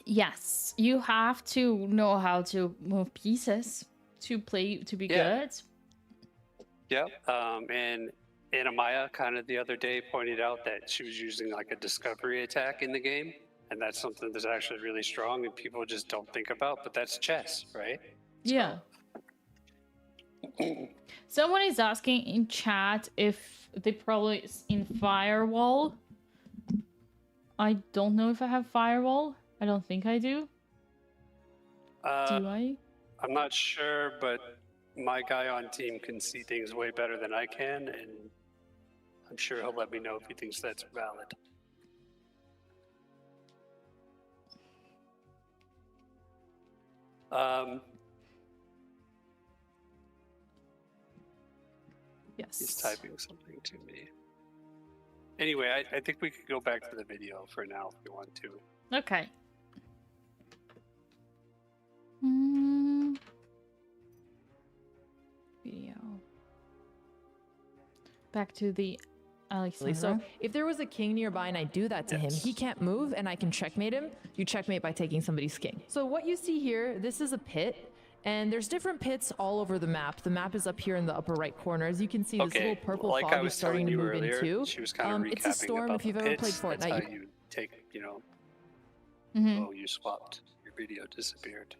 Yes, you have to know how to move pieces to play to be Yeah. good. Yep. And Anamaya kind of the other day pointed out that she was using like a discovery attack in the game. And that's something that's actually really strong and people just don't think about, but that's chess, right? Yeah. Someone is asking in chat if they probably in Firewall. I don't know if I have Firewall. I don't think I do. Do I? I'm not sure, but my guy on team can see things way better than I can, and I'm sure he'll let me know if he thinks that's valid. Yes. He's typing something to me. Anyway, I think we could go back to the video for now if you want to. Okay. Video. Back to the Alexandra. So if there was a king nearby and I do that to him, he can't move and I can checkmate him. You checkmate by taking somebody's king. So what you see here, this is a pit. And there's different pits all over the map. The map is up here in the upper right corner. As you can see, this little purple like I fog is was starting telling to you move earlier, into. she was kind of recapping It's a storm. about If you've the ever played pits, that's Fortnite, how you take, you know, Mhm. oh, you swapped. Your video disappeared.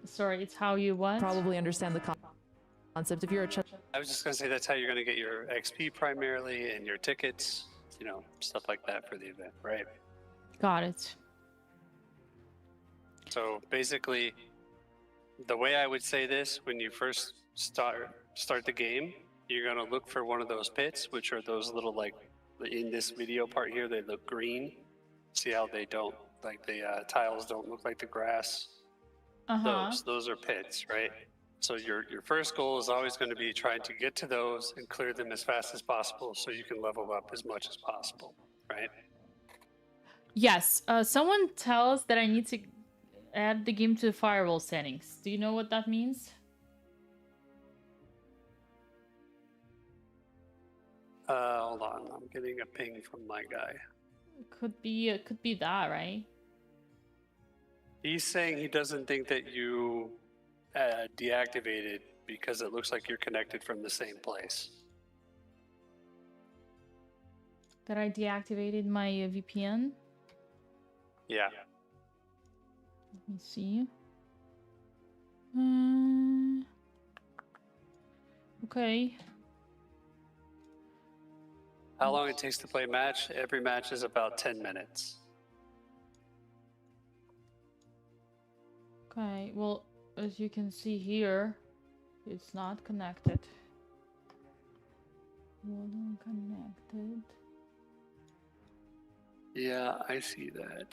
Sorry, it's how you what? probably understand the concept. If you're a chess I was just going to say that's how you're going to get your XP primarily and your tickets, you know, stuff like that for the event, right? Got it. So basically, the way I would say this, when you first start the game, you're going to look for one of those pits, which are those little, like, in this video part here, they look green. See how they don't, like the tiles don't look like the grass? Uh-huh. Those are pits, right? So your first goal is always going to be trying to get to those and clear them as fast as possible so you can level up as much as possible, right? Yes. Someone tells that I need to add the game to the firewall settings. Do you know what that means? Hold on, I'm getting a ping from my guy. Could be that, right? He's saying he doesn't think that you deactivated because it looks like you're connected from the same place. That I deactivated my VPN. Yeah. Let me see. Okay. How long it takes to play a match? Every match is about 10 minutes. Okay. Well, as you can see here, it's not connected. Wasn't connected. Yeah, I see that.